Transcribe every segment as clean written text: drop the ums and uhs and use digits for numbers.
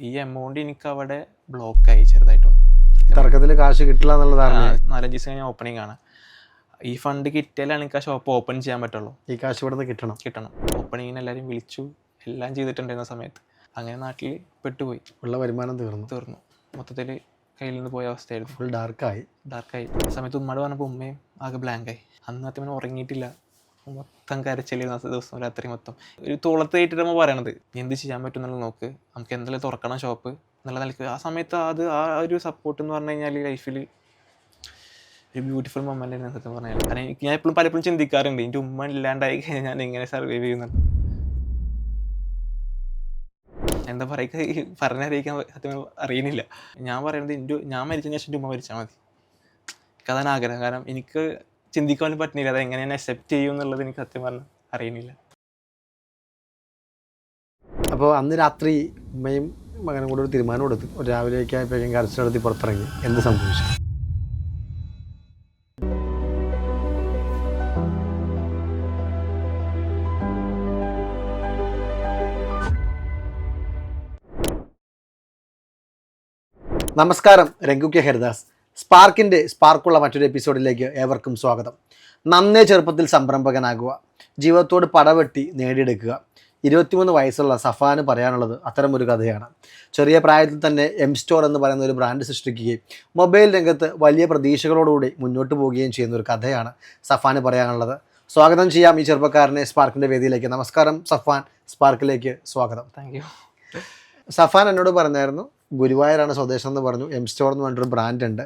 ഈ എമൗണ്ട് എനിക്ക് അവിടെ ബ്ലോക്കായി ചെറുതായിട്ടൊന്നും. തർക്കത്തിൽ കാശ് കിട്ടില്ല എന്നുള്ളതാണ്. 4-5 ദിവസം കഴിഞ്ഞ ഓപ്പണിംഗ് ആണ്. ഈ ഫണ്ട് കിട്ടിയാലാണ് എനിക്ക് ആ ഷോപ്പ് ഓപ്പൺ ചെയ്യാൻ പറ്റുള്ളൂ. ഈ കാശ് ഇവിടെ നിന്ന് കിട്ടണം. ഓപ്പണിങ്ങിന് എല്ലാവരും വിളിച്ചു, എല്ലാം ചെയ്തിട്ടുണ്ടായിരുന്ന സമയത്ത് അങ്ങനെ നാട്ടിൽ പെട്ടുപോയി. ഉള്ള വരുമാനം തീർന്നു. മൊത്തത്തിൽ കയ്യിൽ നിന്ന് പോയ അവസ്ഥയായിരുന്നു. ഫുൾ ഡാർക്കായി. ആ സമയത്ത് ഉമ്മയോട് പറഞ്ഞപ്പോൾ ഉമ്മയും ആകെ ബ്ലാങ്കായി. അന്ന് അത്യം ഉറങ്ങിയിട്ടില്ല, മൊത്തം കരച്ചില്ല ദിവസം രാത്രി മൊത്തം. ഒരു തോളത്ത് കയറ്റിട്ട് പറയണത് എന്ത് ചെയ്യാൻ പറ്റും എന്നുള്ളത് നോക്ക്, നമുക്ക് എന്തായാലും തുറക്കണം ഷോപ്പ് എന്നുള്ള നിലയ്ക്ക്. ആ സമയത്ത് ആ ഒരു സപ്പോർട്ട് എന്ന് പറഞ്ഞു കഴിഞ്ഞാൽ ലൈഫിൽ ഒരു ബ്യൂട്ടിഫുൾ മൊമെൻ്റ് ആയിരുന്നു സത്യം പറഞ്ഞാൽ. കാരണം ഞാൻ എപ്പോഴും പലപ്പോഴും ചിന്തിക്കാറുണ്ട്, എൻ്റെ ഉമ്മ ഇല്ലാണ്ടായി കഴിഞ്ഞാൽ ഞാൻ എങ്ങനെ സർവൈവ് ചെയ്യുന്നുണ്ട്. എന്താ പറയുക, പറഞ്ഞറിയിക്കാൻ സത്യം അറിയുന്നില്ല. ഞാൻ പറയുന്നത് ഞാൻ മരിച്ചതിന് ശേഷം എൻ്റെ ഉമ്മ മരിച്ചാൽ മതി. എനിക്കതാണ് ആഗ്രഹം. കാരണം എനിക്ക് ചിന്തിക്കാൻ പറ്റുന്നില്ല അത് എങ്ങനെ ഞാൻ അക്സെപ്റ്റ് ചെയ്യും എന്നുള്ളത് എനിക്ക് സത്യം പറഞ്ഞാൽ അറിയുന്നില്ല. അപ്പോൾ അന്ന് രാത്രി ഉമ്മയും മകനും കൂടെ ഒരു തീരുമാനം എടുത്തു. ഒരു രാവിലേക്ക് ആയപ്പോഴേക്കും കരച്ചിലെടുത്തി പുറത്തിറങ്ങി. എന്ത് സംഭവിച്ചു? നമസ്കാരം, രംഗു കെ ഹരിദാസ്. സ്പാർക്കുള്ള മറ്റൊരു എപ്പിസോഡിലേക്ക് ഏവർക്കും സ്വാഗതം. നന്നേ ചെറുപ്പത്തിൽ സംരംഭകനാകുക, ജീവിതത്തോട് പടവെട്ടി നേടിയെടുക്കുക. 23 വയസ്സുള്ള സഫാന് പറയാനുള്ളത് അത്തരമൊരു കഥയാണ്. ചെറിയ പ്രായത്തിൽ തന്നെ M-Store എന്ന് പറയുന്ന ഒരു ബ്രാൻഡ് സൃഷ്ടിക്കുകയും മൊബൈൽ രംഗത്ത് വലിയ പ്രതീക്ഷകളോടുകൂടി മുന്നോട്ട് പോവുകയും ചെയ്യുന്ന ഒരു കഥയാണ് സഫാന് പറയാനുള്ളത്. സ്വാഗതം ചെയ്യാം ഈ ചെറുപ്പക്കാരനെ സ്പാർക്കിൻ്റെ വേദിയിലേക്ക്. നമസ്കാരം സഫാൻ, സ്പാർക്കിലേക്ക് സ്വാഗതം. Thank you. സഫാൻ എന്നോട് പറഞ്ഞായിരുന്നു ഗുരുവായൂരാണ് സ്വദേശം എന്ന് പറഞ്ഞു. M-Store എന്ന് പറഞ്ഞൊരു ബ്രാൻഡ് ഉണ്ട്.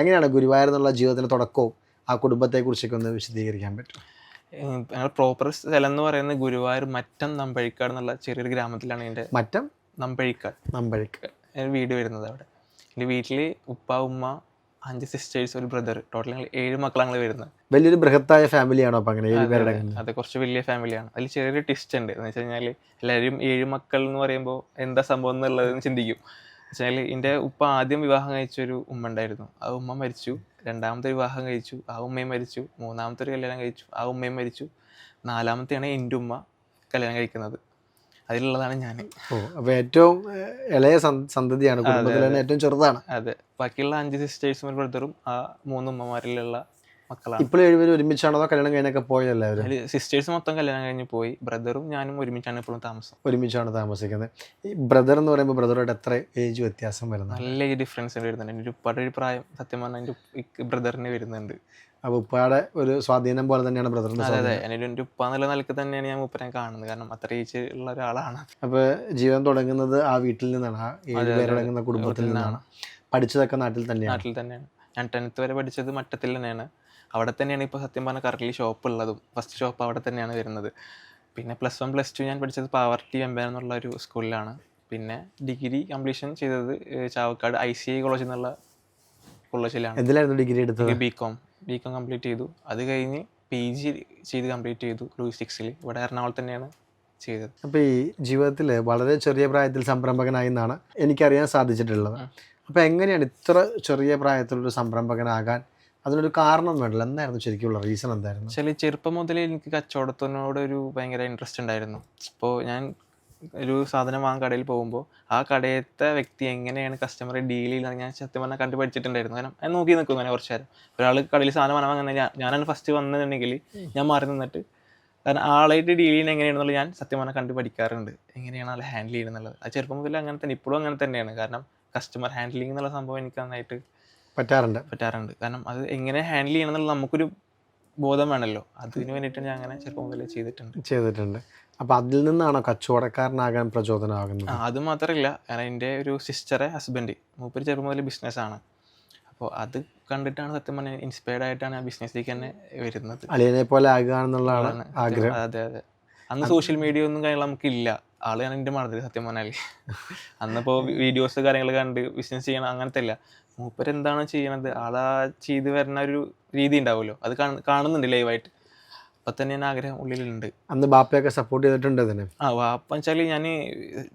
എങ്ങനെയാണ് ഗുരുവായൂർ എന്നുള്ള ജീവിതത്തിൻ്റെ തുടക്കവും ആ കുടുംബത്തെക്കുറിച്ചൊക്കെ ഒന്ന് വിശദീകരിക്കാൻ പറ്റും? ഞങ്ങൾ പ്രോപ്പർ സ്ഥലം എന്ന് പറയുന്നത് ഗുരുവായൂർ മറ്റം നമ്പഴിക്കാട് എന്നുള്ള ചെറിയൊരു ഗ്രാമത്തിലാണ് എൻ്റെ മറ്റം നമ്പഴിക്കാട് വീട് വരുന്നത്. അവിടെ എൻ്റെ വീട്ടിൽ ഉപ്പ, ഉമ്മ, 5 സിസ്റ്റേഴ്സ്, ഒരു ബ്രദർ, ടോട്ടൽ ഞങ്ങൾ 7 മക്കളാണ് വരുന്നത്. വലിയൊരു ബൃഹത്തായ ഫാമിലിയാണോ? അപ്പം അങ്ങനെ 7 പേരുടെ? അതെ, കുറച്ച് വലിയ ഫാമിലിയാണ്. അതിൽ ചെറിയൊരു ട്വിസ്റ്റ് ഉണ്ട്. എന്ന് വെച്ച് കഴിഞ്ഞാൽ എല്ലാവരും 7 മക്കൾ എന്ന് പറയുമ്പോൾ എന്താ സംഭവം എന്നുള്ളതെന്ന് ചിന്തിക്കും. വെച്ചാൽ എൻ്റെ ഉപ്പ ആദ്യം വിവാഹം കഴിച്ചൊരു ഉമ്മ ഉണ്ടായിരുന്നു. ആ ഉമ്മ മരിച്ചു. രണ്ടാമത്തെ വിവാഹം കഴിച്ചു, ആ ഉമ്മയും മരിച്ചു. മൂന്നാമത്തെ ഒരു കല്യാണം കഴിച്ചു, ആ ഉമ്മയും മരിച്ചു. 4മത്തെയാണ് എൻ്റെ ഉമ്മ കല്യാണം കഴിക്കുന്നത്. അതിലുള്ളതാണ് ഞാൻ. അപ്പോൾ ഏറ്റവും ഇളയ സന്തതിയാണ്, കുടുംബത്തിലെ ഏറ്റവും ചെറുതാണ്. അതെ, ബാക്കിയുള്ള 5 സിസ്റ്റേഴ്സും ഒരു ബ്രദറും ആ 3 ഉമ്മമാരിലുള്ള മക്കളാണ്. ഇപ്പോൾ 7 പേരും ഒരുമിച്ചാണോ കല്യാണം കഴിഞ്ഞൊക്കെ പോയല്ലേ? അതിൽ സിസ്റ്റേഴ്സ് മൊത്തം കല്യാണം കഴിഞ്ഞ് പോയി. ബ്രദറും ഞാനും ഒരുമിച്ചാണ് ഇപ്പോഴും ഒരുമിച്ചാണ് താമസിക്കുന്നത്. ഈ ബ്രദർ എന്ന് പറയുമ്പോൾ ബ്രദറോട് എത്ര ഏജ് വ്യത്യാസം വരുന്നത്? നല്ല ഏജ് ഡിഫറൻസ് വരുന്നുണ്ട്. എൻ്റെ ഉപ്പയുടെ ഒരു പ്രായം സത്യം പറഞ്ഞാൽ എൻ്റെ ബ്രദറിന് വരുന്നുണ്ട്. അപ്പോൾ ഉപ്പയുടെ ഒരു സ്വാധീനം പോലെ തന്നെയാണ് ബ്രദറിന്? അതെ, എൻ്റെ ഉപ്പ എന്നുള്ള നിലക്ക് തന്നെയാണ് ഞാൻ ഉപ്പനെ കാണുന്നത്. കാരണം അത്ര ഏജ് ഉള്ള ഒരാളാണ്. അപ്പോൾ ജീവൻ തുടങ്ങുന്നത് ആ വീട്ടിൽ നിന്നാണ്, ആ 7 പേരടങ്ങുന്ന കുടുംബത്തിൽ നിന്നാണ്. പഠിച്ചതൊക്കെ നാട്ടിൽ തന്നെയാണ്. ഞാൻ 10th വരെ പഠിച്ചത് മട്ടത്തിൽ തന്നെയാണ്. അവിടെ തന്നെയാണ് ഇപ്പോൾ സത്യം പറഞ്ഞാൽ കറക്റ്റ്ലി ഷോപ്പ് ഉള്ളതും. ഫസ്റ്റ് ഷോപ്പ് അവിടെ തന്നെയാണ് വരുന്നത്. പിന്നെ +1 +2 ഞാൻ പഠിച്ചത് പാവർട്ടി വെമ്പാൻ എന്നുള്ള ഒരു സ്കൂളിലാണ്. പിന്നെ ഡിഗ്രി കംപ്ലീഷൻ ചെയ്തത് ചാവക്കാട് ICI കോളേജ് എന്നുള്ള കോളേജിലാണ്. എന്തിലായിരുന്നു ഡിഗ്രി എടുത്തത്? ബികോം കംപ്ലീറ്റ് ചെയ്തു. അത് കഴിഞ്ഞ് PG ചെയ്ത് കംപ്ലീറ്റ് ചെയ്തു ലോജിസ്റ്റിക്സിൽ. ഇവിടെ എറണാകുളത്ത് തന്നെയാണ് ചെയ്തത്. അപ്പോൾ ഈ ജീവിതത്തിൽ വളരെ ചെറിയ പ്രായത്തിൽ സംരംഭകനായി എന്നാണ് എനിക്കറിയാൻ സാധിച്ചിട്ടുള്ളത്. അപ്പോൾ എങ്ങനെയാണ് ഇത്ര ചെറിയ പ്രായത്തിലൊരു സംരംഭകനാകാൻ? അതിനൊരു കാരണം വേണ്ടല്ലോ. എന്തായിരുന്നു ശരിക്കുള്ള റീസൺ? എന്തായിരുന്നു? ചില ചെറുപ്പം മുതലേ എനിക്ക് കച്ചവടത്തിനോട് ഒരു ഭയങ്കര ഇൻട്രസ്റ്റ് ഉണ്ടായിരുന്നു. ഇപ്പോൾ ഞാൻ ഒരു സാധനം വാങ്ങാൻ കടയിൽ പോകുമ്പോൾ ആ കടയത്തെ വ്യക്തി എങ്ങനെയാണ് കസ്റ്റമറെ ഡീൽ ചെയ്യുന്നത് ഞാൻ സത്യം പറഞ്ഞാൽ കണ്ടു പഠിച്ചിട്ടുണ്ടായിരുന്നു. കാരണം ഞാൻ നോക്കി നിൽക്കും അങ്ങനെ കുറച്ച് നേരം. ഒരാൾ കടയിൽ സാധനം വാങ്ങാൻ ഞാനാണ് ഫസ്റ്റ് വന്നിട്ടുണ്ടെങ്കിൽ ഞാൻ മാറി നിന്നിട്ട് കാരണം ആളായിട്ട് ഡീൽ ചെയ്യുന്നത് എങ്ങനെയാണെന്നുള്ളത് ഞാൻ സത്യം പറഞ്ഞാൽ കണ്ടു പഠിക്കാറുണ്ട്. എങ്ങനെയാണ് ആൾ ഹാൻഡിൽ ചെയ്യുന്നത് അത് ചെറുപ്പം മുതൽ അങ്ങനെ തന്നെ, ഇപ്പോഴും അങ്ങനെ തന്നെയാണ്. കാരണം കസ്റ്റമർ ഹാൻഡ്ലിംഗ് എന്നുള്ള സംഭവം എനിക്ക് നന്നായിട്ട് പറ്റാറുണ്ട്. കാരണം അത് എങ്ങനെ ഹാൻഡിൽ ചെയ്യണം എന്നുള്ള നമുക്കൊരു ബോധം വേണമല്ലോ. അതിന് വേണ്ടിയിട്ട് ഞാൻ അങ്ങനെ ചെറുപ്പം മുതലേ ചെയ്തിട്ടുണ്ട്. അപ്പോൾ അതിൽ നിന്നാണോ കച്ചവടക്കാരനാകാൻ പ്രചോദനമാകുന്നത്? അത് മാത്രമല്ല, കാരണം എൻ്റെ ഒരു സിസ്റ്ററെ ഹസ്ബൻഡ് മൂപ്പര് ചെറുപ്പം മുതൽ ബിസിനസ്സാണ്. അപ്പോൾ അത് കണ്ടിട്ടാണ് സത്യം പറഞ്ഞാൽ ഇൻസ്പയർഡ് ആയിട്ടാണ് ആ ബിസിനസ്സിലേക്ക് തന്നെ വരുന്നത്. അളിയനെ പോലെ ആകുക എന്നുള്ളതാണ് ആഗ്രഹം. അതെ. അന്ന് സോഷ്യൽ മീഡിയ ഒന്നും കാര്യങ്ങൾ നമുക്കില്ല. ആളാണ് എൻ്റെ മണത്തിൽ സത്യം പറഞ്ഞാൽ. അന്നിപ്പോൾ വീഡിയോസ് കാര്യങ്ങൾ കണ്ട് ബിസിനസ് ചെയ്യണം അങ്ങനത്തെ അല്ല. മൂപ്പര് എന്താണോ ചെയ്യണത് ആളാ ചെയ്ത് വരുന്ന ഒരു രീതി ഉണ്ടാവുമല്ലോ, അത് കാണുന്നുണ്ട് ലൈവായിട്ട്. അപ്പം തന്നെ ഞാൻ ആഗ്രഹം ഉള്ളിലുണ്ട്. അന്ന് ബാപ്പയൊക്കെ സപ്പോർട്ട് ചെയ്തിട്ടുണ്ട് അതിന്? ബാപ്പ വെച്ചാൽ ഞാൻ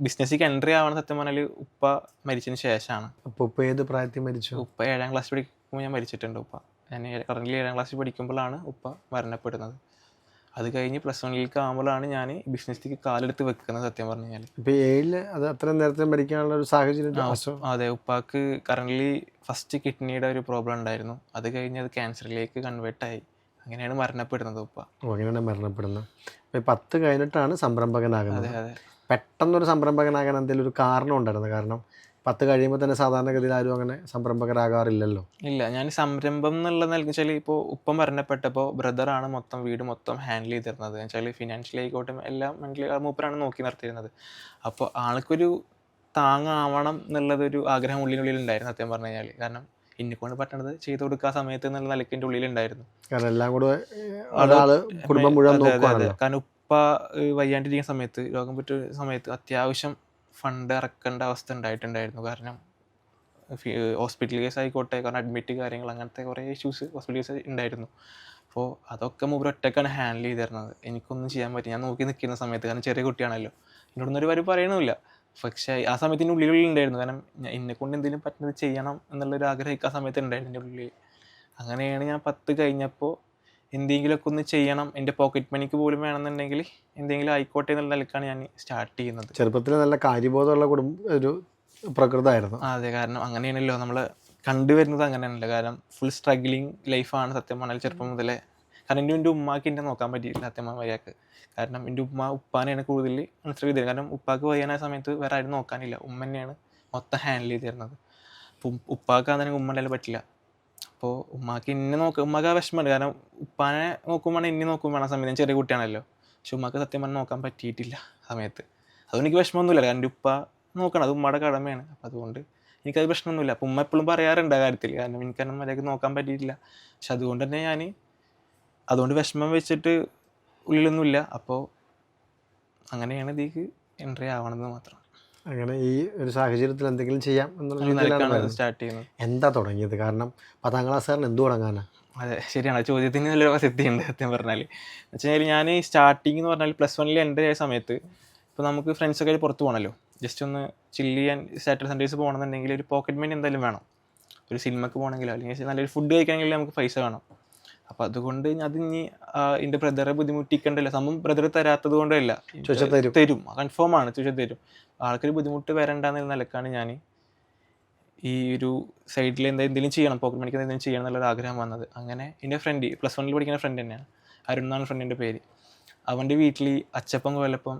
ബിസിനസ്സിലേക്ക് എൻട്രി ആവണ സത്യം പറഞ്ഞാൽ ഉപ്പ മരിച്ചതിന് ശേഷമാണ്. അപ്പോൾ ഉപ്പ ഏത് പ്രായത്തിൽ മരിച്ചു? ഉപ്പ 7ാം ക്ലാസ് പഠിക്കുമ്പോൾ ഞാൻ മരിച്ചിട്ടുണ്ട്. ഉപ്പ ഞാൻ കറൻ്റ് 7ാം ക്ലാസ്സിൽ പഠിക്കുമ്പോഴാണ് ഉപ്പ മരണപ്പെടുന്നത്. അത് കഴിഞ്ഞ് +1 ആകുമ്പോഴാണ് ഞാൻ ബിസിനസ്സിലേക്ക് കാലെടുത്ത് വെക്കുന്നത് സത്യം പറഞ്ഞു കഴിഞ്ഞാൽ. ഇപ്പോൾ 7 അത് അത്രയും നേരത്തെ മരിക്കാനുള്ള ഒരു സാഹചര്യം? അതെ, ഉപ്പാക്ക് കറൻ്റ്ലി ഫസ്റ്റ് കിഡ്നിയുടെ ഒരു പ്രോബ്ലം ഉണ്ടായിരുന്നു. അത് കഴിഞ്ഞ് അത് ക്യാൻസറിലേക്ക് കൺവേർട്ടായി. അങ്ങനെയാണ് മരണപ്പെടുന്നത് ഉപ്പ. അങ്ങനെയാണ് മരണപ്പെടുന്നത്. ഇപ്പോൾ 10 കഴിഞ്ഞിട്ടാണ് സംരംഭകനാകുന്നത്. അതെ അതെ. പെട്ടെന്നൊരു സംരംഭകനാകാൻ എന്തെങ്കിലും ഒരു കാരണം ഉണ്ടായിരുന്നു? കാരണം 10 കഴിയുമ്പോൾ തന്നെ സാധാരണഗതിയിൽ ആരും അങ്ങനെ സംരംഭകരാകാറില്ലല്ലോ. ഇല്ല, ഞാൻ സംരംഭം എന്നുള്ള നിലയ്ക്ക് വെച്ചാൽ ഇപ്പോൾ ഉപ്പം മരണപ്പെട്ടപ്പോൾ ബ്രദറാണ് വീട് മൊത്തം ഹാൻഡിൽ ചെയ്തിരുന്നത്. എന്ന് വെച്ചാൽ ഫിനാൻഷ്യലി ആയിക്കോട്ടെ എല്ലാം മെൻ്റലി മൂപ്പരാണ് നോക്കി നടത്തിയിരുന്നത്. അപ്പോൾ ആൾക്കൊരു താങ്ങാവണം എന്നുള്ളതൊരു ആഗ്രഹം ഉള്ളിനുള്ളിൽ ഉണ്ടായിരുന്നു സത്യം പറഞ്ഞു കഴിഞ്ഞാൽ. കാരണം എന്നെക്കൊണ്ട് പറ്റണത് ചെയ്തു കൊടുക്കുക ആ സമയത്ത് എന്നുള്ള നിലയ്ക്ക് എൻ്റെ ഉള്ളിലുണ്ടായിരുന്നു. കാരണം എല്ലാം കൂടെ ഒരാള് കുടുംബം മുഴുവൻ നോക്കുകയാണല്ലോ. കാരണം ഉപ്പ വയ്യാണ്ടിരിക്കുന്ന സമയത്ത്, രോഗം പറ്റിയ സമയത്ത് അത്യാവശ്യം ഫണ്ട് ഇറക്കേണ്ട അവസ്ഥ ഉണ്ടായിട്ടുണ്ടായിരുന്നു. കാരണം ഹോസ്പിറ്റൽ കേസ് ആയിക്കോട്ടെ, കാരണം അഡ്മിറ്റ് കാര്യങ്ങൾ അങ്ങനത്തെ കുറേ ഇഷ്യൂസ് ഹോസ്പിറ്റൽ കേസ് ഉണ്ടായിരുന്നു. അപ്പോൾ അതൊക്കെ മൂപ്പർ ഒറ്റക്കാണ് ഹാൻഡിൽ ചെയ്തിരുന്നത്. എനിക്കൊന്നും ചെയ്യാൻ പറ്റും, ഞാൻ നോക്കി നിൽക്കുന്ന സമയത്ത്. കാരണം ചെറിയ കുട്ടിയാണല്ലോ, എന്നോടൊന്നും ഒരു കാര്യം പറയണമില്ല. പക്ഷേ ആ സമയത്തിൻ്റെ ഉള്ളിലുണ്ടായിരുന്നു. കാരണം എന്നെക്കൊണ്ട് എന്തെങ്കിലും പറ്റുന്നത് ചെയ്യണം എന്നുള്ളൊരു ആഗ്രഹം ആ സമയത്ത് ഉണ്ടായിരുന്നു എൻ്റെ ഉള്ളിൽ. അങ്ങനെയാണ് ഞാൻ 10 കഴിഞ്ഞപ്പോൾ എന്തെങ്കിലുമൊക്കെ ഒന്ന് ചെയ്യണം, എൻ്റെ പോക്കറ്റ് മണിക്ക് പോലും വേണമെന്നുണ്ടെങ്കിൽ എന്തെങ്കിലും ആയിക്കോട്ടെ എന്നുള്ള നിലക്കാണ് ഞാൻ സ്റ്റാർട്ട് ചെയ്യുന്നത്. ചെറുപ്പത്തിൽ നല്ല കാര്യബോധമുള്ള ഒരു പ്രകൃതമായിരുന്നു. അതെ, കാരണം അങ്ങനെയാണല്ലോ നമ്മൾ കണ്ടുവരുന്നത്. അങ്ങനെയാണല്ലോ, കാരണം ഫുൾ സ്ട്രഗ്ലിങ് ലൈഫാണ് സത്യം പറഞ്ഞാൽ ചെറുപ്പം മുതലേ. കാരണം എൻ്റെ ഉമ്മാക്ക് എന്നെ നോക്കാൻ പറ്റിയില്ല സത്യം മര്യാദക്ക്. കാരണം എൻ്റെ ഉപ്പാനെയാണ് കൂടുതൽ മനസ്സിലാക്കി ചെയ്തത്. കാരണം ഉപ്പാക്ക് വയ്യാനായ സമയത്ത് വേറെ ആരും നോക്കാനില്ല, ഉമ്മ തന്നെയാണ് മൊത്തം ഹാൻഡിൽ ചെയ്ത് തരുന്നത്. അപ്പം ഉപ്പാക്കാണെങ്കിൽ ഉമ്മ ഉണ്ടായാലും പറ്റില്ല. അപ്പോൾ ഉമ്മാക്ക് എന്നെ ഉമ്മാക്ക് ആ വിഷമമുണ്ട്. കാരണം ഉപ്പാനെ നോക്കുമ്പോൾ എന്നെ നോക്കും വേണം സമയത്ത്. ഞാൻ ചെറിയ കുട്ടിയാണല്ലോ. പക്ഷെ ഉമ്മാക്ക് സത്യം പറഞ്ഞാൽ നോക്കാൻ പറ്റിയിട്ടില്ല സമയത്ത്. അതുകൊണ്ട് എനിക്ക് വിഷമമൊന്നുമില്ല, കാരണം എൻ്റെ ഉപ്പ നോക്കണം, അത് ഉമ്മയുടെ കടമയാണ്. അപ്പം അതുകൊണ്ട് എനിക്കത് പ്രശ്നമൊന്നുമില്ല. അപ്പം ഉമ്മ എപ്പോഴും പറയാറുണ്ട് ആ കാര്യത്തിൽ. കാരണം എനിക്കെന്നെ മര്യാദയ്ക്ക് നോക്കാൻ പറ്റിയിട്ടില്ല. പക്ഷെ അതുകൊണ്ട് തന്നെ അതുകൊണ്ട് വിഷമം വെച്ചിട്ട് ഉള്ളിലൊന്നുമില്ല. അപ്പോൾ അങ്ങനെയാണ് ഇതിലേക്ക് എൻട്രി ആവണമെന്ന് മാത്രം. അങ്ങനെ ഈ ഒരു സാഹചര്യത്തിൽ എന്തെങ്കിലും ചെയ്യാം എന്നുള്ള സ്റ്റാർട്ട് ചെയ്യുന്നത്. എന്താ തുടങ്ങിയത്? കാരണം 10ാം ക്ലാസ്സുകാരൻ എന്ത് തുടങ്ങാനാണ്? അതെ, ശരിയാണ്. ചോദ്യത്തിന് നല്ലൊരു പ്രസക്തിയുണ്ട് സത്യം പറഞ്ഞാൽ. എന്ന് വെച്ച് കഴിഞ്ഞാൽ ഞാൻ സ്റ്റാർട്ടിങ് എന്ന് പറഞ്ഞാൽ +1 എൻ്റർ ആയ സമയത്ത് ഇപ്പോൾ നമുക്ക് ഫ്രണ്ട്സൊക്കെ പുറത്ത് പോകണമല്ലോ, ജസ്റ്റ് ഒന്ന് ചില്ല് ചെയ്യാൻ സാറ്റർഡേ സൺഡേസ് പോകണമെന്നുണ്ടെങ്കിൽ ഒരു പോക്കറ്റ് മണി എന്തായാലും വേണം. ഒരു സിനിമയ്ക്ക് പോകണമെങ്കിലോ അല്ലെങ്കിൽ നല്ലൊരു ഫുഡ് കഴിക്കണമെങ്കിൽ നമുക്ക് പൈസ വേണം. അപ്പോൾ അതുകൊണ്ട് അത് ഇനി എൻ്റെ ബ്രദറെ ബുദ്ധിമുട്ടിക്കണ്ടല്ലോ. സംഭവം ബ്രദർ തരാത്തത് കൊണ്ടല്ല, തരും, കൺഫേമാണ്, ചോദിച്ചാൽ തരും. ആൾക്കൊരു ബുദ്ധിമുട്ട് വരണ്ടെന്ന നിലക്കാണ് ഞാൻ ഈ ഒരു സൈഡിൽ എന്തെങ്കിലും ചെയ്യണം, പോക്കറ്റ് മണിക്ക് എന്തെങ്കിലും ചെയ്യണം എന്നുള്ളൊരു ആഗ്രഹം വന്നത്. അങ്ങനെ എൻ്റെ ഫ്രണ്ട് +1 പഠിക്കുന്ന ഫ്രണ്ട് തന്നെയാണ്, അരുൺ എന്നാണ് ഫ്രണ്ടിൻ്റെ പേര്. അവൻ്റെ വീട്ടിൽ അച്ചപ്പം കൊലപ്പം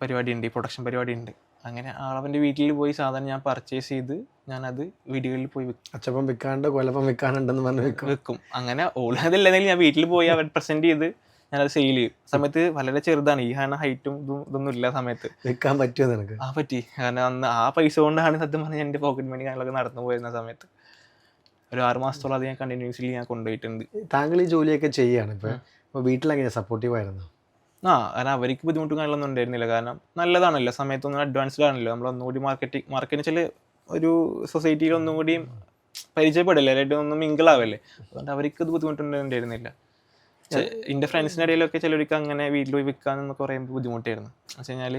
പരിപാടി ഉണ്ട്, പ്രൊഡക്ഷൻ പരിപാടി ഉണ്ട്. അങ്ങനെ അവൻ്റെ വീട്ടിൽ പോയി സാധനം ഞാൻ പർച്ചേസ് ചെയ്ത് ഞാനത് വീടുകളിൽ പോയി വിൽക്കും. അച്ചപ്പം വിൽക്കാണ്ട് കൊലപ്പം വിൽക്കാനുണ്ടെന്ന് പറഞ്ഞ് വെക്കും. അങ്ങനെ ഓൾറെഡി ഞാൻ വീട്ടിൽ പോയി അവർ പ്രസൻറ്റ് ചെയ്ത് ഞാനത് സെയിൽ ചെയ്യും. സമയത്ത് വളരെ ചെറുതാണ്, ഈ ഹൈറ്റും ഇതൊന്നും ഇല്ല സമയത്ത്. വിൽക്കാൻ പറ്റുമോ നിനക്ക്? പറ്റി. കാരണം അന്ന് ആ പൈസ കൊണ്ടാണ് സത്യം പറഞ്ഞാൽ എൻ്റെ പോക്കറ്റ് മണി കാര്യങ്ങളൊക്കെ നടന്നു പോയിരുന്ന സമയത്ത്. ഒരു 6 മാസത്തോളം അത് ഞാൻ കണ്ടിന്യൂസ്ലി ഞാൻ കൊണ്ടുപോയിട്ടുണ്ട്. താങ്കൾ ഈ ജോലിയൊക്കെ ചെയ്യുകയാണ് ഇപ്പോൾ വീട്ടിലെങ്ങനെ സപ്പോർട്ടീവ് ആയിരുന്നു? കാരണം അവർക്ക് ബുദ്ധിമുട്ടും കാര്യങ്ങളൊന്നും ഉണ്ടായിരുന്നില്ല. കാരണം നല്ലതാണല്ലോ, സമയത്തൊന്നും അഡ്വാൻസ്ഡ് ആണല്ലോ, നമ്മളൊന്നുകൂടി മാർക്കറ്റിംഗ് വെച്ചാൽ ഒരു സൊസൈറ്റിയിൽ ഒന്നും കൂടി പരിചയപ്പെടില്ല, എല്ലാവരും ഒന്നും മിങ്കിളാവല്ലേ. അതുകൊണ്ട് അവർക്ക് ഇത് ബുദ്ധിമുട്ടുണ്ടായിരുന്നില്ല. എൻ്റെ ഫ്രണ്ട്സിൻ്റെ ഇടയിലൊക്കെ ചിലർക്ക് അങ്ങനെ വീട്ടിൽ പോയി വിൽക്കാമെന്നൊക്കെ പറയുമ്പോൾ ബുദ്ധിമുട്ടായിരുന്നു. എന്ന് വെച്ച് കഴിഞ്ഞാൽ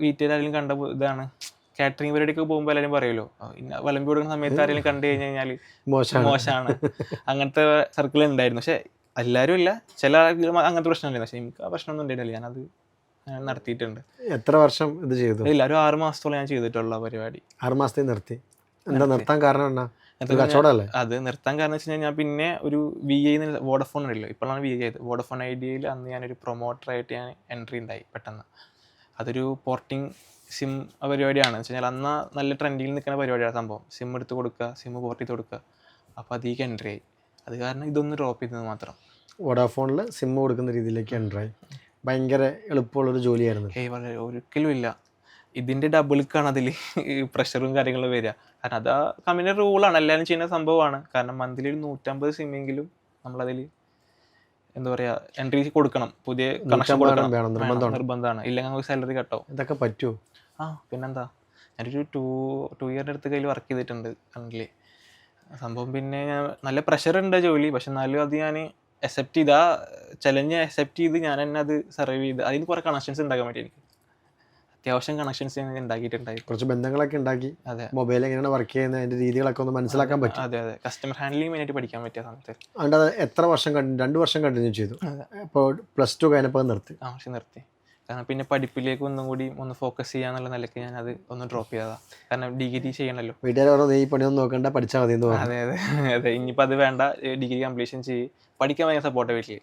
വീട്ടിലാരെങ്കിലും കണ്ട ഇതാണ് കാറ്ററിംഗ് പരിപാടിയൊക്കെ പോകുമ്പോൾ എല്ലാവരും പറയുമല്ലോ, വിളമ്പി കൊടുക്കുന്ന സമയത്ത് ആരെങ്കിലും കണ്ടു കഴിഞ്ഞാൽ മോശമാണ്, അങ്ങനത്തെ സർക്കിൾ ഉണ്ടായിരുന്നു. പക്ഷേ എല്ലാവരും ഇല്ല, ചില അങ്ങനത്തെ പ്രശ്നമില്ല. പക്ഷേ എനിക്ക് ആ പ്രശ്നമൊന്നും ഉണ്ടായിരുന്നില്ല, ഞാനത് നടത്തിയിട്ടുണ്ട്. എത്ര വർഷം ഇത് ചെയ്തു? ഇല്ല, ഒരു 6 മാസത്തോളം ഞാൻ ചെയ്തിട്ടുള്ള പരിപാടി. 6 മാസത്തിൽ നിർത്തി? എന്താ നിർത്താൻ കാരണം? എന്നാ കച്ചവടമല്ലേ? അത് നിർത്താൻ കാരണം വെച്ച് കഴിഞ്ഞാൽ ഞാൻ പിന്നെ ഒരു VI വോഡഫോൺ ഉണ്ടല്ലോ, ഇപ്പോഴാണ് VI ആയത്. വോഡഫോൺ ഐഡിയയിൽ അന്ന് ഞാനൊരു പ്രൊമോട്ടറായിട്ട് ഞാൻ എൻട്രി ഉണ്ടായി പെട്ടെന്ന്. അതൊരു പോർട്ടിങ് സിം പരിപാടിയാണ്. വെച്ച് കഴിഞ്ഞാൽ അന്ന് നല്ല ട്രെൻഡിൽ നിൽക്കുന്ന പരിപാടിയാണ് സംഭവം. സിം എടുത്ത് കൊടുക്കുക, സിം പോർട്ട് ചെയ്ത് കൊടുക്കുക. അപ്പോൾ അതിലേക്ക് എൻട്രി ആയി. അത് കാരണം ഇതൊന്ന് ഡ്രോപ്പ് ചെയ്തത് മാത്രം. വോഡാഫോണിൽ സിം കൊടുക്കുന്ന രീതിയിലേക്ക് എൻട്രി ആയി. ഭയങ്കര എളുപ്പമുള്ളൊരു ജോലിയായിരുന്നു? വളരെ ഒരിക്കലും ഇല്ല. ഇതിൻ്റെ ഡബിൾക്കാണ് അതിൽ പ്രഷറും കാര്യങ്ങളും വരിക. കാരണം അത് ആ കമ്പനി റൂളാണ്, എല്ലാവരും ചെയ്യുന്ന സംഭവമാണ്. കാരണം മന്ത്ലി ഒരു 150 സിമ്മെങ്കിലും നമ്മളതിൽ എന്താ പറയുക എൻട്രി കൊടുക്കണം, പുതിയ കണക്ഷൻ കൊടുക്കണം, നിർബന്ധമാണ്. ഇല്ലെങ്കിൽ നമുക്ക് സാലറി കട്ടോ. ഇതൊക്കെ പറ്റുമോ? പിന്നെന്താ, ഞാനൊരു 2 ഇയറിൻ്റെ അടുത്ത് കയ്യിൽ വർക്ക് ചെയ്തിട്ടുണ്ട് കറണ്ടിൽ സംഭവം. പിന്നെ ഞാൻ നല്ല പ്രഷറുണ്ട് ജോലി, പക്ഷെ എന്നാലും അത് ഞാൻ അക്സെപ്റ്റ് ചെയ്ത്, ആ ചലഞ്ച് അക്സെപ്റ്റ് ചെയ്ത് ഞാൻ തന്നെ അത് സർവൈവ് ചെയ്ത് അതിന് കുറേ കണക്ഷൻസ് ഉണ്ടാക്കാൻ പറ്റി എനിക്ക് അത്യാവശ്യം കണക്ഷൻസ് ഞാൻ ഉണ്ടാക്കിയിട്ടുണ്ടായിരുന്നു. കുറച്ച് ബന്ധങ്ങളൊക്കെ ഉണ്ടാക്കി. അതെ, മൊബൈൽ എങ്ങനെയാണ് വർക്ക് ചെയ്യുന്നത്, അതിൻ്റെ രീതികളൊക്കെ ഒന്ന് മനസ്സിലാക്കാൻ പറ്റും. അതെ അതെ, കസ്റ്റമർ ഹാൻഡ്ലിംഗ് മെയിനായിട്ട് പഠിക്കാൻ പറ്റിയ സമയത്ത്. അതുകൊണ്ട് അത് എത്ര വർഷം 2 വർഷം കണ്ടിന്യൂ ചെയ്തു? അപ്പോൾ +2 കഴിഞ്ഞപ്പോൾ നിർത്തി. പക്ഷെ നിർത്തി. കാരണം പിന്നെ പഠിപ്പിലേക്ക് ഒന്നും കൂടി ഒന്ന് ഫോക്കസ് ചെയ്യാന്നുള്ള നിലയ്ക്ക് ഞാൻ അത് ഒന്ന് ഡ്രോപ്പ് ചെയ്തതാണ്. കാരണം ഡിഗ്രി ചെയ്യണമല്ലോ. വീട്ടുകാർ പറഞ്ഞു നീ പണിയൊന്നും നോക്കണ്ട, പഠിച്ചാൽ മതി എന്ന് പറഞ്ഞു. അതെ അതെ അതെ, ഇനിയിപ്പോൾ അത് വേണ്ട, ഡിഗ്രി കംപ്ലീഷൻ ചെയ്യും, പഠിക്കാൻ ഭയങ്കര സപ്പോർട്ട് വീട്ടിൽ.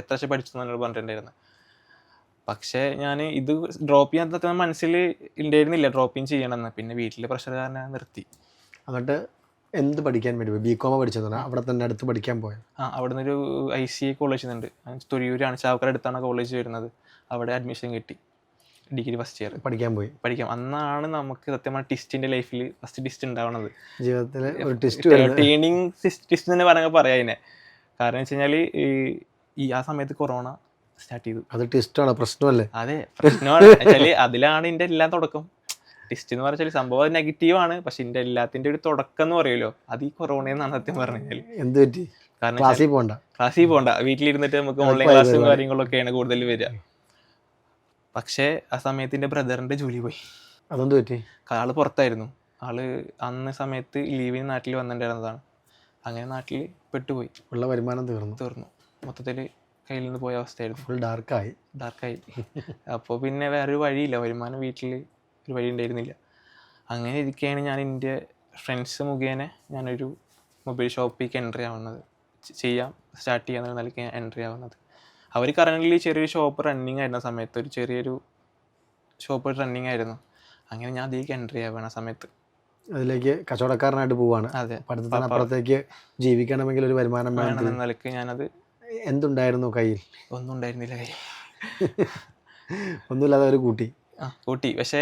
എത്ര വർഷം പഠിച്ചു എന്നോട് പറഞ്ഞിട്ടുണ്ടായിരുന്നു. പക്ഷേ ഞാൻ ഇത് ഡ്രോപ്പ് ചെയ്യാൻ മനസ്സിൽ ഉണ്ടായിരുന്നില്ല ഡ്രോപ്പിങ് ചെയ്യണമെന്ന്. പിന്നെ വീട്ടിലെ പ്രഷർ കാരണം നിർത്തി. എന്നിട്ട് എന്ത് പഠിക്കാൻ വേണ്ടി പോയി? BCom പഠിച്ചതാണ് അവിടെ തന്നെ അടുത്ത് പഠിക്കാൻ പോയത്? അവിടെ നിന്നൊരു ICA കോളേജ് ഉണ്ട്, തുരിയൂരാണ്, ചാവക്കര അടുത്താണ് കോളേജ് വരുന്നത്. അവിടെ അഡ്മിഷൻ കിട്ടി, ഡിഗ്രി ഫസ്റ്റ് ഇയർ പഠിക്കാൻ പോയി. അന്നാണ് നമുക്ക് സത്യമായ ടിസ്റ്റിൻ്റെ ലൈഫിൽ ഫസ്റ്റ് ടിസ്റ്റ് ഉണ്ടാവണത്. ജീവിതത്തിൽ ഒരു ടിസ്റ്റ്, ടേണിങ് ടിസ്റ്റ് തന്നെ പറയാം അതിനെ. കാരണം വെച്ച് കഴിഞ്ഞാൽ ഈ ആ സമയത്ത് കൊറോണ സ്റ്റാർട്ട് ചെയ്തു. അത് ടിസ്റ്റാണ്, പ്രശ്നമല്ലേ? അതെ, പ്രശ്നമാണ് വെച്ചാൽ അതിലാണ് എൻ്റെ എല്ലാം തുടക്കം. ടിസ്റ്റ് എന്ന് പറഞ്ഞാൽ സംഭവം നെഗറ്റീവാണ്, പക്ഷെ എൻ്റെ എല്ലാത്തിൻ്റെ ഒരു തുടക്കം എന്ന് പറയുമല്ലോ അത് ഈ കൊറോണയെന്നാണ് സത്യം പറഞ്ഞു കഴിഞ്ഞാൽ. എന്ത് പറ്റി? കാരണം ക്ലാസ്സിൽ പോകണ്ട, വീട്ടിലിരുന്നിട്ട് നമുക്ക് ഓൺലൈൻ ക്ലാസ്സും കാര്യങ്ങളൊക്കെയാണ് കൂടുതൽ വരിക. പക്ഷേ ആ സമയത്ത് എൻ്റെ ബ്രദറിൻ്റെ ജോലി പോയി. അതെന്ത് പറ്റി? ആള് പുറത്തായിരുന്നു. ആള് അന്ന് സമയത്ത് ലീവിന് നാട്ടിൽ വന്നിട്ടുണ്ടായിരുന്നതാണ്. അങ്ങനെ നാട്ടിൽ പെട്ടുപോയി. ഉള്ള വരുമാനം തീർന്നു. മൊത്തത്തിൽ കയ്യിൽ നിന്ന് പോയ അവസ്ഥയായിരുന്നു. ഫുൾ ഡാർക്കായി. അപ്പോൾ പിന്നെ വേറൊരു വഴിയില്ല, വരുമാനം വീട്ടിൽ ഒരു വഴി ഉണ്ടായിരുന്നില്ല. അങ്ങനെ ഇരിക്കുകയാണ് ഞാൻ എൻ്റെ ഫ്രണ്ട്സ് മുഖേന ഞാനൊരു മൊബൈൽ ഷോപ്പിലേക്ക് എൻട്രി ആവുന്നത്, സ്റ്റാർട്ട് ചെയ്യാന്നുള്ള നിലയ്ക്ക് ഞാൻ എൻട്രി ആവുന്നത്. അവർ കറൻ്റ് ചെറിയൊരു ഷോപ്പ് റണ്ണിങ് ആയിരുന്ന സമയത്ത്, ഒരു ചെറിയൊരു ഷോപ്പ് റണ്ണിങ് ആയിരുന്നു. അങ്ങനെ ഞാൻ അതിലേക്ക് എൻട്രി ആവുകയാണ് ആ സമയത്ത്. അതിലേക്ക് കച്ചവടക്കാരനായിട്ട് പോവാണ്. അതെ, പഠിത്തത്തിനപ്പുറത്തേക്ക് ജീവിക്കണമെങ്കിൽ ഒരു വരുമാനം വേണമെന്ന നിലയ്ക്ക് ഞാനത്. എന്തുണ്ടായിരുന്നു കയ്യിൽ? ഒന്നും ഉണ്ടായിരുന്നില്ല കയ്യിൽ. ഒന്നുമില്ലാതെ ഒരു കൂട്ടി. പക്ഷേ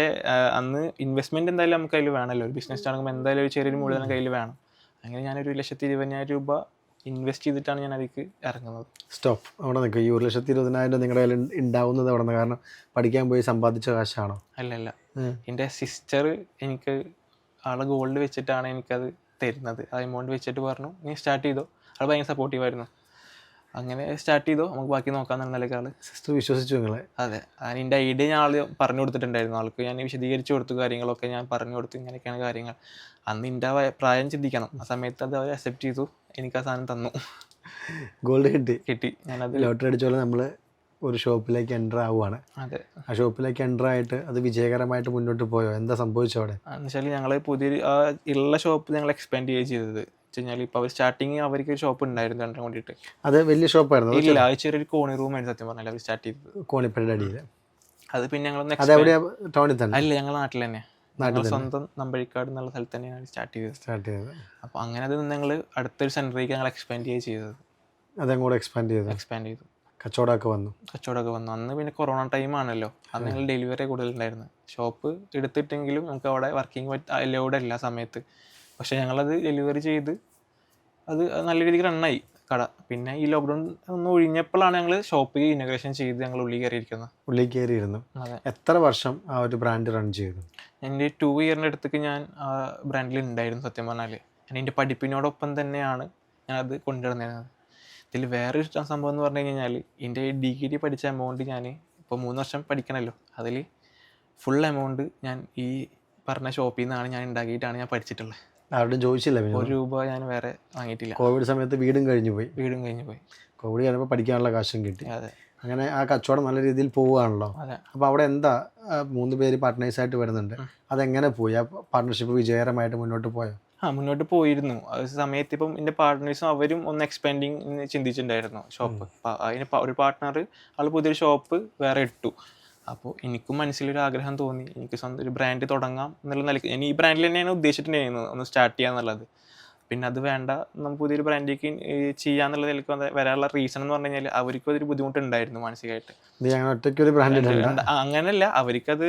അന്ന് ഇൻവെസ്റ്റ്മെൻറ്റ് എന്തായാലും നമുക്ക് കയ്യിൽ വേണമല്ലോ. ഒരു ബിസിനസ് തുടങ്ങുമ്പോൾ എന്തായാലും ഒരു ചെറിയൊരു മൂലധനം കയ്യിൽ വേണം. അങ്ങനെ ഞാനൊരു 1,20,000 രൂപ ഇൻവെസ്റ്റ് ചെയ്തിട്ടാണ് ഞാൻ അതിലേക്ക് ഇറങ്ങുന്നത്. സ്റ്റോപ്പ്, അവിടെ നിൽക്കും. ഈ 1,20,000 നിങ്ങളുടെ കയ്യിൽ ഉണ്ടാവുന്നത് അവിടെ നിന്ന് കാരണം പഠിക്കാൻ പോയി സമ്പാദിച്ച കാശാണോ? അല്ലല്ല, എൻ്റെ സിസ്റ്റർ എനിക്ക് ആളെ ഗോൾഡ് വെച്ചിട്ടാണ് എനിക്കത് തരുന്നത്. ആ എമൗണ്ട് വെച്ചിട്ട് പറഞ്ഞു നീ സ്റ്റാർട്ട് ചെയ്തോ. ആൾ ഭയങ്കര സപ്പോർട്ടീവായിരുന്നു. അങ്ങനെ സ്റ്റാർട്ട് ചെയ്തോ, നമുക്ക് ബാക്കി നോക്കാമെന്നുള്ള നിലയ്ക്ക് ആൾ. സിസ്റ്റർ വിശ്വസിച്ചു നിങ്ങളെ? അതെ, അതിൻ്റെ ഐഡിയ ഞാൻ ആൾ പറഞ്ഞു കൊടുത്തിട്ടുണ്ടായിരുന്നു. ആൾക്ക് ഞാൻ വിശദീകരിച്ചു കൊടുത്തു, കാര്യങ്ങളൊക്കെ ഞാൻ പറഞ്ഞു കൊടുത്തു, ഇങ്ങനെയൊക്കെയാണ് കാര്യങ്ങൾ. അന്ന് എൻ്റെ പ്രായം ചിന്തിക്കണം. ആ സമയത്ത് അത് അവർ അക്സെപ്റ്റ് ചെയ്തു, എനിക്ക് ആ സാധനം തന്നു. ഗോൾഡ് കിട്ടി. ഞാനത് ലോട്ടറി അടിച്ചോളെ നമ്മൾ ഒരു ഷോപ്പിലേക്ക് എൻ്റർ ആവുകയാണ്. അതെ, ആ ഷോപ്പിലേക്ക് എൻ്റർ ആയിട്ട് അത് വിജയകരമായിട്ട് മുന്നോട്ട് പോയോ? എന്താ സംഭവിച്ചോ അവിടെ? എന്നുവെച്ചാൽ ഞങ്ങൾ പുതിയൊരു ഉള്ള ഷോപ്പ് ഞങ്ങൾ എക്സ്പാൻഡ് ചെയ്യുക ചെയ്തത്. വെച്ച് കഴിഞ്ഞാൽ ഇപ്പോൾ അവർ സ്റ്റാർട്ടിങ് അവർക്ക് ഒരു ഷോപ്പ് ഉണ്ടായിരുന്നു രണ്ടും കൂടിയിട്ട്. അത് വലിയ ഷോപ്പായിരുന്നു? ഇല്ല, അത് ചെറിയൊരു കോണി റൂമായിരുന്നു സത്യം പറഞ്ഞാൽ അവർ സ്റ്റാർട്ട് ചെയ്തത്. കോണിപ്പടിയുടെ അടിയിൽ. അത് പിന്നെ ഞങ്ങളൊന്ന് ടൗണിൽ തന്നെ? അല്ല, ഞങ്ങൾ നാട്ടിൽ തന്നെ, സ്വന്തം നമ്പഴിക്കാട് എന്നുള്ള സ്ഥലത്ത് തന്നെയാണ് സ്റ്റാർട്ട് ചെയ്തത്. അപ്പോൾ അങ്ങനെ അത് ഞങ്ങൾ അടുത്തൊരു സെൻറ്ററിലേക്ക് ഞങ്ങൾ എക്സ്പാൻഡ് ചെയ്യുക ചെയ്തത്. അതങ്ങോട്ട് എക്സ്പാൻഡ് ചെയ്തു. കച്ചവടമൊക്കെ വന്നു. അന്ന് പിന്നെ കൊറോണ ടൈമാണല്ലോ. അന്ന് ഞങ്ങൾ ഡെലിവറി കൂടുതലുണ്ടായിരുന്നു. ഷോപ്പ് എടുത്തിട്ടെങ്കിലും നമുക്ക് അവിടെ വർക്കിംഗ് അലൗഡ് അല്ല ആ സമയത്ത്. പക്ഷേ ഞങ്ങളത് ഡെലിവറി ചെയ്ത് അത് നല്ല രീതിക്ക് റണ്ണായി കട. പിന്നെ ഈ ലോക്ക്ഡൗൺ ഒന്ന് ഒഴിഞ്ഞപ്പോഴാണ് ഞങ്ങൾ ഷോപ്പ് ഇനോഗ്രേഷൻ ചെയ്ത് ഞങ്ങൾ ഉള്ളിൽ കയറിയിരുന്നു. അതെ. എത്ര വർഷം ആ ഒരു ബ്രാൻഡ് റൺ ചെയ്തു? എൻ്റെ 2 ഇയറിൻ്റെ അടുത്തേക്ക് ഞാൻ ആ ബ്രാൻഡിൽ ഉണ്ടായിരുന്നു സത്യം പറഞ്ഞാൽ. ഞാൻ എൻ്റെ പഠിപ്പിനോടൊപ്പം തന്നെയാണ് ഞാനത് കൊണ്ടുവന്നിരുന്നത്. ഇതിൽ വേറൊരു സംഭവം എന്ന് പറഞ്ഞു കഴിഞ്ഞാൽ എൻ്റെ ഡിഗ്രി പഠിച്ച എമൗണ്ട് ഞാൻ ഇപ്പോൾ 3 വർഷം പഠിക്കണമല്ലോ, അതിൽ ഫുൾ എമൗണ്ട് ഞാൻ ഈ പറഞ്ഞ ഷോപ്പിൽ നിന്നാണ് ഞാൻ ഉണ്ടാക്കിയിട്ടാണ് ഞാൻ പഠിച്ചിട്ടുള്ളത്. ആരോടും ചോദിച്ചില്ല? 1 രൂപ ഞാൻ വേറെ വാങ്ങിയിട്ടില്ല. കോവിഡ് സമയത്ത് വീടും കഴിഞ്ഞു പോയി. കോവിഡ് കഴിഞ്ഞപ്പോൾ പഠിക്കാനുള്ള കാശും കിട്ടി. അതെ, അങ്ങനെ ആ കച്ചവടം നല്ല രീതിയിൽ പോവുകയാണല്ലോ. അതെ. അപ്പോൾ അവിടെ എന്താ 3 പേര് പാർട്ട്നേഴ്സായിട്ട് വരുന്നുണ്ട്, അതെങ്ങനെ പോയി? ആ പാർട്ട്ണർഷിപ്പ് വിജയകരമായിട്ട് മുന്നോട്ട് പോയോ? മുന്നോട്ട് പോയിരുന്നു. ആ സമയത്ത് ഇപ്പം എൻ്റെ പാർട്ട്നേഴ്സും അവരും ഒന്ന് എക്സ്പാൻഡിങ് ചിന്തിച്ചിട്ടുണ്ടായിരുന്നു ഷോപ്പ്. അതിന് ഒരു പാർട്ട്ണർ ആൾ പുതിയൊരു ഷോപ്പ് വേറെ ഇട്ടു. അപ്പോൾ എനിക്കും മനസ്സിലൊരു ആഗ്രഹം തോന്നി, എനിക്ക് സ്വന്തം ഒരു ബ്രാൻഡ് തുടങ്ങാം എന്നുള്ള നിലയ്ക്ക്. ഞാൻ ഈ ബ്രാൻഡിൽ തന്നെയാണ് ഉദ്ദേശിച്ചിട്ടുണ്ടായിരുന്നത് ഒന്ന് സ്റ്റാർട്ട് ചെയ്യാന്നുള്ളത്. പിന്നെ അത് വേണ്ട, നമുക്ക് പുതിയൊരു ബ്രാൻഡിലേക്ക് ചെയ്യാന്നുള്ള നിലയ്ക്ക് വരാനുള്ള റീസൺ എന്ന് പറഞ്ഞു കഴിഞ്ഞാൽ അവർക്കും അതൊരു ബുദ്ധിമുട്ടുണ്ടായിരുന്നു മാനസികമായിട്ട്. അങ്ങനെയല്ല, അവർക്കത്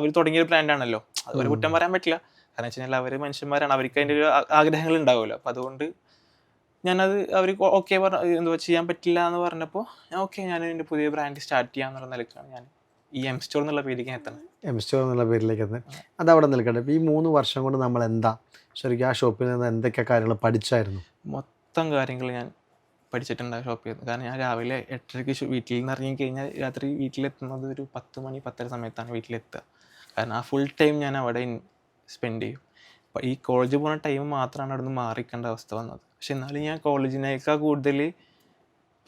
അവർ തുടങ്ങിയൊരു ബ്രാൻഡാണല്ലോ, ഒരു കുറ്റം പറയാൻ പറ്റില്ല. കാരണം വെച്ച് കഴിഞ്ഞാൽ അവർ മനുഷ്യന്മാരാണ്, അവർക്ക് അതിൻ്റെ ഒരു ആഗ്രഹങ്ങൾ ഉണ്ടാവുമല്ലോ. അപ്പോൾ അതുകൊണ്ട് ഞാനത് അവർക്ക് ഓക്കെ എന്തുവാ ചെയ്യാൻ പറ്റില്ല എന്ന് പറഞ്ഞപ്പോൾ ഞാൻ ഓക്കെ, ഞാൻ എൻ്റെ പുതിയ ബ്രാൻഡ് സ്റ്റാർട്ട് ചെയ്യാന്നുള്ള നിലയ്ക്കാണ് ഞാൻ ഈ M-Store എന്നുള്ള പേരിലേക്ക് എത്തുന്നത്. M-Store എന്നുള്ള പേരിലേക്ക് എത്തുന്നത്. അതവിടെ നിൽക്കട്ടെ. ഇപ്പോൾ ഈ 3 വർഷം കൊണ്ട് നമ്മൾ എന്താ ശരിക്കും ആ ഷോപ്പിൽ നിന്ന് എന്തൊക്കെ കാര്യങ്ങൾ പഠിച്ചായിരുന്നു? മൊത്തം കാര്യങ്ങൾ ഞാൻ പഠിച്ചിട്ടുണ്ട് ആ ഷോപ്പിൽ നിന്ന്. കാരണം ഞാൻ രാവിലെ 8:30 വീട്ടിൽ നിന്ന് ഇറങ്ങി കഴിഞ്ഞാൽ രാത്രി വീട്ടിലെത്തുന്നത് ഒരു 10 മണി 10:30 സമയത്താണ് വീട്ടിലെത്തുക. കാരണം ആ ഫുൾ ടൈം ഞാൻ അവിടെ സ്പെൻഡ് ചെയ്യും. അപ്പോൾ ഈ കോളേജിൽ പോകുന്ന ടൈം മാത്രമാണ് അവിടെ നിന്ന് മാറിക്കേണ്ട അവസ്ഥ വന്നത്. പക്ഷെ എന്നാലും ഞാൻ കോളേജിനേക്കാൾ കൂടുതൽ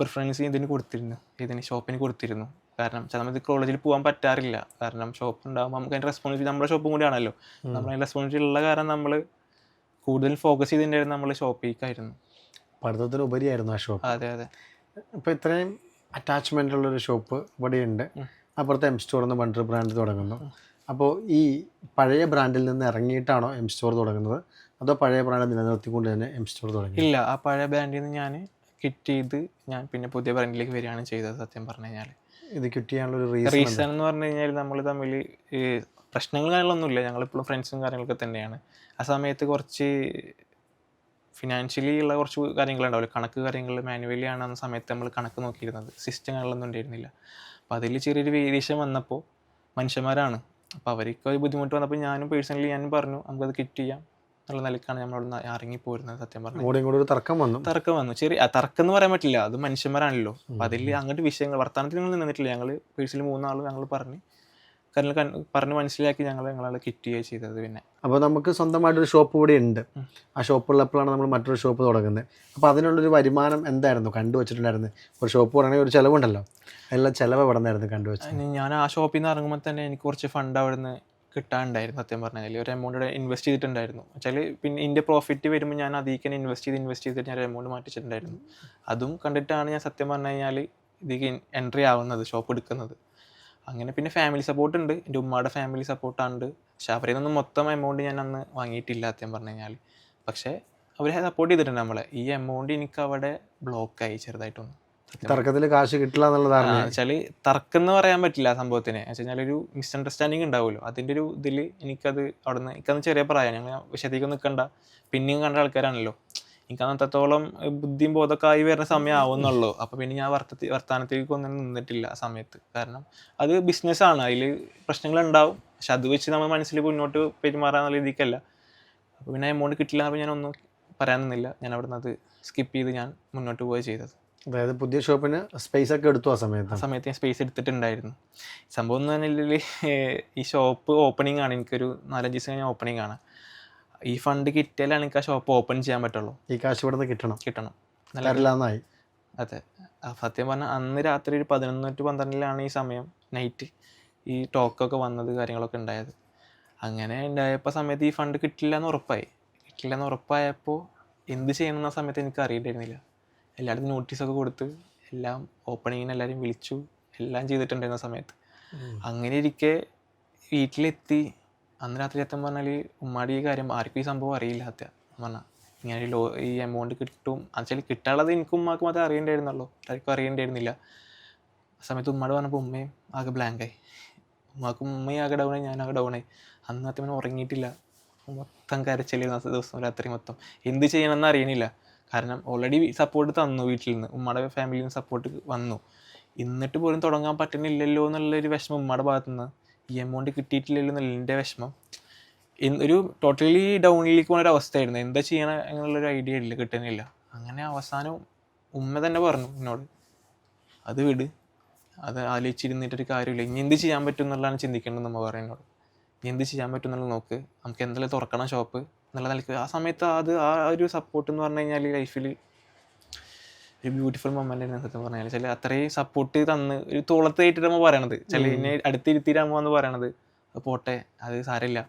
പ്രിഫറൻസ് ഇതിന് ഷോപ്പിന് കൊടുത്തിരുന്നു. കാരണം ചില സമയത്ത് കോളേജിൽ പോകാൻ പറ്റാറില്ല. കാരണം ഷോപ്പ് ഉണ്ടാകുമ്പോൾ നമുക്ക് അതിൻ്റെ റെസ്പോൺസിബിലിറ്റി നമ്മുടെ ഷോപ്പും കൂടിയാണല്ലോ. നമ്മളതിൻ്റെ റെസ്പോൺസിബിലിറ്റി ഉള്ള കാരണം നമ്മൾ കൂടുതൽ ഫോക്കസ് ചെയ്തിട്ടുണ്ടായിരുന്നു നമ്മൾ ഷോപ്പിലേക്കായിരുന്നു. പഠിത്തത്തിന് ഉപരിയായിരുന്നു ആ ഷോപ്പ്. അതെ അതെ. ഇപ്പോൾ ഇത്രയും അറ്റാച്ച്മെൻ്റ് ഉള്ളൊരു ഷോപ്പ് ഇവിടെയുണ്ട്. അപ്പുറത്തെ എം സ്റ്റോർ എന്ന് പറഞ്ഞൊരു ബ്രാൻഡ് തുടങ്ങുന്നു. അപ്പോൾ ഈ പഴയ ബ്രാൻഡിൽ നിന്ന് ഇറങ്ങിയിട്ടാണോ എം സ്റ്റോർ തുടങ്ങുന്നത്, അതോ പഴയ ബ്രാൻഡ് നിലനിർത്തിക്കൊണ്ട് തന്നെ എം സ്റ്റോർ തുടങ്ങി? ഇല്ല, ആ പഴയ ബ്രാൻഡിൽ നിന്ന് ഞാൻ ക്വിറ്റ് ചെയ്ത് ഞാൻ പിന്നെ പുതിയ ബ്രാൻഡിലേക്ക് വരികയാണ് ചെയ്തത്. സത്യം പറഞ്ഞു കഴിഞ്ഞാൽ ഇത് ക്വിറ്റ് ചെയ്യാനുള്ളൊരു റീസൺ എന്ന് പറഞ്ഞു കഴിഞ്ഞാൽ നമ്മൾ തമ്മിൽ പ്രശ്നങ്ങൾ കാര്യങ്ങളൊന്നുമില്ല. ഞങ്ങളിപ്പോഴും ഫ്രണ്ട്സും കാര്യങ്ങളൊക്കെ തന്നെയാണ്. ആ സമയത്ത് കുറച്ച് ഫിനാൻഷ്യലി ഉള്ള കുറച്ച് കാര്യങ്ങളുണ്ടാവില്ല, കണക്ക് കാര്യങ്ങൾ മാനുവലി ആണ് അന്ന സമയത്ത് നമ്മൾ കണക്ക് നോക്കിയിരുന്നത്. സിസ്റ്റം കാര്യങ്ങളൊന്നും ഉണ്ടായിരുന്നില്ല. അപ്പോൾ അതിൽ ചെറിയൊരു വേരിയേഷൻ വന്നപ്പോൾ മനുഷ്യന്മാരാണ്, അപ്പോൾ അവർക്ക് ഒരു ബുദ്ധിമുട്ട് വന്നപ്പോൾ ഞാനും പറഞ്ഞു നമുക്കത് ക്വിറ്റ് ചെയ്യാം എന്നുള്ള നിലക്കാണ് നമ്മളവിടെ ഇറങ്ങിപ്പോരുന്നത്. സത്യം പറഞ്ഞു ഒരു തർക്കം വന്നു. ചെറിയ തർക്കം എന്ന് പറയാൻ പറ്റില്ല, അത് മനുഷ്യന്മാരാണല്ലോ. അപ്പോൾ അതിൽ അങ്ങോട്ട് വിഷയങ്ങൾ വർത്തമാനത്തിൽ ഞങ്ങൾ നിന്നിട്ടില്ല. ഞങ്ങൾ പേഴ്സണലി 3 ആൾ ഞങ്ങൾ പറഞ്ഞ് മനസ്സിലാക്കി ഞങ്ങളെ ക്വിറ്റ് ചെയ്യുക ചെയ്തത്. പിന്നെ അപ്പോൾ നമുക്ക് സ്വന്തമായിട്ടൊരു ഷോപ്പ് കൂടി ഉണ്ട്. ആ ഷോപ്പുള്ളപ്പോഴാണ് നമ്മൾ മറ്റൊരു ഷോപ്പ് തുടങ്ങുന്നത്. അപ്പോൾ അതിനുള്ളൊരു വരുമാനം എന്തായിരുന്നു കണ്ടുവച്ചിട്ടുണ്ടായിരുന്നത്? ഒരു ഷോപ്പ് തുടങ്ങണമെങ്കിൽ ഒരു ചിലവുണ്ടല്ലോ, എല്ലാ ചിലവ് എവിടെ നിന്നായിരുന്നു കണ്ടുവച്ചത്? ഞാൻ ആ ഷോപ്പിൽ നിന്ന് ഇറങ്ങുമ്പോൾ തന്നെ എനിക്ക് കുറച്ച് ഫണ്ട് അവിടെ നിന്ന് കിട്ടാനുണ്ടായിരുന്നു. സത്യം പറഞ്ഞാൽ ഒരു എമൗണ്ട് ഇൻവെസ്റ്റ് ചെയ്തിട്ടുണ്ടായിരുന്നു. വെച്ചാൽ പിന്നെ ഇതിൻ്റെ പ്രോഫിറ്റ് വരുമ്പോൾ ഞാൻ അതിലേക്ക് തന്നെ ഇൻവെസ്റ്റ് ചെയ്തിട്ട് ഞാൻ ഒരു എമൗണ്ട് മാറ്റിച്ചിട്ടുണ്ടായിരുന്നു. അതും കണ്ടിട്ടാണ് ഞാൻ സത്യം പറഞ്ഞു കഴിഞ്ഞാൽ ഇതിലേക്ക് എൻട്രി ആവുന്നത്, ഷോപ്പ് എടുക്കുന്നത്. അങ്ങനെ പിന്നെ ഫാമിലി സപ്പോർട്ട് ഉണ്ട്, എൻ്റെ ഉമ്മയുടെ ഫാമിലി സപ്പോർട്ടുണ്ട്. പക്ഷെ അവരിൽ നിന്നും മൊത്തം എമൗണ്ട് ഞാൻ അന്ന് വാങ്ങിയിട്ടില്ല സത്യം പറഞ്ഞു കഴിഞ്ഞാൽ. പക്ഷേ അവർ സപ്പോർട്ട് ചെയ്തിട്ടുണ്ട് നമ്മളെ. ഈ എമൗണ്ട് എനിക്ക് അവിടെ ബ്ലോക്കായി ചെറുതായിട്ടൊന്ന്. തർക്കത്തിൽ കാശ് കിട്ടില്ല എന്നുള്ളതാണ്. വെച്ചാൽ തർക്കം എന്ന് പറയാൻ പറ്റില്ല ആ സംഭവത്തിന്. എന്ന് വെച്ച് കഴിഞ്ഞാൽ ഒരു മിസ്അണ്ടർസ്റ്റാൻഡിങ് ഉണ്ടാവുമല്ലോ, അതിൻ്റെ ഒരു ഇതിൽ എനിക്കത് അവിടെ നിന്ന് എനിക്കന്ന് ചെറിയ പ്രായം, ഞങ്ങൾ വിഷയത്തേക്ക് നിൽക്കണ്ട, പിന്നെയും കണ്ട ആൾക്കാരാണല്ലോ. എനിക്ക് അന്നത്തോളം ബുദ്ധിയും ബോധമൊക്കെ ആയി വരുന്ന സമയം ആവുന്നുള്ളൂ. അപ്പോൾ പിന്നെ ഞാൻ വർത്തമാനത്തേക്ക് ഒന്നും നിന്നിട്ടില്ല ആ സമയത്ത്. കാരണം അത് ബിസിനസ്സാണ്, അതിൽ പ്രശ്നങ്ങളുണ്ടാവും. പക്ഷെ അത് വെച്ച് നമ്മൾ മനസ്സിൽ മുന്നോട്ട് പെരുമാറാന്നുള്ള രീതിക്കല്ല. അപ്പോൾ പിന്നെ എമൗണ്ട് കിട്ടില്ല എന്ന് ഞാൻ ഒന്നും പറയാൻ നിന്നില്ല. ഞാൻ അവിടെ നിന്ന് അത് സ്കിപ്പ് ചെയ്ത് ഞാൻ മുന്നോട്ട് പോവുക ചെയ്തത്. അതായത് പുതിയ ഷോപ്പിന് സ്പേസ് ഒക്കെ എടുത്തു. ആ സമയത്ത് ഞാൻ സ്പേസ് എടുത്തിട്ടുണ്ടായിരുന്നു. സംഭവം എന്ന് പറഞ്ഞാൽ ഈ ഷോപ്പ് ഓപ്പണിംഗ് ആണ്, എനിക്കൊരു 4-5 ദിവസം കഴിഞ്ഞാൽ ഓപ്പണിംഗ് ആണ്. ഈ ഫണ്ട് കിട്ടിയാലാണ് എനിക്ക് ആ ഷോപ്പ് ഓപ്പൺ ചെയ്യാൻ പറ്റുള്ളൂ. ഈ കാശ് ഇവിടെ നിന്ന് കിട്ടണം. നല്ല അതെ. സത്യം പറഞ്ഞാൽ അന്ന് രാത്രി ഒരു 11 to 12 ഈ സമയം നൈറ്റ് ഈ ടോക്കൊക്കെ വന്നത് കാര്യങ്ങളൊക്കെ ഉണ്ടായത്. അങ്ങനെ ഉണ്ടായപ്പോൾ സമയത്ത് ഈ ഫണ്ട് കിട്ടില്ല എന്ന് ഉറപ്പായപ്പോൾ എന്ത് ചെയ്യണമെന്ന സമയത്ത് എനിക്ക് അറിയില്ലായിരുന്നില്ല. എല്ലായിടത്തും നോട്ടീസൊക്കെ കൊടുത്ത് എല്ലാം ഓപ്പണിങ്ങിന് എല്ലാവരും വിളിച്ചു, എല്ലാം ചെയ്തിട്ടുണ്ടായിരുന്ന സമയത്ത്. അങ്ങനെ ഇരിക്കെ വീട്ടിലെത്തി. അന്ന് രാത്രി സത്യം പറഞ്ഞാൽ ഉമ്മാടി ഈ കാര്യം ആർക്കും ഈ സംഭവം അറിയില്ല. സത്യം പറഞ്ഞാൽ ഇങ്ങനെ ഈ എമൗണ്ട് കിട്ടും എന്നുവെച്ചാൽ കിട്ടാനുള്ളത് എനിക്കും ഉമ്മാക്കും അത് അറിയണ്ടായിരുന്നല്ലോ, ആർക്കും അറിയണ്ടായിരുന്നില്ല. ആ സമയത്ത് ഉമ്മാട് പറഞ്ഞപ്പോൾ ഉമ്മയും ആകെ ബ്ലാങ്കായി. ഉമ്മയും ആകെ ഡൗണായി, ഞാനാകെ ഡൗണായി. അന്ന് സത്യം പറഞ്ഞാൽ ഉറങ്ങിയിട്ടില്ല, മൊത്തം കരച്ചില്ല ദിവസം രാത്രി മൊത്തം. എന്ത് ചെയ്യണമെന്ന് അറിയണില്ല. കാരണം ഓൾറെഡി സപ്പോർട്ട് തന്നു വീട്ടിൽ നിന്ന്, ഉമ്മയുടെ ഫാമിലിയിൽ നിന്ന് സപ്പോർട്ട് വന്നു. എന്നിട്ട് പോലും തുടങ്ങാൻ പറ്റുന്നില്ലല്ലോ എന്നുള്ളൊരു വിഷമം ഉമ്മയുടെ ഭാഗത്തു നിന്ന്. ഈ എമൗണ്ട് കിട്ടിയിട്ടില്ലല്ലോ എന്നുള്ളതിൻ്റെ വിഷമം. ഒരു ടോട്ടലി ഡൗണിലേക്ക് പോകുന്നൊരു അവസ്ഥയായിരുന്നു. എന്താ ചെയ്യണം എന്നുള്ളൊരു ഐഡിയ ഇല്ല, കിട്ടുന്നില്ല. അങ്ങനെ അവസാനം ഉമ്മ തന്നെ പറഞ്ഞു എന്നോട്, അത് വിട്, അത് ആലോചിച്ചിരുന്നിട്ടൊരു കാര്യമില്ല, ഇനി എന്ത് ചെയ്യാൻ പറ്റും എന്നുള്ളതാണ് ചിന്തിക്കേണ്ടത്. നമ്മൾ പറയുന്നോട് ഇനി എന്ത് ചെയ്യാൻ പറ്റും എന്നുള്ളത് നോക്ക്, നമുക്ക് എന്തായാലും തുറക്കണം ഷോപ്പ് എന്നുള്ള നിലയ്ക്ക്. ആ സമയത്ത് ആ ഒരു സപ്പോർട്ട് എന്ന് പറഞ്ഞു കഴിഞ്ഞാൽ ലൈഫിൽ ഒരു ബ്യൂട്ടിഫുൾ മൊമെൻ്റ് ആയിരുന്നു സത്യം പറഞ്ഞാൽ. ചില അത്രയും സപ്പോർട്ട് തന്ന് ഒരു തോളത്ത് കയറ്റിട്ട് നമ്മൾ പറയണത്, ചില എന്നെ അടുത്തിരുത്തിയിട്ടാകുമ്പോൾ എന്ന് പറയണത്, അത് പോട്ടെ, അത് സാരമില്ല,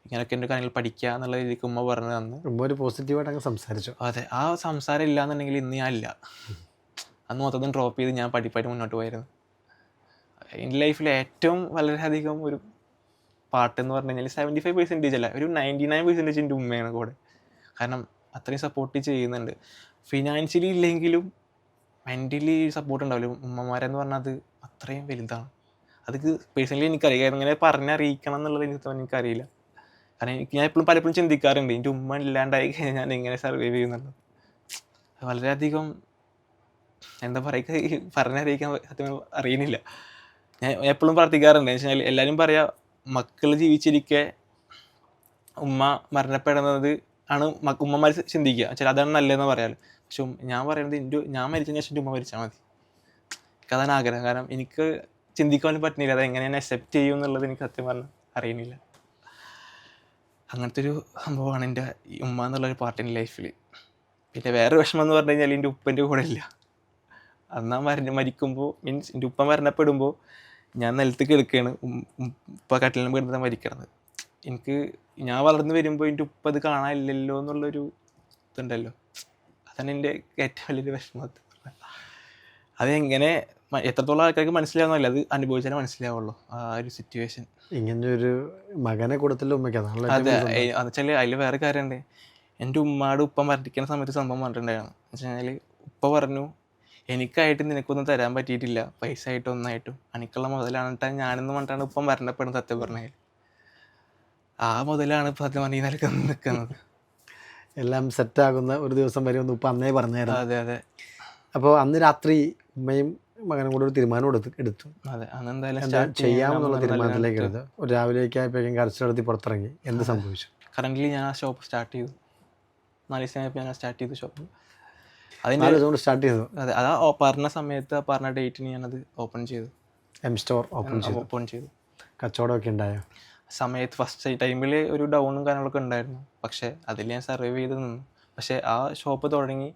ഇങ്ങനെയൊക്കെ എൻ്റെ കാര്യങ്ങൾ പഠിക്കുക എന്നുള്ള രീതിക്ക് ഉമ്മ പറഞ്ഞു തന്നു. ഒരു പോസിറ്റീവായിട്ട് അങ്ങ് സംസാരിച്ചു. അതെ, ആ സംസാരം ഇല്ല എന്നുണ്ടെങ്കിൽ ഇന്ന് ഞാൻ ഇല്ല. അന്ന് മൊത്തം ഡ്രോപ്പ് ചെയ്ത് ഞാൻ പഠിപ്പായിട്ട് മുന്നോട്ട് പോയിരുന്നു. എൻ്റെ ലൈഫിൽ ഏറ്റവും വളരെയധികം ഒരു പാട്ടെന്ന് പറഞ്ഞു കഴിഞ്ഞാൽ 75% അല്ല, ഒരു 99% എൻ്റെ ഉമ്മയാണ് കൂടെ. കാരണം അത്രയും സപ്പോർട്ട് ചെയ്യുന്നുണ്ട്. ഫിനാൻഷ്യലി ഇല്ലെങ്കിലും മെൻ്റലി സപ്പോർട്ട് ഉണ്ടാവില്ല. ഉമ്മമാരെന്ന് പറഞ്ഞാൽ അത് അത്രയും വലുതാണ്. അതൊക്കെ പേഴ്സണലി എനിക്കറിയാം, എങ്ങനെ പറഞ്ഞറിയിക്കണം എന്നുള്ളത് എനിക്കറിയില്ല. കാരണം ഞാൻ എപ്പോഴും പലപ്പോഴും ചിന്തിക്കാറുണ്ട്, എൻ്റെ ഉമ്മ ഇല്ലാണ്ടായി കഴിഞ്ഞാൽ ഞാൻ എങ്ങനെ സർവൈവ് ചെയ്യുന്നുള്ളത്. വളരെയധികം എന്താ പറയുക, പറഞ്ഞറിയിക്കാൻ സത്യം അറിയുന്നില്ല. ഞാൻ എപ്പോഴും പ്രാർത്ഥിക്കാറുണ്ട്. എന്ന് വെച്ചാൽ എല്ലാവരും പറയാം, മക്കൾ ജീവിച്ചിരിക്കെ ഉമ്മ മരണപ്പെടുന്നത് ആണ് ഉമ്മമാർ ചിന്തിക്കുക, വെച്ചാൽ അതാണ് നല്ലതെന്ന് പറയാമല്ലോ. പക്ഷെ ഞാൻ പറയുന്നത് ഞാൻ മരിച്ചതിന് ശേഷം എൻ്റെ ഉമ്മ മരിച്ചാൽ മതി. എനിക്കതാണ് ആഗ്രഹം. കാരണം എനിക്ക് ചിന്തിക്കാൻ പറ്റുന്നില്ല അതെങ്ങനെ ഞാൻ അക്സെപ്റ്റ് ചെയ്യും എന്നുള്ളത് എനിക്ക് സത്യം പറഞ്ഞാൽ അറിയുന്നില്ല. അങ്ങനത്തെ ഒരു സംഭവമാണ് എൻ്റെ ഉമ്മ എന്നുള്ളൊരു പാർട്ട് എൻ്റെ ലൈഫിൽ. പിന്നെ വേറെ വിഷമം എന്ന് പറഞ്ഞു കഴിഞ്ഞാൽ എൻ്റെ ഉപ്പൻ്റെ കൂടെ ഇല്ല. അന്നാ മരിക്കുമ്പോൾ മീൻസ് എൻ്റെ ഉപ്പ മരണപ്പെടുമ്പോൾ ഞാൻ നിലത്തേക്ക് എടുക്കുകയാണ്, ഉപ്പ കട്ടിലിന് കിടന്നിട്ട് മരിക്കണത്. എനിക്ക് ഞാൻ വളർന്നു വരുമ്പോൾ എൻ്റെ ഉപ്പ അത് കാണാനില്ലല്ലോ എന്നുള്ളൊരു ഇതുണ്ടല്ലോ, അതാണ് എൻ്റെ ഏറ്റവും വലിയൊരു വിഷമം. അതെങ്ങനെ എത്രത്തോളം ആൾക്കാർക്ക് മനസ്സിലാവുന്നില്ല, അത് അനുഭവിച്ചാലേ മനസ്സിലാവുള്ളൂ ആ ഒരു സിറ്റുവേഷൻ. ഇങ്ങനെ ഒരു മകനെ കൊടുത്തില്ല ഉമ്മയ്ക്ക്. അതെ, എന്നുവെച്ചാൽ അതിൽ വേറെ കാര്യമുണ്ട്. എൻ്റെ ഉമ്മയുടെ ഉപ്പ മരിക്കുന്ന സമയത്ത് സംഭവം പറഞ്ഞിട്ടുണ്ടായിരുന്നു. എന്ന് വെച്ച് കഴിഞ്ഞാൽ ഉപ്പ പറഞ്ഞു, എനിക്കായിട്ട് നിനക്കൊന്നും തരാൻ പറ്റിയിട്ടില്ല, പൈസ ആയിട്ട് ഒന്നായിട്ടും, എനിക്കുള്ള മുതലാണിട്ടാ ഞാനെന്ന് പറഞ്ഞിട്ടാണ് ഉപ്പ മരണപ്പെടുന്നത്. സത്യം പറഞ്ഞാൽ ആ മുതലാണ് സത്യം പറഞ്ഞ ഈ നിലക്ക് നിൽക്കുന്നത്. എല്ലാം സെറ്റാകുന്ന ഒരു ദിവസം വരെ ഒന്ന് ഉപ്പ അന്നേ പറഞ്ഞായിരുന്നു. അതെ അതെ. അപ്പോൾ അന്ന് രാത്രി ഉമ്മയും മകനും കൂടെ ഒരു തീരുമാനം എടുത്തു. അതെ, അന്ന് എന്തായാലും എന്താ ചെയ്യാമെന്നുള്ള തീരുമാനത്തിലേക്ക് എടുത്ത് ഒരു രാവിലേക്കായപ്പോഴേക്കും കരച്ചിലെടുത്തി പുറത്തിറങ്ങി. എന്ത് സംഭവിച്ചു? കറൻ്റ്ലി ഞാൻ ആ ഷോപ്പ് സ്റ്റാർട്ട് ചെയ്തു. 4 ദിവസമായപ്പോൾ ഞാൻ സ്റ്റാർട്ട് ചെയ്തു ഷോപ്പ്. അതിൻ്റെ കൊണ്ട് സ്റ്റാർട്ട് ചെയ്തു. അതെ, അതാ പറഞ്ഞ സമയത്ത് പറഞ്ഞ ഡേറ്റിന് ഞാനത് ഓപ്പൺ ചെയ്തു. സ്റ്റോർ ഓപ്പൺ ചെയ്തു. കച്ചവടമൊക്കെ ഉണ്ടായോ? സമയത്ത് ഫസ്റ്റ് ടൈമിൽ ഒരു ഡൗണും കാര്യങ്ങളൊക്കെ ഉണ്ടായിരുന്നു. പക്ഷേ അതിൽ ഞാൻ സർവൈവ് ചെയ്ത് നിന്നു. പക്ഷേ ആ ഷോപ്പ് തുടങ്ങി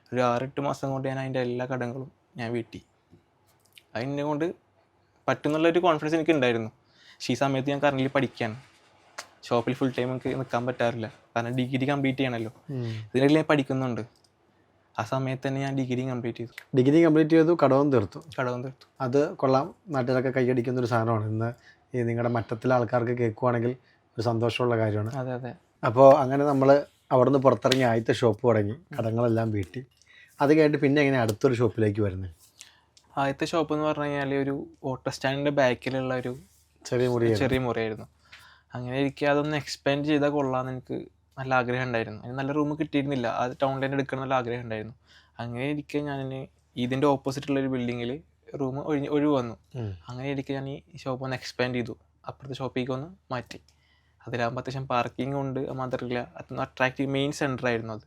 ഒരു 6-8 മാസം കൊണ്ട് ഞാൻ അതിൻ്റെ എല്ലാ കടങ്ങളും ഞാൻ വീട്ടി. അതിനെ കൊണ്ട് പറ്റുന്നുള്ളൊരു കോൺഫിഡൻസ് എനിക്ക് ഉണ്ടായിരുന്നു. പക്ഷേ ഈ സമയത്ത് ഞാൻ കറൻ്റ് പഠിക്കുകയാണ്. ഷോപ്പിൽ ഫുൾ ടൈം എനിക്ക് നിൽക്കാൻ പറ്റാറില്ല, കാരണം ഡിഗ്രി കംപ്ലീറ്റ് ചെയ്യണമല്ലോ. ഇതിനിടയിൽ ഞാൻ പഠിക്കുന്നുണ്ട്. ആ സമയത്ത് തന്നെ ഞാൻ ഡിഗ്രി കംപ്ലീറ്റ് ചെയ്തു. കടവും തീർത്തു. അത് കൊള്ളാം, നാട്ടിലൊക്കെ കൈയടിക്കുന്നൊരു സാധനമാണ്. ഇന്ന് ഈ നിങ്ങളുടെ മറ്റത്തിലെ ആൾക്കാർക്ക് കേൾക്കുവാണെങ്കിൽ ഒരു സന്തോഷമുള്ള കാര്യമാണ്. അതെ അതെ. അപ്പോൾ അങ്ങനെ നമ്മൾ അവിടെ നിന്ന് പുറത്തിറങ്ങി ആദ്യത്തെ ഷോപ്പ് തുടങ്ങി, കടങ്ങളെല്ലാം വീട്ടി. അത് കഴിഞ്ഞിട്ട് പിന്നെ എങ്ങനെ അടുത്തൊരു ഷോപ്പിലേക്ക് വരുന്നത്? ആദ്യത്തെ ഷോപ്പ് എന്ന് പറഞ്ഞു കഴിഞ്ഞാൽ ഒരു ഓട്ടോ സ്റ്റാൻഡിൻ്റെ ബാക്കിലുള്ള ഒരു ചെറിയ മുറിയായിരുന്നു. അങ്ങനെ ഇരിക്കുക, അതൊന്ന് എക്സ്പാൻഡ് ചെയ്താൽ കൊള്ളാമെന്ന് എനിക്ക് നല്ല ആഗ്രഹം ഉണ്ടായിരുന്നു. അതിന് നല്ല റൂം കിട്ടിയിരുന്നില്ല, അത് ടൗണിൽ തന്നെ എടുക്കണം നല്ല ആഗ്രഹം ഉണ്ടായിരുന്നു. അങ്ങനെ ഇരിക്കുക ഞാൻ ഇതിൻ്റെ ഓപ്പോസിറ്റുള്ളൊരു ബിൽഡിങ്ങിൽ റൂം ഒഴിവ് വന്നു. അങ്ങനെ ഇരിക്കുക ഞാൻ ഈ ഷോപ്പ് ഒന്ന് എക്സ്പാൻഡ് ചെയ്തു, അപ്പുറത്തെ ഷോപ്പിലേക്ക് ഒന്ന് മാറ്റി. അതിലാകുമ്പോൾ അത്യാവശ്യം പാർക്കിംഗ് ഉണ്ട്, മാത്രമില്ല അതൊന്ന് അട്രാക്റ്റീവ് മെയിൻ സെൻറ്റർ ആയിരുന്നു അത്.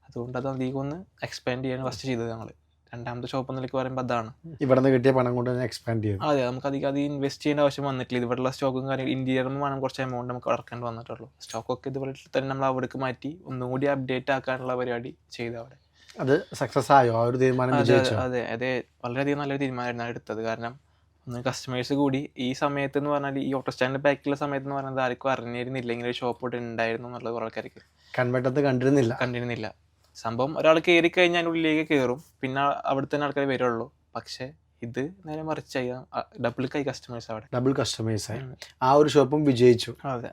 അതുകൊണ്ട് അത് അധികം ഒന്ന് എക്സ്പാൻഡ് ചെയ്യാൻ ഫസ്റ്റ് ചെയ്തത് ഞങ്ങൾ. രണ്ടാമത്തെ ഷോപ്പ് എന്നൊക്കെ പറയുമ്പോൾ അതാണ്. ഇവിടെ നിന്ന് കിട്ടിയ പണം കൊണ്ട് തന്നെ എക്സ്പാൻഡ് ചെയ്തു. അതെ, നമുക്ക് അധികം ഇൻവെസ്റ്റ് ചെയ്യേണ്ട ആവശ്യം വന്നിട്ടില്ല. ഇവിടെയുള്ള സ്റ്റോക്കും കാര്യങ്ങളും ഇന്ത്യയിൽ വേണം കുറച്ച് എമൗണ്ട് നമുക്ക് ഇറക്കേണ്ടി വന്നിട്ടുള്ളൂ. സ്റ്റോക്കൊക്കെ ഇതുപോലെ തന്നെ നമ്മൾ അവിടേക്ക് മാറ്റി ഒന്നും കൂടി അപ്ഡേറ്റ് ആക്കാനുള്ള പരിപാടി ചെയ്തു അവിടെ. അത് സക്സസ് ആയോ? ആ ഒരു തീരുമാനം? അതെ അതെ, വളരെയധികം നല്ലൊരു തീരുമാനമായിരുന്നു എടുത്തത്. കാരണം ഒന്ന് കസ്റ്റമേഴ്സ് കൂടി ഈ സമയത്ത് എന്ന് പറഞ്ഞാൽ ഈ ഓട്ടോ സ്റ്റാൻഡിൻ്റെ ബാക്കിലുള്ള സമയത്ത് എന്ന് പറഞ്ഞാൽ ആർക്കും അറിഞ്ഞിരുന്നില്ല ഇങ്ങനെ ഒരു ഷോപ്പ് ഇവിടെ ഉണ്ടായിരുന്നു എന്നുള്ളത്. കുറേ ആൾക്കാർക്ക് കണ്ടിരുന്നില്ല സംഭവം. ഒരാൾ കയറി കഴിഞ്ഞാൽ ഉള്ളിലേക്ക് കയറും, പിന്നെ അവിടെ തന്നെ ആൾക്കാർ വരുള്ളൂ. പക്ഷേ ഇത് നേരെ മറിച്ചായി, ഡബിൾ കസ്റ്റമേഴ്സായി. ആ ഒരു ഷോപ്പും വിജയിച്ചു. അതെ.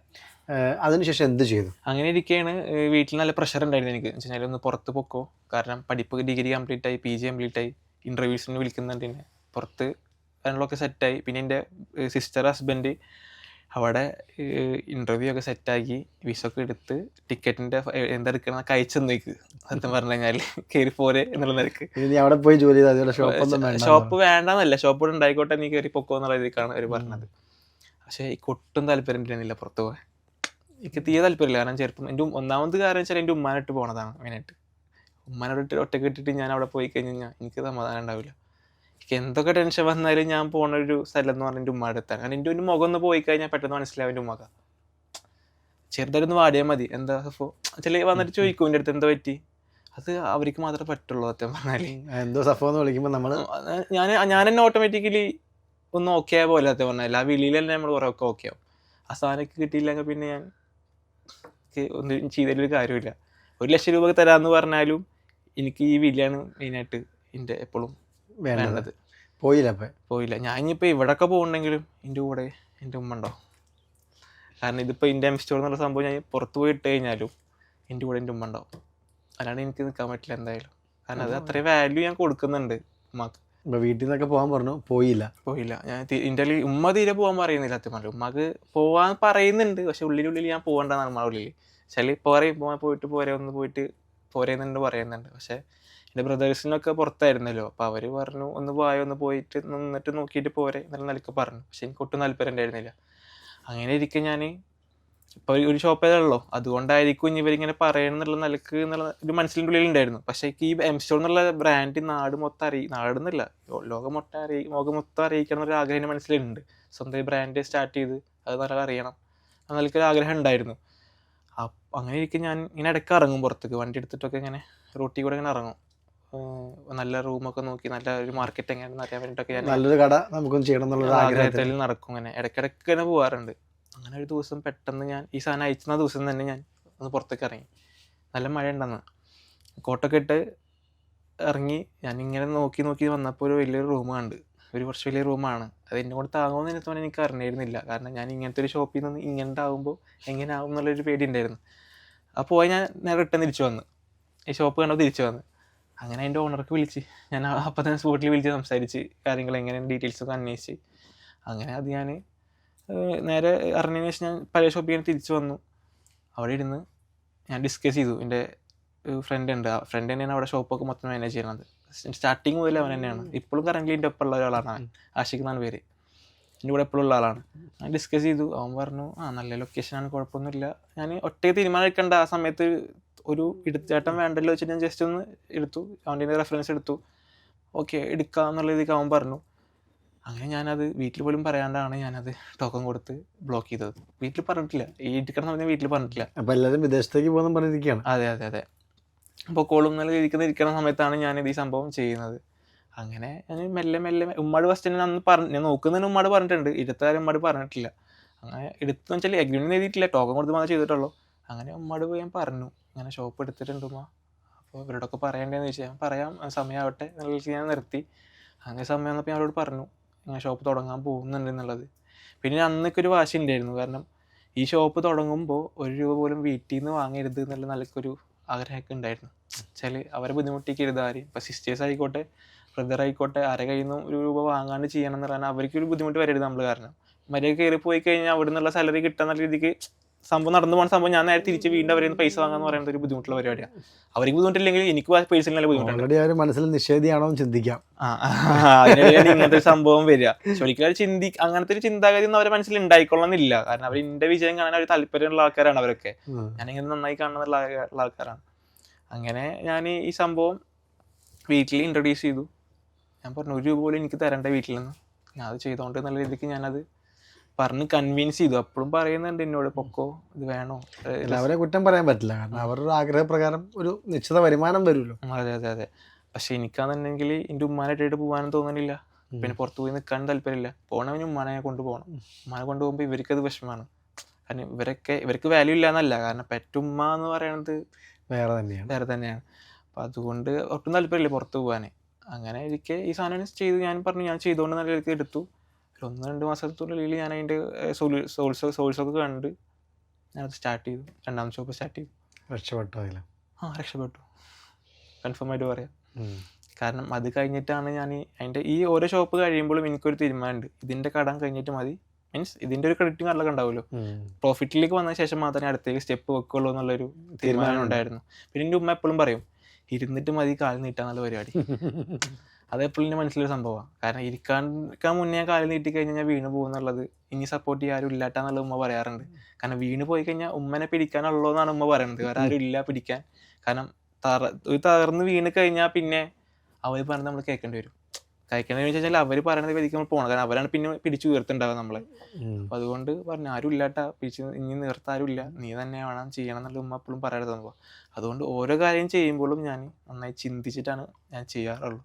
അതിനുശേഷം എന്ത് ചെയ്തു? അങ്ങനെ ഇരിക്കുകയാണ്. വീട്ടിൽ നല്ല പ്രഷർ ഉണ്ടായിരുന്നു എനിക്ക്. എന്ന് വെച്ചാൽ ഒന്ന് പുറത്ത് പൊക്കോ, കാരണം പഠിപ്പ് ഡിഗ്രി കംപ്ലീറ്റ് ആയി, PG കംപ്ലീറ്റ് ആയി, ഇൻ്റർവ്യൂസിന് വിളിക്കുന്നുണ്ട്, പിന്നെ പുറത്ത് അതിനുള്ളതൊക്കെ സെറ്റായി. പിന്നെ എൻ്റെ സിസ്റ്റർ ഹസ്ബൻഡ് അവിടെ ഇൻ്റർവ്യൂ ഒക്കെ സെറ്റാക്കി, വിസ ഒക്കെ എടുത്ത് ടിക്കറ്റിൻ്റെ എന്തെടുക്കണമെന്നൊക്കെ അയച്ചെന്നേക്ക്. സത്യം പറഞ്ഞു കഴിഞ്ഞാൽ കയറി പോരെ എന്നുള്ള നിലക്ക്. അവിടെ പോയി ജോലി ചെയ്താൽ ഷോപ്പ് വേണ്ടെന്നല്ല, ഷോപ്പ് ഇവിടെ ഉണ്ടായിക്കോട്ടെ, നീ കയറി പൊക്കോ എന്നുള്ള രീതിക്കാണ് അവർ പറഞ്ഞത്. പക്ഷേ എനിക്ക് ഒട്ടും താല്പര്യം ഉണ്ടായിരുന്നില്ല പുറത്ത് പോകാൻ. എനിക്ക് തീരെ താല്പര്യമില്ല. കാരണം ചെറുപ്പം എൻ്റെ ഒന്നാമത് കാരണം വെച്ചാൽ എൻ്റെ ഉമ്മാനിട്ട് പോകണതാണ് മെയിനായിട്ട്. ഉമ്മാനോട് ഒറ്റയ്ക്ക് ഇട്ടിട്ട് ഞാൻ അവിടെ പോയി കഴിഞ്ഞാൽ എനിക്ക് സമാധാനം ഉണ്ടാവില്ല. എനിക്ക് എന്തൊക്കെ ടെൻഷൻ വന്നാലും ഞാൻ പോകുന്ന ഒരു സ്ഥലം എന്ന് പറഞ്ഞാൽ എൻ്റെ ഉമ്മയുടെ അടുത്താണ്. കാരണം എൻ്റെ ഒരു മുഖം ഒന്ന് പോയി കഴിഞ്ഞാൽ പെട്ടെന്ന് മനസ്സിലാവും എൻ്റെ ഉമ്മക. ചെറുതായിട്ടൊന്ന് വാടിയാൽ മതി, എന്താ ചില വന്നിട്ട് ചോദിക്കും എൻ്റെ അടുത്ത് എന്താ പറ്റി. അത് അവർക്ക് മാത്രമേ പറ്റുള്ളൂ സത്യം പറഞ്ഞാൽ. എന്തോ സഫോന്ന് വിളിക്കുമ്പോൾ നമ്മൾ ഞാൻ തന്നെ ഓട്ടോമാറ്റിക്കലി ഒന്ന് ഓക്കെ ആയ പോലെ സത്യം പറഞ്ഞാൽ. ആ വിളിയിൽ തന്നെ നമ്മൾ കുറേ ഒക്കെ ഓക്കെ ആവും. ആ സാധനമൊക്കെ കിട്ടിയില്ലെങ്കിൽ പിന്നെ ഞാൻ ഒന്നും ചെയ്തൊരു കാര്യമില്ല. 1 ലക്ഷം രൂപ തരാമെന്ന് പറഞ്ഞാലും എനിക്ക് ഈ വിലയാണ് മെയിനായിട്ട് എൻ്റെ എപ്പോഴും വേണ്ടത്. പോയില്ല. ഞാൻ ഇനിയിപ്പോൾ ഇവിടെയൊക്കെ പോകുന്നുണ്ടെങ്കിലും എൻ്റെ കൂടെ എൻ്റെ ഉമ്മ ഉണ്ടാവും. കാരണം ഇതിപ്പോൾ എൻ്റെ സ്റ്റോർ എന്നുള്ള സംഭവം ഞാൻ പുറത്ത് പോയി ഇട്ട് കഴിഞ്ഞാലും എൻ്റെ കൂടെ എൻ്റെ ഉമ്മ ഉണ്ടാവും. അല്ലാണ്ട് എനിക്ക് നിൽക്കാൻ പറ്റില്ല എന്തായാലും. കാരണം അത് അത്രയും വാല്യൂ ഞാൻ കൊടുക്കുന്നുണ്ട് ഉമ്മക്ക്. വീട്ടിൽ നിന്നൊക്കെ പോകാൻ പറഞ്ഞു, പോയില്ല. ഞാൻ എൻ്റെ ഉമ്മ തീരെ പോകാൻ പറയുന്നില്ല സത്യം പറഞ്ഞു. ഉമ്മക്ക് പോകാൻ പറയുന്നുണ്ട്, പക്ഷെ ഉള്ളിൽ ഞാൻ പോകണ്ടെന്നാണ് നമ്മുടെ ഉള്ളിൽ. ചില പോയിട്ട് പോരെന്നുണ്ട് പറയുന്നുണ്ട്. പക്ഷെ എൻ്റെ ബ്രദേഴ്സിനൊക്കെ പുറത്തായിരുന്നല്ലോ, അപ്പോൾ അവർ പറഞ്ഞു ഒന്ന് പോയിട്ട് നിന്നിട്ട് നോക്കിയിട്ട് പോരെ എന്നുള്ള നിലയ്ക്ക് പറഞ്ഞു. പക്ഷെ എനിക്ക് ഒട്ടും താല്പര്യം ഉണ്ടായിരുന്നില്ല. അങ്ങനെ ഇരിക്കെ ഞാൻ ഇപ്പോൾ ഒരു ഷോപ്പേ ഉള്ളൂ, അതുകൊണ്ടായിരിക്കും ഇനി ഇവരിങ്ങനെ പറയണമെന്നുള്ള നിലക്ക് എന്നുള്ള ഒരു മനസ്സിൻ്റെ ഉള്ളിൽ ഉണ്ടായിരുന്നു. പക്ഷേ ഈ എം സ്റ്റോർ എന്നുള്ള ബ്രാൻഡ് നാട് മൊത്തം നാടെന്നല്ല, ലോകം മൊത്തം അറിയിക്കണം എന്നൊരു ആഗ്രഹം എൻ്റെ മനസ്സിലുണ്ട്. സ്വന്തം ബ്രാൻഡ് സ്റ്റാർട്ട് ചെയ്ത് അത് നല്ല അറിയണം എന്നൊരു ആഗ്രഹം ഉണ്ടായിരുന്നു. അങ്ങനെ ഇരിക്കും ഞാൻ ഇങ്ങനെ ഇടയ്ക്ക് ഇറങ്ങും പുറത്തേക്ക്, വണ്ടി എടുത്തിട്ടൊക്കെ ഇങ്ങനെ റൂട്ടിൽ കൂടെ ഇങ്ങനെ ഇറങ്ങും. നല്ല റൂമൊക്കെ നോക്കി നല്ല ഒരു മാർക്കറ്റ് എങ്ങനെയാണെന്ന് അറിയാൻ വേണ്ടിയിട്ടൊക്കെ ഞാൻ നല്ലൊരു കട നമുക്കും ചെയ്യണം എന്നുള്ള ആഗ്രഹത്തിൽ നടക്കും. ഇങ്ങനെ ഇടയ്ക്കിടയ്ക്ക് തന്നെ പോകാറുണ്ട്. അങ്ങനെ ഒരു ദിവസം പെട്ടെന്ന് ഞാൻ ഈ സാധനം അയച്ചുന്ന ദിവസം തന്നെ ഞാൻ ഒന്ന് പുറത്തേക്ക് ഇറങ്ങി. നല്ല മഴ ഉണ്ടെന്ന്, കോട്ടൊക്കെ ഇട്ട് ഇറങ്ങി. ഞാൻ ഇങ്ങനെ നോക്കി വന്നപ്പോൾ ഒരു വലിയൊരു റൂം കണ്ട്. കുറച്ച് വലിയ റൂമാണ്. അത് എന്നെ കൊണ്ട് താങ്ങുമെന്ന് എനിക്ക് എനിക്ക് അറിഞ്ഞിരുന്നില്ല. കാരണം ഞാൻ ഇങ്ങനത്തെ ഒരു ഷോപ്പിൽ നിന്ന് ഇങ്ങനത്തെ ആകുമ്പോൾ എങ്ങനെ ആകും എന്നുള്ളൊരു പേടി ഉണ്ടായിരുന്നു. അപ്പോൾ പോയി ഞാൻ നേരെ റിട്ടേൺ തിരിച്ചു വന്ന്, ഈ ഷോപ്പ് കണ്ടപ്പോൾ തിരിച്ചു വന്ന്. അങ്ങനെ അതിൻ്റെ ഓണർക്ക് വിളിച്ച് ഞാൻ അപ്പം തന്നെ സ്പോട്ടിൽ വിളിച്ച് സംസാരിച്ച് കാര്യങ്ങൾ എങ്ങനെയാണ് ഡീറ്റെയിൽസൊക്കെ അന്വേഷിച്ച്. അങ്ങനെ അത് ഞാൻ നേരെ ഇറങ്ങിയതിന് ശേഷം ഞാൻ പഴയ ഷോപ്പിൽ ഞാൻ തിരിച്ചു വന്നു. അവിടെ ഇരുന്ന് ഞാൻ ഡിസ്കസ് ചെയ്തു. എൻ്റെ ഫ്രണ്ട് ഉണ്ട്, ആ ഫ്രണ്ട് തന്നെയാണ് അവിടെ ഷോപ്പൊക്കെ മൊത്തം മാനേജ് ചെയ്യുന്നത്. സ്റ്റാർട്ടിങ് മുതൽ അവൻ തന്നെയാണ്. ഇപ്പോഴും കറൻ്റ് എൻ്റെ ഒപ്പം ഉള്ള ഒരാളാണ് അവൻ, ആഷിഖ് എന്നാണ് പേര്. എൻ്റെ കൂടെ എപ്പോഴും ഉള്ള ആളാണ്. ഞാൻ ഡിസ്കസ് ചെയ്തു. അവൻ പറഞ്ഞു നല്ല ലൊക്കേഷനാണ്, കുഴപ്പമൊന്നുമില്ല. ഞാൻ ഒറ്റയ്ക്ക് തീരുമാനം എടുക്കേണ്ട ആ സമയത്ത് ഒരു ചേട്ടൻ വേണ്ടല്ലോ വെച്ചിട്ട് ഞാൻ ജസ്റ്റ് ഒന്ന് എടുത്തു, അവൻ്റെ റെഫറൻസ് എടുത്തു. ഓക്കെ എടുക്കാം എന്നുള്ള രീതിക്ക് അവൻ പറഞ്ഞു. അങ്ങനെ ഞാനത് വീട്ടിൽ പോലും പറയാണ്ടാണ് ഞാനത് ടോക്കൺ കൊടുത്ത് ബ്ലോക്ക് ചെയ്തത്. വീട്ടിൽ പറഞ്ഞിട്ടില്ല, ഈ ഇരിക്കണം സമയത്ത് വീട്ടിൽ പറഞ്ഞിട്ടില്ല. അപ്പോൾ എല്ലാവരും വിദേശത്തേക്ക് പോകുന്ന പറഞ്ഞിരിക്കുകയാണ്. അതെ. അപ്പോൾ കോളും നല്ല ഇരിക്കുന്ന സമയത്താണ് ഞാനിത് ഈ സംഭവം ചെയ്യുന്നത്. അങ്ങനെ ഞാൻ മെല്ലെ ഉമ്മാട് ഫസ്റ്റ് തന്നെ അന്ന് ഞാൻ നോക്കുന്നതിന് ഉമ്മാട് പറഞ്ഞിട്ടുണ്ട്, ഇരുത്താരും ഉമ്മാട് പറഞ്ഞിട്ടില്ല. അങ്ങനെ എടുത്തെന്ന് വെച്ചാൽ എഗ്രിമെൻറ്റ് എഴുതിയിട്ടില്ല, ടോക്കൺ കൊടുത്ത് മാത്രമേ ചെയ്തിട്ടുള്ളൂ. അങ്ങനെ ഉമ്മാട് പോയി ഞാൻ പറഞ്ഞു ഇങ്ങനെ ഷോപ്പ് എടുത്തിട്ടുണ്ട് ഉമ്മ, അപ്പോൾ ഇവരോടൊക്കെ പറയേണ്ടതെന്ന് ചോദിച്ചാൽ ഞാൻ പറയാം സമയമാവട്ടെ എന്നുള്ള ഞാൻ നിർത്തി. അങ്ങനെ സമയം വന്നപ്പോൾ ഞാൻ അവരോട് പറഞ്ഞു ഇങ്ങനെ ഷോപ്പ് തുടങ്ങാൻ പോകുന്നുണ്ട് എന്നുള്ളത്. പിന്നെ അന്നൊക്കെ ഒരു വാശി ഉണ്ടായിരുന്നു. കാരണം ഈ ഷോപ്പ് തുടങ്ങുമ്പോൾ ₹1 പോലും വീട്ടിൽ നിന്ന് വാങ്ങരുത് എന്നുള്ള നിലക്കൊരു ആഗ്രഹമൊക്കെ ഉണ്ടായിരുന്നു. വെച്ചാൽ അവരെ ബുദ്ധിമുട്ടിക്കരുത് ആരും. ഇപ്പോൾ സിസ്റ്റേഴ്സ് ആയിക്കോട്ടെ ബ്രദർ ആയിക്കോട്ടെ ആരെ കയ്യിൽ നിന്നും ₹1 വാങ്ങാണ്ട് ചെയ്യണം എന്ന് പറഞ്ഞാൽ അവർക്കൊരു ബുദ്ധിമുട്ട് വരരുത് നമ്മൾ. കാരണം മര്യാദ കയറി പോയി കഴിഞ്ഞാൽ അവിടെ നിന്നുള്ള സാലറി കിട്ടുന്ന രീതിക്ക് സംഭവം നടന്നു പോകുന്ന സംഭവം ഞാൻ നേരെ തിരിച്ച് വീണ്ടും അവരെ പൈസ വാങ്ങാന്ന് പറയുന്നത് ഒരു ബുദ്ധിമുട്ടുള്ള പരിപാടിയാണ്. അവർക്ക് ബുദ്ധിമുട്ടില്ലെങ്കിൽ എനിക്ക് പേഴ്സണലി നല്ല ബുദ്ധിമുട്ടുണ്ട്. മനസ്സിൽ നിഷേധിയാണോ ചിന്തിക്കാം. അതിനിടയിലാണ് ഇങ്ങനത്തെ സംഭവം വരിക. ഒരിക്കലും അങ്ങനത്തെ ഒരു ചിന്താഗതി ഒന്നും അവരുടെ മനസ്സിൽ ഉണ്ടായിക്കൊള്ളുന്നില്ല. കാരണം അവർ എന്റെ വിജയം കാണാൻ ഒരു താല്പര്യമുള്ള ആൾക്കാരാണ് അവരൊക്കെ. ഞാനിങ്ങനെ നന്നായി കാണുന്നുള്ള ആൾക്കാരാണ്. അങ്ങനെ ഞാൻ ഈ സംഭവം വീട്ടിൽ ഇൻട്രൊഡ്യൂസ് ചെയ്തു. ഞാൻ പറഞ്ഞു ₹1 പോലും എനിക്ക് തരേണ്ട വീട്ടിൽ നിന്ന്, ഞാൻ അത് ചെയ്തോണ്ട് നല്ല രീതിക്ക് ഞാനത് പറഞ്ഞ് കൺവിൻസ് ചെയ്തു. അപ്പോഴും പറയുന്നുണ്ട് എന്നോട് പൊക്കോ ഇത് വേണോ. അവരെ കുറ്റം പറയാൻ പറ്റില്ല, കാരണം അവരുടെ ആഗ്രഹപ്രകാരം ഒരു നിശ്ചിത വരുമാനം വരുമല്ലോ. അതെ. പക്ഷെ എനിക്കാണെന്നുണ്ടെങ്കിൽ എൻ്റെ ഉമ്മാനായിട്ടായിട്ട് പോകാനും തോന്നുന്നില്ല. പിന്നെ പുറത്ത് പോയി നിൽക്കാനും താല്പര്യമില്ല. പോകണമെങ്കിൽ ഉമ്മാനെ കൊണ്ടുപോകണം. ഉമ്മാനെ കൊണ്ടുപോകുമ്പോൾ ഇവർക്കത് വിഷമമാണ്. കാരണം ഇവർക്ക് വാല്യൂ ഇല്ല എന്നല്ല, കാരണം പെറ്റുമ്മ എന്ന് പറയുന്നത് വേറെ തന്നെയാണ്. അപ്പം അതുകൊണ്ട് ഒട്ടും താല്പര്യമില്ല പുറത്ത് പോകാൻ. അങ്ങനെ ഇരിക്കെ ഈ സാധനം ചെയ്തു. ഞാൻ പറഞ്ഞു ഞാൻ ചെയ്തുകൊണ്ട് നല്ല രീതിക്ക് എടുത്തു. 1-2 മാസത്തിനുള്ളിൽ ഞാൻ അതിൻ്റെ സോഴ്സൊക്കെ കണ്ട് ഞാനത് സ്റ്റാർട്ട് ചെയ്തു. 2ാമത്തെ ഷോപ്പ് സ്റ്റാർട്ട് ചെയ്തു. രക്ഷപ്പെട്ടു കൺഫേം ആയിട്ട് പറയാം. കാരണം അത് കഴിഞ്ഞിട്ടാണ് ഞാൻ അതിൻ്റെ ഈ ഓരോ ഷോപ്പ് കഴിയുമ്പോഴും എനിക്കൊരു തീരുമാനമുണ്ട്, ഇതിൻ്റെ കടം കഴിഞ്ഞിട്ട് മതി. മീൻസ് ഇതിൻ്റെ ഒരു ക്രെഡിറ്റും കാർഡിലൊക്കെ ഉണ്ടാവുമല്ലോ, പ്രോഫിറ്റിലേക്ക് വന്ന ശേഷം മാത്രമേ അടുത്തേക്ക് സ്റ്റെപ്പ് വെക്കുള്ളൂ എന്നുള്ളൊരു തീരുമാനം ഉണ്ടായിരുന്നു. പിന്നെ എൻ്റെ ഉമ്മ എപ്പോഴും പറയും ഇരുന്നിട്ട് മതി കാല് നീട്ടാന്നുള്ള പരിപാടി. അതെപ്പോഴും എൻ്റെ മനസ്സിലൊരു സംഭവമാണ്. കാരണം ഇരിക്കാൻ മുന്നേ കാല് നീട്ടി കഴിഞ്ഞാൽ ഞാൻ വീണ് പോകുന്നുള്ളത്, ഇനി സപ്പോർട്ട് ചെയ്യാൻ ആരും ഇല്ലാട്ടാന്നുള്ള ഉമ്മ പറയാറുണ്ട്. കാരണം വീണ് പോയി കഴിഞ്ഞാൽ ഉമ്മനെ പിടിക്കാനുള്ളൂ എന്നാണ് ഉമ്മ പറയുന്നത്, വേറെ ആരും ഇല്ല പിടിക്കാൻ. കാരണം തകർന്ന് വീണ് കഴിഞ്ഞാൽ പിന്നെ അവർ പറഞ്ഞ് നമ്മൾ കേൾക്കേണ്ടി വരും. കഴിക്കണമെന്ന് വെച്ചാൽ അവർ പറയുന്നത് വേദിക്ക് നമ്മൾ പോകണം. കാരണം അവരാണ് പിന്നെ പിടിച്ചു ഉയർത്തുണ്ടാവുക നമ്മളെ. അപ്പം അതുകൊണ്ട് പറഞ്ഞു ആരും ഇല്ലാട്ടാ പിടിച്ച് ഇനി നിർത്താരും ഇല്ല, നീ തന്നെ വേണം ചെയ്യണം എന്നുള്ള ഉമ്മ എപ്പോഴും പറയാറ് സംഭവം. അതുകൊണ്ട് ഓരോ കാര്യം ചെയ്യുമ്പോഴും ഞാൻ നന്നായി ചിന്തിച്ചിട്ടാണ് ഞാൻ ചെയ്യാറുള്ളൂ.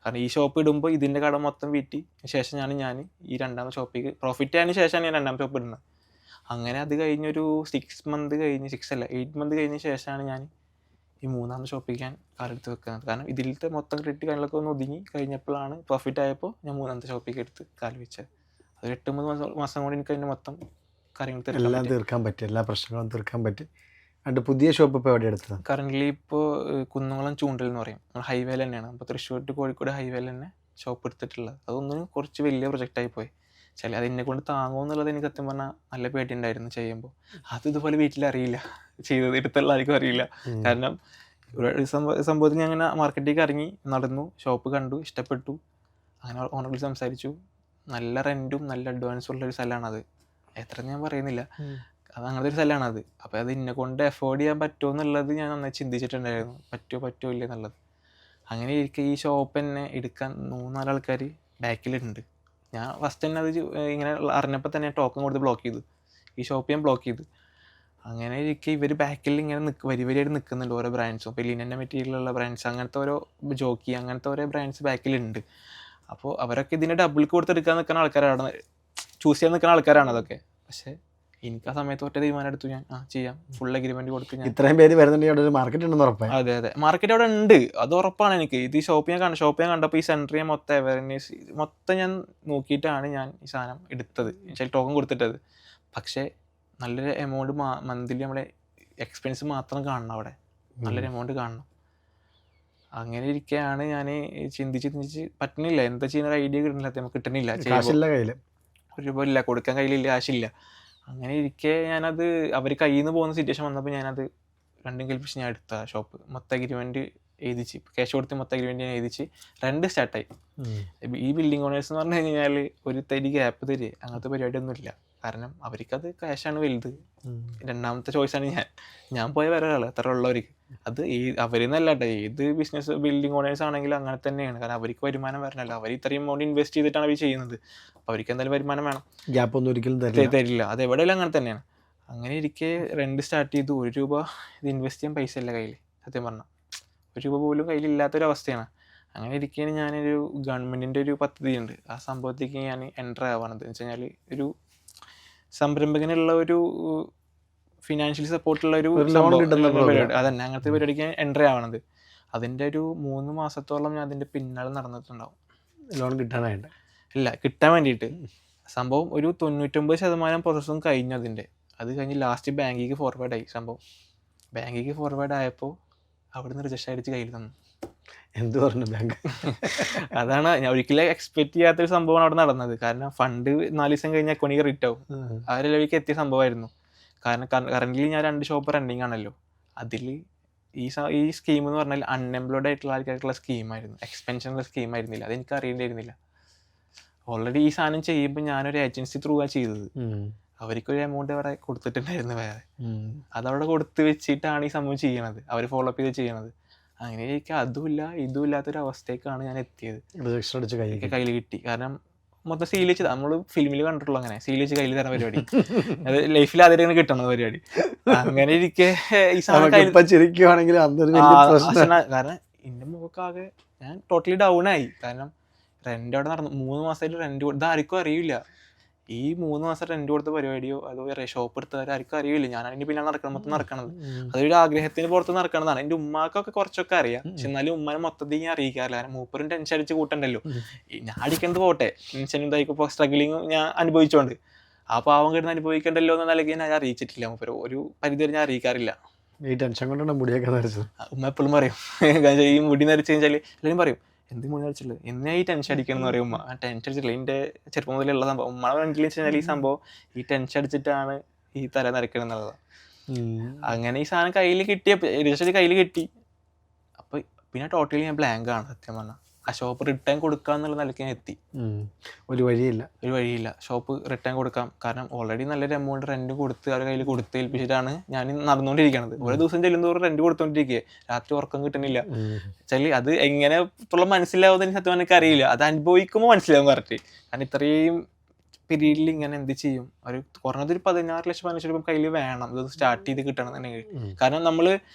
കാരണം ഈ ഷോപ്പ് ഇടുമ്പോൾ ഇതിൻ്റെ കട മൊത്തം വീട്ടി ശേഷം ഞാൻ ഈ 2ാമത്തെ ഷോപ്പിലേക്ക് പ്രോഫിറ്റ് ആയതിനു ശേഷമാണ് ഞാൻ 2ാമത്തെ ഷോപ്പ് ഇടുന്നത്. അങ്ങനെ അത് കഴിഞ്ഞൊരു 8 മന്ത് കഴിഞ്ഞ ശേഷമാണ് ഞാൻ ഈ 3ാമത്തെ ഷോപ്പിലേക്ക് ഞാൻ കാലെടുത്ത് വെക്കുന്നത്. കാരണം ഇതിലത്തെ മൊത്തം ക്രെഡിറ്റ് കാര്യങ്ങളൊക്കെ ഒന്ന് ഒതുങ്ങി കഴിഞ്ഞപ്പോഴാണ് പ്രോഫിറ്റ് ആയപ്പോൾ ഞാൻ 3ാമത്തെ ഷോപ്പിലേക്ക് എടുത്ത് കാല് വെച്ചത്. അത് 8-9 മാസം കൊണ്ട് എനിക്ക് അതിൻ്റെ മൊത്തം കാര്യങ്ങൾ എല്ലാം തീർക്കാൻ പറ്റി, എല്ലാ പ്രശ്നങ്ങളും തീർക്കാൻ പറ്റി. അതിൻ്റെ പുതിയ ഷോപ്പ് ഇപ്പോൾ എവിടെ എടുത്തത്? കറൻ്റ്ലി ഇപ്പോൾ കുന്നംകുളം ചൂണ്ടൽ എന്ന് പറയും, നമ്മൾ ഹൈവേയിൽ തന്നെയാണ്. അപ്പോൾ തൃശ്ശൂർ ടു കോഴിക്കോട് ഹൈവേയിൽ തന്നെ ഷോപ്പ് എടുത്തിട്ടുള്ളത്. അതൊന്നും കുറച്ച് വലിയ പ്രൊജക്റ്റായി പോയി. അത് എന്നെ കൊണ്ട് താങ്ങുമോ എന്നുള്ളത് എനിക്ക് സത്യം പറഞ്ഞാൽ നല്ല പേടിയുണ്ടായിരുന്നു ചെയ്യുമ്പോൾ. അത് ഇതുപോലെ വീട്ടിലറിയില്ല, എടുത്തുള്ള ആർക്കും അറിയില്ല. കാരണം ഒരു സംഭവത്തിൽ ഞാൻ അങ്ങനെ മാർക്കറ്റിലേക്ക് ഇറങ്ങി നടന്നു, ഷോപ്പ് കണ്ടു, ഇഷ്ടപ്പെട്ടു. അങ്ങനെ ഓണറിൽ സംസാരിച്ചു. നല്ല റെൻറ്റും നല്ല അഡ്വാൻസും ഉള്ളൊരു സ്ഥലമാണത്. എത്ര ഞാൻ പറയുന്നില്ല. അത് അങ്ങനത്തെ ഒരു സ്ഥലമാണ് അത്. അപ്പോൾ അത് എന്നെ കൊണ്ട് എഫോർഡ് ചെയ്യാൻ പറ്റുമോ എന്നുള്ളത് ഞാൻ നന്നായി ചിന്തിച്ചിട്ടുണ്ടായിരുന്നു, പറ്റുമോ ഇല്ല എന്നുള്ളത്. അങ്ങനെ ഇരിക്കെ ഈ ഷോപ്പ് തന്നെ എടുക്കാൻ 3-4 ആൾക്കാർ ബാക്കിലുണ്ട്. ഞാൻ ഫസ്റ്റ് തന്നെ അത് ഇങ്ങനെ അറിഞ്ഞപ്പോൾ തന്നെ ടോക്കൺ കൊടുത്ത് ബ്ലോക്ക് ചെയ്തു, ഈ ഷോപ്പ് ഞാൻ ബ്ലോക്ക് ചെയ്തു. അങ്ങനെ ഇരിക്കെ ഇവർ ബാക്കിൽ ഇങ്ങനെ വരിയായിട്ട് നിൽക്കുന്നുണ്ട്, ഓരോ ബ്രാൻഡ്സും. ഇപ്പോൾ ലിനൻ്റെ മെറ്റീരിയലുള്ള ബ്രാൻഡ്സ്, അങ്ങനത്തെ ഓരോ ജോക്കി, അങ്ങനത്തെ ഓരോ ബ്രാൻഡ്സ് ബാക്കിലുണ്ട്. അപ്പോൾ അവരൊക്കെ ഇതിനെ ഡബിൾക്ക് കൊടുത്തെടുക്കാൻ നിൽക്കുന്ന ആൾക്കാരാണ്, ചൂസ് ചെയ്യാൻ നിൽക്കുന്ന ആൾക്കാരാണ് അതൊക്കെ. പക്ഷേ എനിക്ക് ആ സമയത്ത് ഒറ്റ തീരുമാനം എടുത്തു, ഞാൻ ചെയ്യാം, ഫുൾ അഗ്രിമെൻറ്റ് കൊടുത്ത്. ഞാൻ ഇത്രയും പേര് വരുന്നുണ്ടെങ്കിൽ അവിടെ ഒരു മാർക്കറ്റ് ഉണ്ടെന്ന് ഉറപ്പായി. അതെ, മാർക്കറ്റ് അവിടെ ഉണ്ട്, അത് ഉറപ്പാണ് എനിക്ക്. ഇത് ഈ ഷോപ്പ് ഞാൻ കണ്ടപ്പോൾ ഈ സെൻറ്റർ മൊത്തം അവയർനെസ് മൊത്തം ഞാൻ നോക്കിയിട്ടാണ് ഞാൻ ഈ സാധനം എടുത്തത്, ടോക്കൺ കൊടുത്തിട്ടത്. പക്ഷേ നല്ലൊരു എമൗണ്ട് മന്ത്ലി നമ്മളെ എക്സ്പെൻസ് മാത്രം കാണണം, അവിടെ നല്ലൊരു എമൗണ്ട് കാണണം. അങ്ങനെ ഇരിക്കുകയാണ് ഞാൻ ചിന്തിച്ച് പറ്റുന്നില്ല, എന്താ ചെയ്യുന്ന ഒരു ഐഡിയ കിട്ടുന്നില്ല, നമുക്ക് കിട്ടുന്നില്ല, ഒരു രൂപ ഇല്ല, കൊടുക്കാൻ കയ്യിലില്ല, കാശില്ല. അങ്ങനെ ഇരിക്കെ ഞാനത് അവർ കയ്യിൽ നിന്ന് പോകുന്ന സിറ്റുവേഷൻ വന്നപ്പോൾ ഞാനത് രണ്ടും കൽപ്പിച്ച് ഞാൻ എടുത്ത ഷോപ്പ് മൊത്തം അഗ്രിമെൻറ്റ് എഴുതിച്ച്, ക്യാഷ് കൊടുത്ത് മൊത്തം അഗ്രിമെൻറ്റ് ഞാൻ എഴുതിച്ച് രണ്ട് സ്റ്റാർട്ടായി. ഈ ബിൽഡിംഗ് ഓണേഴ്സ് എന്ന് പറഞ്ഞു കഴിഞ്ഞാൽ ഒരു തരി ഗ്യാപ്പ് തരിക അങ്ങനത്തെ പരിപാടിയൊന്നുമില്ല. കാരണം അവർക്കത് ക്യാഷാണ് വലുത്, രണ്ടാമത്തെ ചോയ്സാണ് ഞാൻ പോയ വേറെ ഒരാൾ അത്ര ഉള്ളവർക്ക്. അത് അവരെന്നല്ല കേട്ടോ, ഏത് ബിസിനസ് ബിൽഡിംഗ് ഓണേഴ്സ് ആണെങ്കിലും അങ്ങനെ തന്നെയാണ്. കാരണം അവർക്ക് വരുമാനം വരണമല്ലോ, അവർ ഇത്രയും എമൗണ്ട് ഇൻവെസ്റ്റ് ചെയ്തിട്ടാണ് അവർ ചെയ്യുന്നത്, അപ്പോൾ അവർക്ക് എന്തായാലും വരുമാനം വേണം, ഗ്യാപ്പ് ഒന്നും ഒരിക്കലും തരില്ല. അത് എവിടെയെല്ലാം അങ്ങനെ തന്നെയാണ്. അങ്ങനെ ഇരിക്കെ റെന്റ് സ്റ്റാർട്ട് ചെയ്തു, 1 രൂപ ഇത് ഇൻവെസ്റ്റ് ചെയ്യാൻ പൈസ ഇല്ല കയ്യിൽ, സത്യം പറഞ്ഞാൽ 1 രൂപ പോലും കയ്യിലില്ലാത്തൊരവസ്ഥയാണ്. അങ്ങനെ ഇരിക്കുകയാണ് ഞാനൊരു ഗവൺമെൻറ്റിൻ്റെ ഒരു പദ്ധതി ഉണ്ട്, ആ സംഭവത്തേക്ക് ഞാൻ എൻ്റർ ആവാണത്. എന്ന് വെച്ച് കഴിഞ്ഞാൽ ഒരു സംരംഭകനുള്ള ഒരു ഫിനാൻഷ്യലി സപ്പോർട്ടുള്ള ഒരു പരിപാടി, അതന്നെ അങ്ങനത്തെ പരിപാടിക്ക് എൻ്റർ ആവണത്. അതിൻ്റെ ഒരു 3 മാസത്തോളം ഞാൻ അതിൻ്റെ പിന്നാലെ നടന്നിട്ടുണ്ടാവും, ലോൺ കിട്ടാനായിട്ട്. ഇല്ല, കിട്ടാൻ വേണ്ടിയിട്ട്. സംഭവം ഒരു 99% പ്രോസസ്സും കഴിഞ്ഞു അതിൻ്റെ. അത് കഴിഞ്ഞ് ലാസ്റ്റ് ബാങ്കിലേക്ക് ഫോർവേഡായി. സംഭവം ബാങ്കിലേക്ക് ഫോർവേഡ് ആയപ്പോൾ അവിടുന്ന് റിജക്ഷൻ അടിച്ച് കയ്യിൽ തന്നു. എന്ത് പറഞ്ഞു ബാങ്ക്? അതാണ് ഞാൻ ഒരിക്കലും എക്സ്പെക്ട് ചെയ്യാത്തൊരു സംഭവമാണ് അവിടെ നടന്നത്. കാരണം ഫണ്ട് 4 ദിവസം കഴിഞ്ഞാൽ അക്കൗണ്ടിൽ റിട്ട് ആവും, ആ ഒരു ലെവലിലേക്ക് എത്തിയ സംഭവമായിരുന്നു. കാരണം കറൻ്റ്ലി ഞാൻ 2 ഷോപ്പ് റണ്ണിങ് ആണല്ലോ. അതിൽ ഈ സ്കീം എന്ന് പറഞ്ഞാൽ അൺഎംപ്ലോയ്ഡ് ആയിട്ടുള്ള ആൾക്കാർക്കുള്ള സ്കീമായിരുന്നു, എക്സ്പെൻഷനുള്ള സ്കീമായിരുന്നില്ല. അതെനിക്ക് അറിയേണ്ടിയിരുന്നില്ല. ഓൾറെഡി ഈ സാധനം ചെയ്യുമ്പോൾ ഞാനൊരു ഏജൻസി ത്രൂ ആണ് ചെയ്തത്, അവർക്കൊരു എമൗണ്ട് അവിടെ കൊടുത്തിട്ടുണ്ടായിരുന്നു വേറെ, അതവിടെ കൊടുത്ത് വെച്ചിട്ടാണ് ഈ സംഭവം ചെയ്യണത്, അവർ ഫോളോ അപ്പ് ചെയ്ത് ചെയ്യണത്. അങ്ങനെ എനിക്ക് അതുമില്ല ഇതും ഇല്ലാത്തൊരു അവസ്ഥയ്ക്കാണ് ഞാൻ എത്തിയത്. കയ്യിൽ കിട്ടി. കാരണം മൊത്തം സീൽ വെച്ച്, നമ്മൾ ഫിലിമിൽ കണ്ടിട്ടുള്ളൂ അങ്ങനെ സീൽ വെച്ച് കയ്യിൽ തരാൻ പരിപാടി, അത് ലൈഫിൽ ആദ്യമായിട്ടാണ് കിട്ടണത് പരിപാടി. അങ്ങനെ ഇരിക്കെ ഈ സാധനം കാരണം എൻ്റെ മുഖക്കാകെ ഞാൻ ടോട്ടലി ഡൗൺ ആയി. കാരണം റെൻ്റ് അവിടെ നടന്നു 3 മാസമായിട്ട് റെൻ്റ് ഇത് ആർക്കും അറിയില്ല. ഈ 3 മാസം റെൻ്റ് കൊടുത്ത പരിപാടിയോ അതോ ഷോപ്പ് എടുത്തവരോ ആർക്കും അറിയില്ല. ഞാൻ അതിൻ്റെ പിന്നാലെ മൊത്തം നടക്കണത്, അതൊരു ആഗ്രഹത്തിന് പുറത്ത് നടക്കണതാണ്. എൻ്റെ ഉമ്മാക്കൊക്കെ കുറച്ചൊക്കെ അറിയാം, പക്ഷെ എന്നാലും ഉമ്മാനെ മൊത്തത്തിൽ ഞാൻ അറിയിക്കാറില്ല. കാരണം മൂപ്പരും ടെൻഷൻ അടിച്ച് കൂട്ടണ്ടല്ലോ, ഞാൻ അടിക്കുന്നത് പോട്ടെ, ടെൻഷനും ഇതായിപ്പോൾ സ്ട്രഗിളിങ് ഞാൻ അനുഭവിച്ചോണ്ട് ആ പാവം കിടന്ന് അനുഭവിക്കണ്ടല്ലോ എന്ന നിലയ്ക്ക് ഞാൻ അറിയിച്ചിട്ടില്ല. മൂപ്പര് ഒരു പരിധി വരെ ഞാൻ അറിയിക്കാറില്ല. ഈ ടെൻഷൻ കൊണ്ടാണ് മുടിയൊക്കെ നരച്ചത്. ഉമ്മ എപ്പോഴും പറയും ഈ മുടി നരച്ച് കഴിഞ്ഞാൽ എല്ലാവരും പറയും എന്ത് മുടി നരച്ചുള്ളത്, എന്നാ ഈ ടെൻഷൻ അടിക്കണം എന്ന് പറയും ഉമ്മ. ആ ടെൻഷൻ അടിച്ചിട്ടില്ല, എൻ്റെ ചെറുപ്പം മുതലുള്ള സംഭവം. ഉമ്മ മനസ്സിൽ വെച്ച് കഴിഞ്ഞാൽ ഈ സംഭവം ഈ ടെൻഷൻ അടിച്ചിട്ടാണ് ഈ തല നരക്കണം എന്നുള്ളതാണ്. അങ്ങനെ ഈ സാധനം കയ്യിൽ കിട്ടിയ കയ്യിൽ കിട്ടി. അപ്പോൾ പിന്നെ ടോട്ടലി ഞാൻ ബ്ലാങ്ക് ആണ് സത്യം പറഞ്ഞാൽ. ആ ഷോപ്പ് റിട്ടേൺ കൊടുക്കുക എന്നുള്ള നിലയ്ക്ക് ഞാൻ എത്തി. ഒരു വഴിയില്ല ഷോപ്പ് റിട്ടേൺ കൊടുക്കാം. കാരണം ഓൾറെഡി നല്ലൊരു എമൗണ്ട് റെന്റ് കൊടുത്ത് അവരുടെ കയ്യിൽ കൊടുത്ത് ഏൽപ്പിച്ചിട്ടാണ് ഞാൻ നടന്നുകൊണ്ടിരിക്കുന്നത്. ഓരോ ദിവസം ചെല്ലുന്നതോറും റെന്റ് കൊടുത്തോണ്ടിരിക്കുക, രാത്രി ഉറക്കം കിട്ടുന്നില്ല. വെച്ചാൽ അത് എങ്ങനെ ഇപ്പോഴുള്ള മനസ്സിലാവുന്നതിന് സത്യം എനിക്ക് അറിയില്ല, അത് അനുഭവിക്കുമ്പോൾ മനസ്സിലാവും കറക്റ്റ്. കാരണം ഇത്രയും പീരീഡിൽ ഇങ്ങനെ എന്ത് ചെയ്യും, ഒരു കുറഞ്ഞതൊരു 16 ലക്ഷം 15 രൂപ കയ്യിൽ വേണം ഇത് സ്റ്റാർട്ട് ചെയ്ത് കിട്ടണമെന്നുണ്ടെങ്കിൽ. കാരണം നമ്മൾ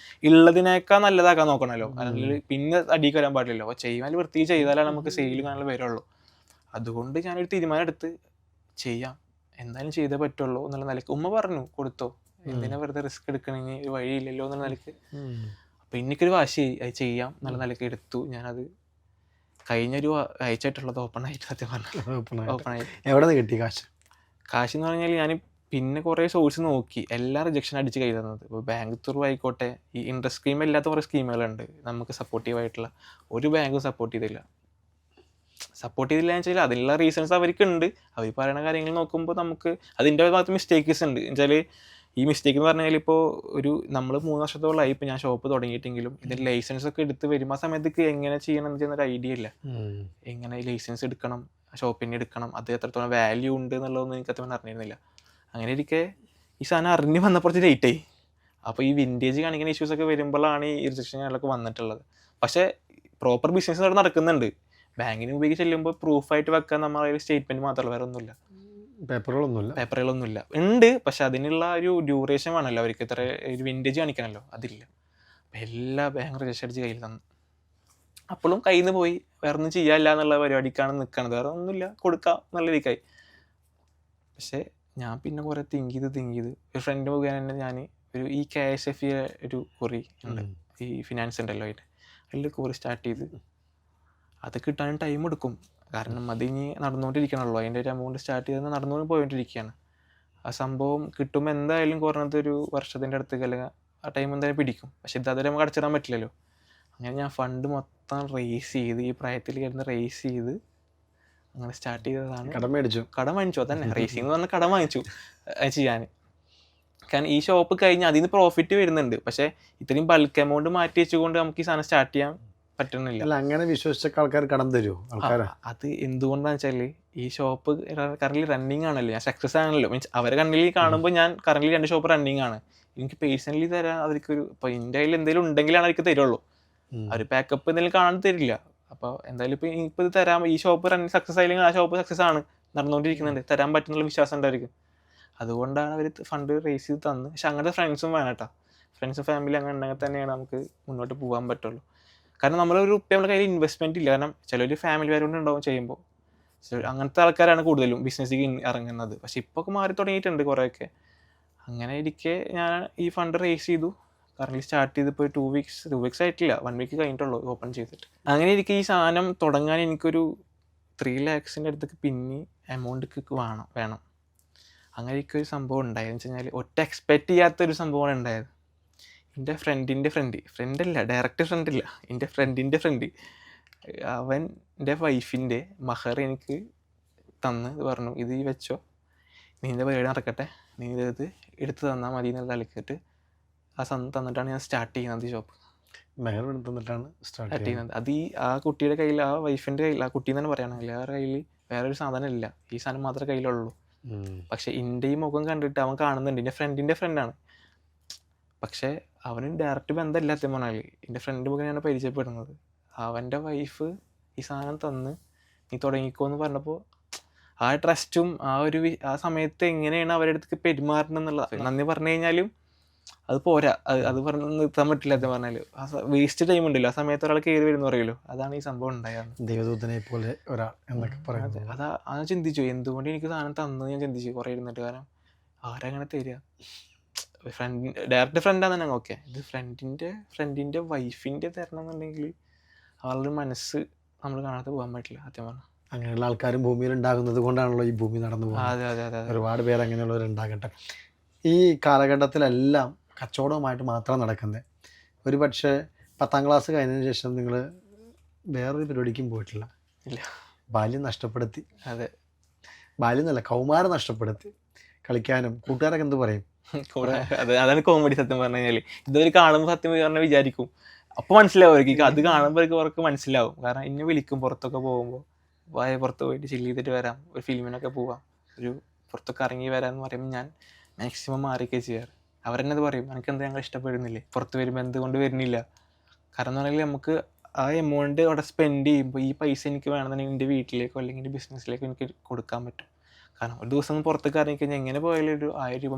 ഉള്ളതിനേക്കാൾ നല്ലതാക്കാൻ നോക്കണമല്ലോ, അല്ലെങ്കിൽ പിന്നെ അടിക്ക് വരാൻ പാടില്ലല്ലോ. അപ്പോൾ ചെയ്യുമ്പോൾ വൃത്തി ചെയ്താലേ നമുക്ക് സെയിൽ കാണാൻ വരുള്ളൂ. അതുകൊണ്ട് ഞാനൊരു തീരുമാനം എടുത്ത് ചെയ്യാം, എന്തായാലും ചെയ്തേ പറ്റുള്ളൂ എന്നുള്ള നിലയ്ക്ക്. ഉമ്മ പറഞ്ഞു കൊടുത്തോ, എന്തിനാ വെറുതെ റിസ്ക് എടുക്കണമെങ്കിൽ ഒരു വഴിയില്ലല്ലോ എന്നുള്ള നിലയ്ക്ക്. അപ്പോൾ എനിക്കൊരു വാശിയായി, അത് ചെയ്യാം എന്നുള്ള നിലയ്ക്ക് എടുത്തു. ഞാനത് കഴിഞ്ഞൊരു ആഴ്ചയായിട്ടുള്ളത് ഓപ്പൺ ആയിട്ട് സത്യം പറഞ്ഞാൽ ഓപ്പൺ ആയി. എവിടെ നിന്ന് കിട്ടി കാശ് എന്ന് പറഞ്ഞാൽ ഞാൻ പിന്നെ കുറേ സോഴ്സ് നോക്കി, എല്ലാം റിജക്ഷൻ അടിച്ച് കൈ തന്നത്. ഇപ്പോൾ ബാങ്ക് ത്രൂ ആയിക്കോട്ടെ, ഈ ഇൻട്രസ്റ്റ് സ്കീം ഇല്ലാത്ത കുറേ സ്കീമുകളുണ്ട് നമുക്ക് സപ്പോർട്ടീവായിട്ടുള്ള, ഒരു ബാങ്കും സപ്പോർട്ട് ചെയ്തില്ല എന്ന് വെച്ചാൽ അതിനുള്ള റീസൺസ് അവർക്കുണ്ട്. അവർ പറയുന്ന കാര്യങ്ങൾ നോക്കുമ്പോൾ നമുക്ക് അതിൻ്റെ ഭാഗത്ത് മിസ്റ്റേക്ക്സ് ഉണ്ട്. എന്നുവെച്ചാൽ ഈ മിസ്റ്റേക്ക് എന്ന് പറഞ്ഞാൽ ഇപ്പോൾ നമ്മൾ 3 വർഷത്തോളമായി ഇപ്പോൾ ഞാൻ ഷോപ്പ് തുടങ്ങിയിട്ടെങ്കിലും ഇതിൻ്റെ ലൈസൻസ് ഒക്കെ എടുത്ത് വരുമ്പോൾ ആ സമയത്തേക്ക് എങ്ങനെ ചെയ്യണം എന്ന് ചെയ്യുന്നൊരു ഐഡിയ ഇല്ല. എങ്ങനെ ലൈസൻസ് എടുക്കണം, ഷോപ്പിന് എടുക്കണം, അത് എത്രത്തോളം വാല്യൂ ഉണ്ട് എന്നുള്ളതൊന്നും എനിക്ക് അത്ര അറിഞ്ഞിരുന്നില്ല. അങ്ങനെ ഇരിക്കെ ഈ സാധനം അറിഞ്ഞ് വന്നപ്പോൾ ലേറ്റായി. അപ്പോൾ ഈ വിൻറ്റേജ് കാണിക്കുന്ന ഇഷ്യൂസൊക്കെ വരുമ്പോഴാണ് ഈ റിജക്ഷൻ കാര്യങ്ങളൊക്കെ വന്നിട്ടുള്ളത്. പക്ഷേ പ്രോപ്പർ ബിസിനസ് അവിടെ നടക്കുന്നുണ്ട്. ബാങ്കിന് ഉപയോഗിച്ച് ചെല്ലുമ്പോൾ പ്രൂഫായിട്ട് വെക്കാൻ നമ്മളൊരു സ്റ്റേറ്റ്മെൻറ്റ് മാത്രമല്ല, വേറെ ഒന്നുമില്ല, പേപ്പറുകളൊന്നുമില്ല ഉണ്ട്. പക്ഷെ അതിനുള്ള ഒരു ഡ്യൂറേഷൻ വേണമല്ലോ അവർക്ക്, ഇത്ര ഒരു വിൻറ്റേജ് കാണിക്കണമല്ലോ, അതില്ല. അപ്പം എല്ലാ ബാങ്ക് രജിസ്റ്റർ അടിച്ച് കയ്യിൽ തന്നു. അപ്പോഴും കയ്യിൽ നിന്ന് പോയി, വേറെ ഒന്നും ചെയ്യാനില്ല എന്നുള്ള പരിപാടിക്കാണ് നിൽക്കണത്, വേറെ ഒന്നുമില്ല, കൊടുക്കാം എന്നുള്ള രീതിക്കായി. പക്ഷേ ഞാൻ പിന്നെ കുറേ തിങ്ക് ചെയ്ത് ഒരു ഫ്രണ്ട് മുഖേന തന്നെ ഞാൻ ഒരു ഈ KSFE ഒരു കുറി ഉണ്ട്, ഈ ഫിനാൻസ് ഉണ്ടല്ലോ, അതിൽ കുറി സ്റ്റാർട്ട് ചെയ്ത്. അത് കിട്ടാൻ ടൈം എടുക്കും, കാരണം അത് ഇനി നടന്നുകൊണ്ടിരിക്കണമല്ലോ. അതിൻ്റെ ഒരു എമൗണ്ട് സ്റ്റാർട്ട് ചെയ്ത് നടന്നുകൊണ്ട് പോയിക്കൊണ്ടിരിക്കുകയാണ്. ആ സംഭവം കിട്ടുമ്പോൾ എന്തായാലും കുറഞ്ഞത് ഒരു വർഷത്തിൻ്റെ അടുത്തേക്ക് അല്ലെങ്കിൽ ആ ടൈം എന്തായാലും പിടിക്കും. പക്ഷെ ഇതതുവരെ നമുക്ക് അടച്ചിടാൻ പറ്റില്ലല്ലോ. അങ്ങനെ ഞാൻ ഫണ്ട് മൊത്തം റേസ് ചെയ്ത്, ഈ പ്രായത്തിൽ കിടന്ന് റേസ് ചെയ്ത് അങ്ങനെ സ്റ്റാർട്ട് ചെയ്തതാണ്. കടം വാങ്ങിച്ചു, അതന്നെ റേസിംഗ് എന്ന് പറഞ്ഞാൽ കടം വാങ്ങിച്ചു ചെയ്യാൻ. കാരണം ഈ ഷോപ്പ് കഴിഞ്ഞ് അതിൽ നിന്ന് പ്രോഫിറ്റ് വരുന്നുണ്ട്, പക്ഷേ ഇത്രയും ബൾക്ക് എമൗണ്ട് മാറ്റി വെച്ചുകൊണ്ട് നമുക്ക് ഈ സാധനം സ്റ്റാർട്ട് ചെയ്യാൻ പറ്റുന്നില്ല. അങ്ങനെ വിശ്വസിച്ച ആൾക്കാർ കടം തരുമോ? അത് എന്തുകൊണ്ടാന്ന് വെച്ചാല് ഈ ഷോപ്പ് കറന്റ് റണ്ണിങ് ആണല്ലോ, ഞാൻ സക്സസ് ആണല്ലോ. മീൻസ് അവരെ കണ്ണിൽ കാണുമ്പോൾ ഞാൻ കറന്റ് 2 ഷോപ്പ് റണ്ണിങ് ആണ്. എനിക്ക് പേഴ്സണലി തരാൻ അവർക്കൊരു, ഇപ്പോൾ എൻ്റെ കയ്യിൽ എന്തെങ്കിലും ഉണ്ടെങ്കിലാണ് അവർക്ക് തരുള്ളൂ. അവർ പാക്കപ്പ് എന്തെങ്കിലും കാണാൻ തരില്ല. അപ്പോൾ എന്തായാലും ഇപ്പോൾ ഇത് തരാൻ, ഈ ഷോപ്പ് റൺ സക്സസ് ആയില്ലെങ്കിൽ ആ ഷോപ്പ് സക്സസ് ആണ്, നടന്നുകൊണ്ടിരിക്കുന്നുണ്ട്, തരാൻ പറ്റുന്നുള്ള വിശ്വാസം ഉണ്ടായിരിക്കും. അതുകൊണ്ടാണ് അവർ ഫണ്ട് റേസ് ചെയ്ത് തന്ന്. പക്ഷെ അങ്ങനത്തെ ഫ്രണ്ട്സും വേണം കേട്ടോ. ഫ്രണ്ട്സും ഫാമിലി അങ്ങനെ ഉണ്ടെങ്കിൽ തന്നെയാണ് നമുക്ക് മുന്നോട്ട് പോകാൻ പറ്റുള്ളൂ. കാരണം നമ്മളൊരു നമ്മുടെ കയ്യിൽ ഇൻവെസ്റ്റ്മെൻറ്റ് ഇല്ല. കാരണം ചിലർ ഫാമിലി ബാക്ക്ഗ്രൗണ്ട് ഉണ്ടാവും ചെയ്യുമ്പോൾ, അങ്ങനത്തെ ആൾക്കാരാണ് കൂടുതലും ബിസിനസ്സിലേക്ക് ഇറങ്ങുന്നത്. പക്ഷെ ഇപ്പോൾ ഒക്കെ മാറി തുടങ്ങിയിട്ടുണ്ട് കുറേയൊക്കെ. അങ്ങനെ ഇരിക്കെ ഞാൻ ഈ ഫണ്ട് റേസ് ചെയ്തു. കറന്റ് സ്റ്റാർട്ട് ചെയ്തിപ്പോൾ 2 വീക്സ് ആയിട്ടില്ല, 1 വീക്ക് കഴിഞ്ഞിട്ടുള്ളൂ ഓപ്പൺ ചെയ്തിട്ട്. അങ്ങനെ ഇരിക്കെ ഈ സാധനം തുടങ്ങാൻ എനിക്കൊരു 3 lakhs അടുത്തേക്ക് പിന്നെ എമൗണ്ട് വേണം. അങ്ങനെ ഒരു സംഭവം ഉണ്ടായതെന്ന് വെച്ച് കഴിഞ്ഞാൽ ഒറ്റ എക്സ്പെക്റ്റ് ചെയ്യാത്തൊരു സംഭവമാണ് ഉണ്ടായത്. എൻ്റെ ഫ്രണ്ടല്ല, ഡയറക്റ്റ് ഫ്രണ്ടില്ല, എൻ്റെ ഫ്രണ്ടിൻ്റെ ഫ്രണ്ട്, അവൻ എൻ്റെ വൈഫിൻ്റെ മഹർ എനിക്ക് തന്ന് പറഞ്ഞു, ഇത് വെച്ചോ, നിൻ്റെ പരിപാടി നടക്കട്ടെ, നീ ഇത് എടുത്ത് തന്നാൽ മതി എന്നുള്ള കളിക്കിട്ട് ആ തന്നിട്ടാണ് ഞാൻ സ്റ്റാർട്ട് ചെയ്യുന്നത്. ഈ ഷോപ്പ് സ്റ്റാർട്ട് ചെയ്യുന്നത് അത് ആ കുട്ടിയുടെ കയ്യിൽ, ആ വൈഫിൻ്റെ കയ്യിൽ, ആ കുട്ടി തന്നെ പറയുകയാണെങ്കിൽ ആ കയ്യിൽ വേറൊരു സാധനം ഇല്ല, ഈ സാധനം മാത്രമേ കയ്യിലുള്ളൂ. പക്ഷെ എൻ്റെ ഈ മുഖം കണ്ടിട്ട് അവൻ കാണുന്നുണ്ട്, എൻ്റെ ഫ്രണ്ടിൻ്റെ ഫ്രണ്ടാണ്. പക്ഷെ അവന് ഡയറക്റ്റ് ബന്ധമില്ലാത്ത പറഞ്ഞാൽ എൻ്റെ ഫ്രണ്ട് മുഖേനയാണ് പരിചയപ്പെടുന്നത്. അവൻ്റെ വൈഫ് ഈ സാധനം തന്ന് നീ തുടങ്ങിക്കോ എന്ന് പറഞ്ഞപ്പോൾ ആ ട്രസ്റ്റും ആ സമയത്ത് എങ്ങനെയാണ് അവരുടെ അടുത്തേക്ക് പെരുമാറണമെന്നുള്ള നന്ദി പറഞ്ഞു കഴിഞ്ഞാലും അത് പോരാ. അത് പറഞ്ഞ് നിർത്താൻ പറ്റില്ല. എന്ന് പറഞ്ഞാൽ ആ വേസ്റ്റ് ടൈം ഉണ്ടല്ലോ, ആ സമയത്ത് ഒരാൾ കയറി വരുന്ന പറയുമല്ലോ, അതാണ് ഈ സംഭവം ഉണ്ടായത്. ദൈവദൂതനെ പോലെ ഒരാൾ എന്നൊക്കെ പറയുന്നത്. അത് ചിന്തിച്ചു, എന്തുകൊണ്ട് എനിക്ക് സാധനം തന്നത് ഞാൻ ചിന്തിച്ചു കുറേ ഇരുന്നിട്ട്. കാരണം ആരങ്ങനെ തരിക, ഡയറക്റ്റ് ഫ്രണ്ടാന്ന് തന്നെ. ഓക്കെ, ഇത് ഫ്രണ്ടിൻ്റെ വൈഫിൻ്റെ തരണം എന്നുണ്ടെങ്കിൽ അവളുടെ മനസ്സ് നമ്മൾ കാണാതെ പോകാൻ പറ്റില്ല സത്യം പറഞ്ഞാൽ. അങ്ങനെയുള്ള ആൾക്കാരും ഭൂമിയിൽ ഉണ്ടാകുന്നത് കൊണ്ടാണല്ലോ ഈ ഭൂമി നടന്നു പോകുന്നത്. അതെ. ഒരുപാട് പേര് അങ്ങനെയുള്ളവരുണ്ടാകട്ടെ. ഈ കാലഘട്ടത്തിലെല്ലാം കച്ചവടവുമായിട്ട് മാത്രം നടക്കുന്നത്. ഒരു പക്ഷേ 10ാം ക്ലാസ് കഴിഞ്ഞതിന് ശേഷം നിങ്ങൾ വേറൊരു പരിപാടിക്കും പോയിട്ടില്ല. ഇല്ല. ബാല്യം നഷ്ടപ്പെടുത്തി. അതെ, ബാല്യം എന്നല്ല, കൗമാരം നഷ്ടപ്പെടുത്തി. കളിക്കാനും കൂട്ടുകാരൊക്കെ എന്ത് പറയും? അതാണ് കോമഡി സത്യം പറഞ്ഞു കഴിഞ്ഞാൽ. ഇതൊരു കാണുമ്പോൾ സത്യം പറഞ്ഞാൽ വിചാരിക്കും, അപ്പോൾ മനസ്സിലാവും അവർക്ക്, അത് കാണുമ്പോൾ അവർക്ക് മനസ്സിലാവും. കാരണം എന്നെ വിളിക്കും പുറത്തൊക്കെ പോകുമ്പോൾ, പുറത്ത് പോയിട്ട് ചില്ല് ചെയ്തിട്ട് വരാം, ഒരു ഫിലിമിനൊക്കെ പോവാം, ഒരു പുറത്തൊക്കെ ഇറങ്ങി വരാമെന്ന് പറയുമ്പോൾ ഞാൻ മാക്സിമം മാറിയൊക്കെ ചെയ്യാറ്. അവരെന്നത് പറയും, എനിക്ക് എന്താ ഞങ്ങൾ ഇഷ്ടപ്പെടുന്നില്ലേ, പുറത്ത് വരുമ്പോൾ എന്തുകൊണ്ട് വരുന്നില്ല? കാരണം എന്ന് പറഞ്ഞാൽ നമുക്ക് ആ എമൗണ്ട് അവിടെ സ്പെൻഡ് ചെയ്യുമ്പോൾ ഈ പൈസ എനിക്ക് വേണമെന്നുണ്ടെങ്കിൽ എൻ്റെ വീട്ടിലേക്കോ അല്ലെങ്കിൽ എൻ്റെ ബിസിനസ്സിലേക്കോ എനിക്ക് കൊടുക്കാൻ പറ്റും. കാരണം ഒരു ദിവസം പുറത്തേക്ക് ഇറങ്ങിക്കഴിഞ്ഞാൽ എങ്ങനെ പോയാലും ഒരു 1000 രൂപ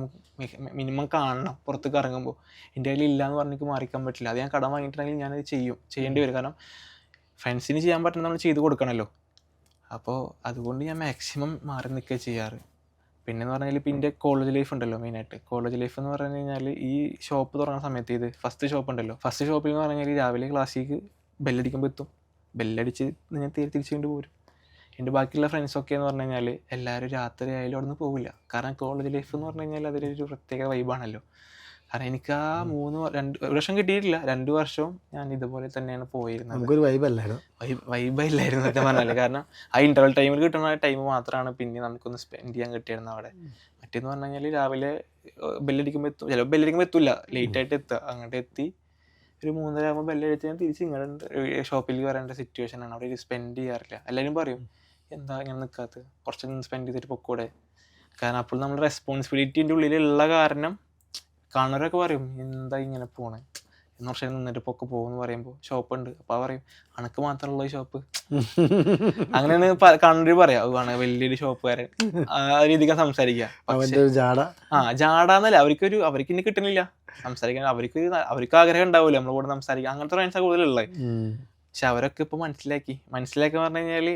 മിനിമം കാണണം പുറത്തേക്ക് ഇറങ്ങുമ്പോൾ. എൻ്റെ കയ്യിൽ ഇല്ല എന്ന് പറഞ്ഞിട്ട് മാറിക്കാൻ പറ്റില്ല. അത് ഞാൻ കടം വാങ്ങിയിട്ടുണ്ടെങ്കിൽ ഞാനത് ചെയ്യേണ്ടി വരും. കാരണം ഫ്രണ്ട്സിന് ചെയ്യാൻ പറ്റുന്ന നമ്മൾ ചെയ്ത് കൊടുക്കണമല്ലോ. അപ്പോൾ അതുകൊണ്ട് ഞാൻ മാക്സിമം മാറി നിൽക്കുക ചെയ്യാറ്. പിന്നെന്ന് പറഞ്ഞാൽ ഇപ്പം എൻ്റെ കോളേജ് ലൈഫ് ഉണ്ടല്ലോ, മെയിനായിട്ട് കോളേജ് ലൈഫ് എന്ന് പറഞ്ഞു കഴിഞ്ഞാൽ ഈ ഷോപ്പ് തുടങ്ങുന്ന സമയത്ത് ഇത് ഫസ്റ്റ് ഷോപ്പ് ഉണ്ടല്ലോ, ഫസ്റ്റ് ഷോപ്പിൽ എന്ന് പറഞ്ഞാൽ രാവിലെ ക്ലാസ്സിലേക്ക് ബെല്ലടിക്കുമ്പോൾ എത്തും, ബെല്ലടിച്ച് ഞാൻ തിരിച്ചുകൊണ്ട് പോരും. എൻ്റെ ബാക്കിയുള്ള ഫ്രണ്ട്സൊക്കെ എന്ന് പറഞ്ഞു കഴിഞ്ഞാൽ എല്ലാവരും രാത്രി ആയാലും അവിടെ നിന്ന് പോകില്ല. കാരണം കോളേജ് ലൈഫ് എന്ന് പറഞ്ഞു കഴിഞ്ഞാൽ അതിലൊരു പ്രത്യേക വൈബാണല്ലോ. കാരണം എനിക്ക് ആ 2 വർഷം കിട്ടിയിട്ടില്ല, 2 വർഷവും ഞാൻ ഇതുപോലെ തന്നെയാണ് പോയിരുന്നത്. നമുക്കൊരു വൈബല്ലായിരുന്നു സത്യം പറഞ്ഞാൽ. കാരണം ആ ഇൻ്റർവൽ ടൈമിൽ കിട്ടുന്ന ടൈം മാത്രമാണ് പിന്നെ നമുക്കൊന്ന് സ്പെൻഡ് ചെയ്യാൻ കിട്ടിയിരുന്നത് അവിടെ. മറ്റേന്ന് പറഞ്ഞു കഴിഞ്ഞാൽ രാവിലെ ബെല്ലടിക്കുമ്പോൾ എത്തും, ചിലപ്പോൾ ബെല്ലടിക്കുമ്പോൾ എത്തില്ല, ലേറ്റായിട്ട് എത്തുക. അങ്ങോട്ട് എത്തി ഒരു 3:30 ആകുമ്പോൾ ബെല്ലടിച്ച് ഞാൻ തിരിച്ച് ഇങ്ങോട്ട് ഷോപ്പിലേക്ക് വരേണ്ട സിറ്റുവേഷനാണ്. അവിടെ സ്പെൻഡ് ചെയ്യാറില്ല. എല്ലാവരും പറയും, എന്താ ഇങ്ങനെ നിൽക്കാത്തത്, കുറച്ച് സ്പെൻഡ് ചെയ്തിട്ട് പൊക്കൂടെ. കാരണം അപ്പോൾ നമ്മുടെ റെസ്പോൺസിബിലിറ്റിൻ്റെ ഉള്ളിലുള്ള കാരണം കാണുന്നവരൊക്കെ പറയും എന്താ ഇങ്ങനെ പോണേ, എന്ന് വർഷം നിന്നിട്ട് ഇപ്പോൾ ഒക്കെ പോകുമെന്ന് പറയുമ്പോൾ ഷോപ്പ് ഉണ്ട്, അപ്പോൾ പറയും അനക്ക് മാത്രമുള്ള ഈ ഷോപ്പ്, അങ്ങനെയാണ് കണ്ണൂർ പറയാം, ആണ് വലിയൊരു ഷോപ്പുകാരൻ, ആ രീതിക്ക് സംസാരിക്കുക. ജാടാന്നല്ല, അവർക്ക് ഇനി കിട്ടുന്നില്ല സംസാരിക്കാൻ, അവർക്ക് ആഗ്രഹം ഉണ്ടാവില്ല നമ്മളെ കൂടെ സംസാരിക്കാൻ, അങ്ങനത്തെ ഫ്രണ്ട്സാണ് കൂടുതലുള്ളത്. പക്ഷെ അവരൊക്കെ ഇപ്പൊ മനസ്സിലാക്കി പറഞ്ഞു കഴിഞ്ഞാൽ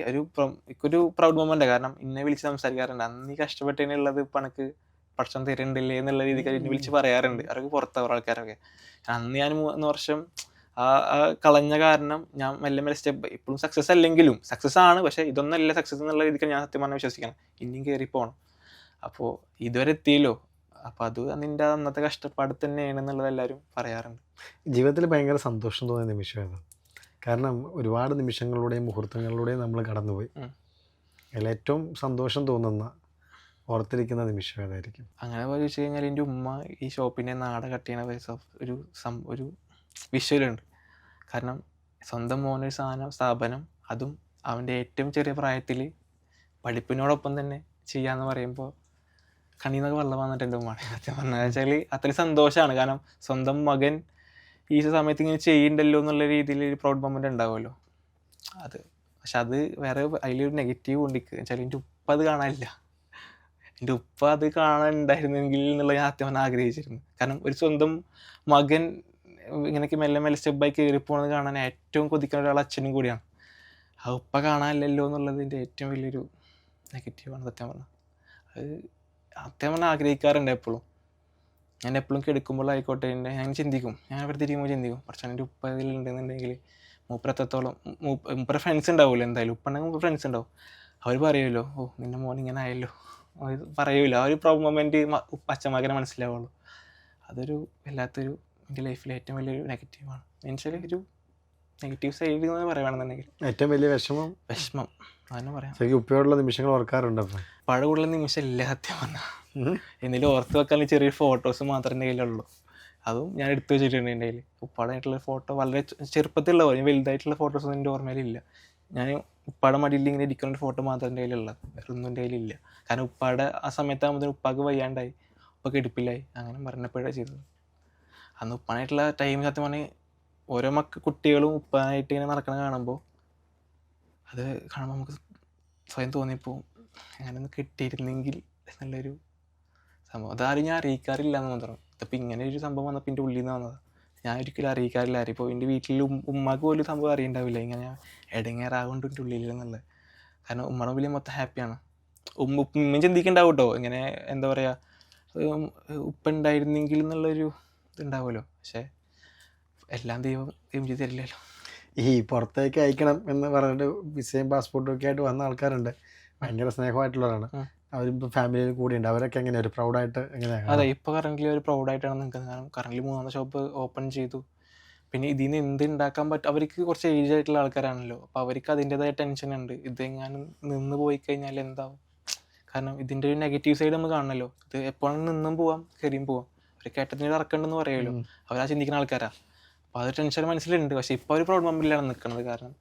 ഒരു പ്രൗഡ് മൊമെന്റ്. കാരണം ഇന്നെ വിളിച്ച് സംസാരിക്കാറുണ്ട്, അന്ന് ഈ കഷ്ടപ്പെട്ടതിനുള്ളത് ഇപ്പൊ എനിക്ക് പഠിച്ചം തരുന്നുണ്ടല്ലേ എന്നുള്ള രീതിക്ക് എന്നെ വിളിച്ച് പറയാറുണ്ട്. അവരൊക്കെ പുറത്താവും ആൾക്കാരൊക്കെ. അന്ന് ഞാൻ 3 വർഷം ആ കളഞ്ഞ കാരണം ഞാൻ മെല്ലെ മെല്ലെ സ്റ്റെപ്പ്, ഇപ്പോഴും സക്സസ് അല്ലെങ്കിലും സക്സസ് ആണ്, പക്ഷെ ഇതൊന്നല്ല സക്സസ് എന്നുള്ള രീതിക്ക് ഞാൻ സത്യം പറഞ്ഞാൽ വിശ്വസിക്കണം. ഇനിയും കയറി പോകണം. അപ്പോൾ ഇതുവരെ എത്തിയല്ലോ, അപ്പൊ അത് നിന്റെ അന്നത്തെ കഷ്ടപ്പാട് തന്നെയാണെന്നുള്ളത് എല്ലാവരും പറയാറുണ്ട്. ജീവിതത്തിൽ ഭയങ്കര സന്തോഷം തോന്നിയ നിമിഷമാണ്. കാരണം ഒരുപാട് നിമിഷങ്ങളിലൂടെയും മുഹൂർത്തങ്ങളിലൂടെയും നമ്മൾ കടന്നുപോയി. അതിൽ ഏറ്റവും സന്തോഷം തോന്നുന്ന ഓർത്തിരിക്കുന്ന നിമിഷം ഏതായിരിക്കും? അങ്ങനെ ചോദിച്ചു കഴിഞ്ഞാൽ എൻ്റെ ഉമ്മ ഈ ഷോപ്പിൻ്റെ നാട കട്ട് ചെയ്യണ ഒരു വിഷ്വലുണ്ട്. കാരണം സ്വന്തം മോനൊരു സ്ഥാപനം, അതും അവൻ്റെ ഏറ്റവും ചെറിയ പ്രായത്തിൽ പഠിപ്പിനോടൊപ്പം തന്നെ ചെയ്യാന്ന് പറയുമ്പോൾ കണ്ണീന്നൊക്കെ വെള്ളം വന്നിട്ട് എൻ്റെ ഉമ്മ സത്യം പറഞ്ഞാൽ വെച്ചാൽ അത്രയും സന്തോഷമാണ്. കാരണം സ്വന്തം മകൻ ഈ സമയത്ത് ഇങ്ങനെ ചെയ്യണ്ടല്ലോ എന്നുള്ള രീതിയിൽ ഒരു പ്രൗഡ് മൊമെന്റ് ഉണ്ടാവുമല്ലോ അത്. പക്ഷെ അത് വേറെ അതിലൊരു നെഗറ്റീവ് ഉണ്ട് വെച്ചാൽ എൻ്റെ ഉപ്പ അത് കാണാനില്ല. എൻ്റെ ഉപ്പ അത് കാണാനുണ്ടായിരുന്നെങ്കിൽ എന്നുള്ള ഞാൻ ആദ്യം ആഗ്രഹിച്ചിരുന്നു. കാരണം ഒരു സ്വന്തം മകൻ ഇങ്ങനെയൊക്കെ മെല്ലെ മെല്ലെ സ്റ്റെപ്പായി കയറിപ്പോണെന്ന് കാണാൻ ഏറ്റവും കൊതിക്കുന്ന ഒരാൾ അച്ഛനും കൂടിയാണ്. ആ ഉപ്പ കാണാനില്ലല്ലോ എന്നുള്ളതിൻ്റെ ഏറ്റവും വലിയൊരു നെഗറ്റീവാണ് സത്യം പറഞ്ഞാൽ. അത് സത്യം പറഞ്ഞാൽ ആഗ്രഹിക്കാറുണ്ട് എപ്പോഴും. ഞാൻ എപ്പോഴും കിടക്കുമ്പോഴായിക്കോട്ടെ ഞാൻ ചിന്തിക്കും, ഞാൻ അവിടെ തിരികുമ്പോൾ ചിന്തിക്കും, പക്ഷേ എൻ്റെ ഉപ്പ ഇതിലുണ്ടെന്നുണ്ടെങ്കിൽ മൂപ്പരത്തോളം മൂപ്പര ഫ്രണ്ട്സ് ഉണ്ടാവുമല്ലോ, എന്തായാലും ഉപ്പുണ്ടെങ്കിൽ മൂപ്പർ ഫ്രണ്ട്സ് ഉണ്ടാവും. അവർ പറയുമല്ലോ, ഓ നിൻ്റെ മോൻ ഇങ്ങനെ ആയല്ലോ, പറയൂല. ആ ഒരു പ്രൗഡ് മൊമെൻറ്റ് അച്ഛന്മാരെ മനസ്സിലാവുള്ളൂ. അതൊരു വല്ലാത്തൊരു എൻ്റെ ലൈഫിലെ ഏറ്റവും വലിയൊരു നെഗറ്റീവാണ്. എന്നുവെച്ചാൽ ഒരു നെഗറ്റീവ് സൈഡ് എന്ന് പറയുകയാണെന്നുണ്ടെങ്കിൽ ഏറ്റവും വലിയ വിഷമം അതന്നെ പറയാം. ഉപ്പയോടുള്ള നിമിഷങ്ങൾ ഓർക്കാറുണ്ട്? പഴ കൂടുതൽ നിമിഷം ഇല്ല സത്യം പറഞ്ഞാൽ. എന്തെങ്കിലും ഓർത്ത് വെക്കാൻ ചെറിയ ഫോട്ടോസ് മാത്രമേ എൻ്റെ കയ്യിലുള്ളൂ. അതും ഞാൻ എടുത്തു വെച്ചിട്ടുണ്ട് എൻ്റെ കയ്യിൽ. ഉപ്പാടായിട്ടുള്ള ഫോട്ടോ വളരെ ചെറുപ്പത്തിലുള്ള പോലെ, വലുതായിട്ടുള്ള ഫോട്ടോസൊന്നും എൻ്റെ ഓർമ്മയിലില്ല. ഞാൻ ഉപ്പാടെ മടിയിൽ ഇങ്ങനെ ഇരിക്കുന്ന ഒരു ഫോട്ടോ മാത്രം എൻ്റെ കയ്യിലുള്ളത്, വേറെ ഒന്നും എൻ്റെ കയ്യിലില്ല. കാരണം ഉപ്പാടെ ആ സമയത്താകുമ്പോൾ ഉപ്പാക്ക് വയ്യാണ്ടായി, ഉപ്പൊക്കെ എടുപ്പില്ലായി, അങ്ങനെ മരണപ്പെടുക ചെയ്തത്. അന്ന് ഉപ്പാനായിട്ടുള്ള ടൈം സത്യം പറഞ്ഞാൽ ഓരോ കുട്ടികളും ഉപ്പാനായിട്ട് ഇങ്ങനെ നടക്കണ കാണുമ്പോൾ അത് കാണുമ്പോൾ നമുക്ക് സ്വയം തോന്നിയപ്പോൾ അങ്ങനെ ഒന്ന് കിട്ടിയിരുന്നെങ്കിൽ എന്നുള്ളൊരു സംഭവം. അതാരും ഞാൻ അറിയിക്കാറില്ല എന്ന് മാത്രം. ഇതിപ്പോൾ ഇങ്ങനെ ഒരു സംഭവം വന്നപ്പോൾ എൻ്റെ ഉള്ളിൽ നിന്ന് വന്നതാണ്. ഞാൻ ഒരിക്കലും അറിയിക്കാറില്ല ആരും. ഇപ്പോൾ എൻ്റെ വീട്ടിൽ ഉമ്മക്ക് പോലും സംഭവം അറിയണ്ടാവില്ല ഇങ്ങനെ ഇടങ്ങേറാകൊണ്ട് എൻ്റെ ഉള്ളിൽ എന്നുള്ളത്. കാരണം ഉമ്മയുടെ ഉള്ളിൽ മൊത്തം ഹാപ്പിയാണ്. ഉമ്മ ചിന്തിക്കുന്നുണ്ടാവും കേട്ടോ, ഇങ്ങനെ എന്താ പറയുക, ഉപ്പ ഉണ്ടായിരുന്നെങ്കിൽ എന്നുള്ളൊരു ഇതുണ്ടാവുമല്ലോ. പക്ഷേ എല്ലാം ദൈവം ചെയ്ത് തരില്ലല്ലോ. ഈ പുറത്തേക്ക് അയക്കണം എന്ന് പറഞ്ഞിട്ട് വിസയും പാസ്പോർട്ടും ഒക്കെ ആയിട്ട് വന്ന ആൾക്കാരുണ്ട്, ഭയങ്കര സ്നേഹമായിട്ടുള്ളവരാണ്. അവരിപ്പോൾ ഫാമിലിയിൽ കൂടിയുണ്ട്. അവരൊക്കെ എങ്ങനെയാണ് ഒരു പ്രൗഡായിട്ട് എങ്ങനെയാണ്? അതെ, ഇപ്പോൾ കറൻ്റ് ഒരു പ്രൗഡായിട്ടാണ് നിൽക്കുന്നത്. കാരണം കറൻ്റ് 3ാമത്തെ ഷോപ്പ് ഓപ്പൺ ചെയ്തു. പിന്നെ ഇതിൽ നിന്ന് എന്ത് ഉണ്ടാക്കാൻ പറ്റും, അവർക്ക് കുറച്ച് ഏജ് ആയിട്ടുള്ള ആൾക്കാരാണല്ലോ, അപ്പോൾ അവർക്ക് അതിൻ്റെതായ ടെൻഷൻ ഉണ്ട്. ഇതെങ്ങാനും നിന്ന് പോയി കഴിഞ്ഞാൽ എന്താവും? കാരണം ഇതിൻ്റെ ഒരു നെഗറ്റീവ് സൈഡ് നമ്മൾ കാണണമല്ലോ. ഇത് എപ്പോഴും നിന്നും പോവാം, കയറിയും പോവാം. ഒരു കയറ്റത്തിന് ഇറക്കണ്ടെന്ന് പറയുമല്ലോ, അവരാ ചിന്തിക്കുന്ന ആൾക്കാരാ. അപ്പോൾ അത് ടെൻഷൻ മനസ്സിലുണ്ട്. പക്ഷേ ഇപ്പോൾ ഒരു പ്രൗഡ് മൊമെന്റിലാണ് നിൽക്കുന്നത്. കാരണം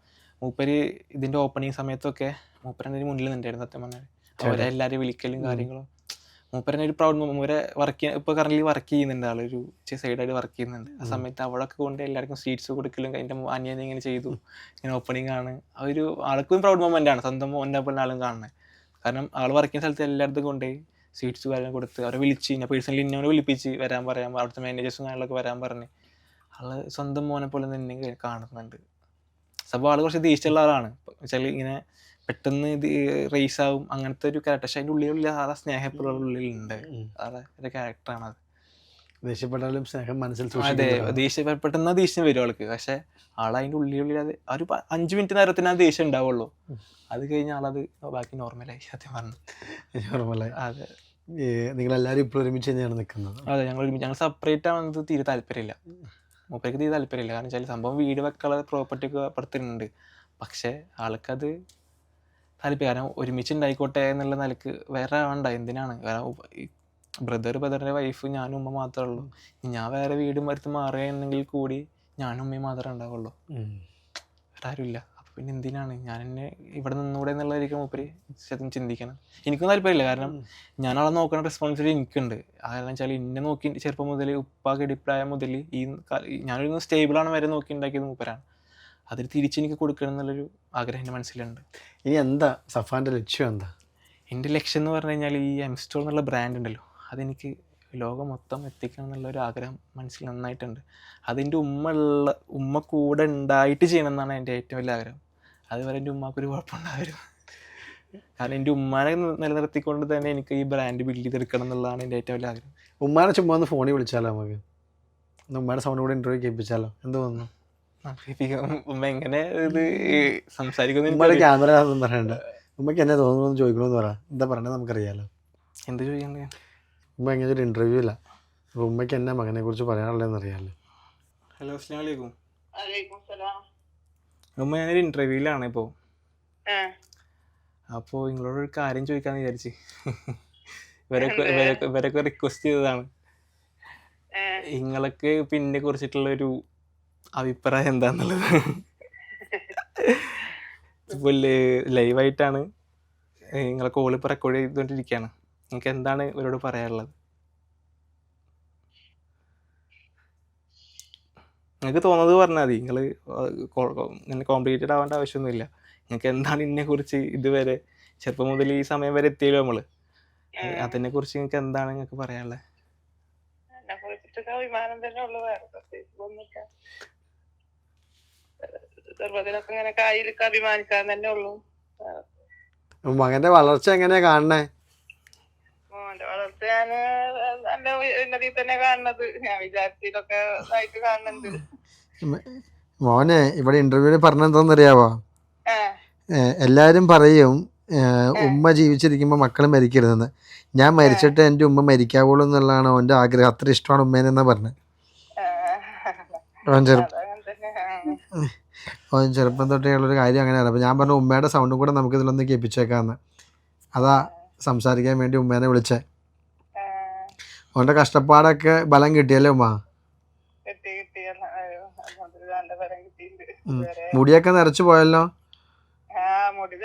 മൂപ്പര് ഇതിൻ്റെ ഓപ്പണിങ് സമയത്തൊക്കെ മൂപ്പരൻ്റെ മുന്നിൽ നിന്നുണ്ടായിരുന്നു സത്യം പറഞ്ഞാൽ. അവരെല്ലാവരും വിളിക്കലും കാര്യങ്ങളും. മൂപ്പരനെ ഒരു പ്രൗഡ് മൂപ്പരെ ഇപ്പോൾ കറൻ്റ് വർക്ക് ചെയ്യുന്നുണ്ട്, ആളൊരു സൈഡായിട്ട് വർക്ക് ചെയ്യുന്നുണ്ട്. ആ സമയത്ത് അവിടെയൊക്കെ കൊണ്ട് എല്ലാവർക്കും സ്വീറ്റ്സ് കൊടുക്കലും, എൻ്റെ അനിയനെ ഇങ്ങനെ ചെയ്തു, ഇങ്ങനെ ഓപ്പണിങ് ആണ്. ആ ഒരു ആൾക്കും പ്രൗഡ് മൊമെൻ്റ് ആണ് സ്വന്തം മോൻ്റെ പോലെ ആളും കാണുന്നത്. കാരണം ആൾ വർക്ക് ചെയ്യുന്ന സ്ഥലത്ത് എല്ലായിടത്തും കൊണ്ടുപോയി സ്വീറ്റ്സ് കാര്യങ്ങൾ കൊടുത്ത് അവരെ വിളിച്ച്, ഞാൻ പേഴ്സണലി ഇന്നവനെ വിളിപ്പിച്ച് വരാൻ പറയാം, അവിടുത്തെ മാനേജേഴ്സും കാര്യങ്ങളൊക്കെ വരാൻ പറഞ്ഞ് ആൾ സ്വന്തം മോനെ പോലെ തന്നെ കാണുന്നുണ്ട്. അപ്പോൾ ആൾ കുറച്ച് ദേഷ്യമുള്ള ആളാണ്. വെച്ചാൽ ഇങ്ങനെ പെട്ടെന്ന് ഇത് റേസ് ആവും, അങ്ങനത്തെ ഒരു ക്യാരക്ടർ. പക്ഷെ അതിൻ്റെ ഉള്ളിലുള്ള ആ സ്നേഹം എപ്പോഴും ഉള്ളിലുണ്ട്. അതെ ഒരു ക്യാരക്ടറാണ് അത്. ദേഷ്യപ്പെട്ടാലും സ്നേഹം മനസ്സിൽ. അതെ, പെട്ടെന്ന് ദേഷ്യം വരും ആൾക്ക്. പക്ഷെ ആളതിൻ്റെ ഉള്ളിൽ അത് ഒരു 5 മിനിറ്റ് നേരത്തിന് ആ ദേഷ്യം ഉണ്ടാവുള്ളൂ. അത് കഴിഞ്ഞ ആളത് ബാക്കി നോർമലായി സത്യം പറഞ്ഞു. നോർമലായി. അതെ. നിങ്ങളെല്ലാവരും ഇപ്പോൾ ഒരുമിച്ച് തന്നെയാണ് നിൽക്കുന്നത്? അതെ, ഞങ്ങൾ സെപ്പറേറ്റ് ആവുന്നത് തീരെ താല്പര്യമില്ല. മൂപ്പർക്ക് തീരെ താല്പര്യമില്ല. കാരണം വെച്ചാൽ സംഭവം വീട് വെക്കാനുള്ള പ്രോപ്പർട്ടി ഒക്കെ അപ്പുറത്തുണ്ട്. പക്ഷേ ആൾക്കത് താല്പര്യം. കാരണം ഒരുമിച്ച് ഉണ്ടായിക്കോട്ടെ എന്നുള്ള നിലക്ക് വേറെ വേണ്ട, എന്തിനാണ്? കാരണം ബ്രദറിൻ്റെ വൈഫ് ഞാനും ഉമ്മ മാത്രമേ ഉള്ളൂ. ഞാൻ വേറെ വീടും വരുത്ത് മാറുകയാണെങ്കിൽ കൂടി ഞാനും ഉമ്മയും മാത്രമേ ഉണ്ടാവുള്ളൂ, വേറെ ആരുമില്ല. അപ്പോൾ പിന്നെ എന്തിനാണ് ഞാൻ എന്നെ ഇവിടെ നിന്നൂടെ എന്നുള്ളതായിരിക്കും മൂപ്പര് ശരിക്കും ചിന്തിക്കണം. എനിക്കും താല്പര്യമില്ല, കാരണം ഞാനവളെ നോക്കുന്ന റെസ്പോൺസിബിലിറ്റി എനിക്കുണ്ട്. കാരണം വെച്ചാൽ എന്നെ നോക്കി ചെറുപ്പം മുതൽ ഉപ്പാക്ക് ഇടിപ്രായം മുതൽ ഞാനൊരു സ്റ്റേബിളാണ് വരെ നോക്കി ഉണ്ടാക്കിയത് മൂപ്പരാണ്. അതിൽ തിരിച്ചെനിക്ക് കൊടുക്കണം എന്നുള്ളൊരു ആഗ്രഹം എൻ്റെ മനസ്സിലുണ്ട്. ഇനി എന്താ സഫാൻ്റെ ലക്ഷ്യം എന്താ? എൻ്റെ ലക്ഷ്യം എന്ന് പറഞ്ഞു കഴിഞ്ഞാൽ ഈ എംസ്റ്റോർ എന്നുള്ള ബ്രാൻഡ് ഉണ്ടല്ലോ, അതെനിക്ക് ലോകം മൊത്തം എത്തിക്കണം എന്നുള്ളൊരു ആഗ്രഹം മനസ്സിൽ നന്നായിട്ടുണ്ട്. അതിൻ്റെ ഉമ്മ കൂടെ ഉണ്ടായിട്ട് ചെയ്യണം എന്നാണ് എൻ്റെ ഏറ്റവും വലിയ ആഗ്രഹം. അതുവരെ എൻ്റെ ഉമ്മാക്കൊരു കുഴപ്പമുണ്ടായിരുന്നു. കാരണം എൻ്റെ ഉമ്മാനെ നിലനിർത്തിക്കൊണ്ട് തന്നെ എനിക്ക് ഈ ബ്രാൻഡ് ബിൽഡ് ചെയ്തെടുക്കണം എന്നുള്ളതാണ് എൻ്റെ ഏറ്റവും വലിയ ആഗ്രഹം. ഉമ്മാനെ ചുമ്മാ ഒന്ന് ഫോണിൽ വിളിച്ചാലോ നമുക്ക്? ഉമ്മയുടെ സൗണ്ട് കൂടെ ഇൻ്റർവ്യൂ കേൾപ്പിച്ചാലോ? എന്ത് തോന്നുന്നു? ഉമ്മ എങ്ങനെ ഇത് സംസാരിക്കുന്നു? ഉമ്മയുടെ ക്യാമറ ഒന്നും പറയണ്ട. ഉമ്മയ്ക്ക് എന്നെ തോന്നുന്നു ചോദിക്കണമെന്ന് പറ. എന്താ പറയണത് നമുക്കറിയാലോ. എന്ത് ചോദിക്കണ്ടേ? ഉമ്മ എങ്ങനെ ഒരു ഇൻ്റർവ്യൂ ഇല്ല, അപ്പോൾ ഉമ്മയ്ക്ക് എന്നെ മകനെ കുറിച്ച് പറയാനുള്ളതെന്ന് അറിയാമല്ലോ. ഹലോ, അസ്സലാമു അലൈക്കും. ഉമ്മ, ഞാനൊരു ഇൻ്റർവ്യൂവിലാണ് ഇപ്പോൾ. അപ്പോൾ നിങ്ങളോടൊരു കാര്യം ചോദിക്കാമെന്ന് വിചാരിച്ച്. ഇവരൊക്കെ റിക്വസ്റ്റ് ചെയ്തതാണ്. നിങ്ങളൊക്കെ പിന്നെ കുറിച്ചിട്ടുള്ളൊരു അഭിപ്രായം എന്താന്നുള്ളത്. ഇപ്പോൾ ലൈവായിട്ടാണ് നിങ്ങളെ കോൾ ഇപ്പോൾ റെക്കോർഡ് ചെയ്തുകൊണ്ടിരിക്കുകയാണ്. നിങ്ങൾക്ക് എന്താണ് ഇവരോട് പറയാനുള്ളത്? നിങ്ങൾക്ക് തോന്നുന്നത് പറഞ്ഞാൽ മതി. നിങ്ങൾ ഇങ്ങനെ കോംപ്ലിക്കേറ്റഡ് ആവേണ്ട ആവശ്യമൊന്നുമില്ല. നിങ്ങൾക്ക് എന്താണ് ഇതിനെക്കുറിച്ച് ഇതുവരെ ചെറുപ്പം മുതൽ ഈ സമയം വരെ എത്തിയല്ലോ നമ്മൾ, അതിനെ കുറിച്ച് നിങ്ങൾക്ക് എന്താണ് നിങ്ങൾക്ക് പറയാനുള്ളത്? മകന്റെ വളർച്ച എങ്ങനെയാ കാണണേ? മോന്റെ വളർച്ച ഞാന് നല്ല ഉന്നതിയിൽ തന്നെ കാണുന്നത്. ഞാൻ വിചാരിച്ചതൊക്കെ ആയിട്ട് കാണുന്നുണ്ട്. മോനെ ഇവിടെ ഇന്റർവ്യൂവിൽ പറഞ്ഞെന്താന്നറിയാവോ? എല്ലാരും പറയും ഉമ്മ ജീവിച്ചിരിക്കുമ്പോ മക്കള് മരിക്കരുതെന്ന്. ഞാൻ മരിച്ചിട്ട് എൻ്റെ ഉമ്മ മരിക്കാവുള്ളൂ എന്നുള്ളതാണ് അവൻ്റെ ആഗ്രഹം. അത്ര ഇഷ്ടമാണ് ഉമ്മേനെന്നാ പറഞ്ഞത്. അവൻ ചെറുപ്പം തൊട്ടേ ഉള്ളൊരു കാര്യം അങ്ങനെയാണ്. അപ്പോൾ ഞാൻ പറഞ്ഞു ഉമ്മയുടെ സൗണ്ടും കൂടെ നമുക്ക് ഇതിലൊന്ന് കേൾപ്പിച്ചേക്കാന്ന്. അതാ സംസാരിക്കാൻ വേണ്ടി ഉമ്മേനെ വിളിച്ചേ. അവൻ്റെ കഷ്ടപ്പാടൊക്കെ ബലം കിട്ടിയല്ലേ ഉമ്മ? മുടിയൊക്കെ നരച്ചു പോയല്ലോ. മുടി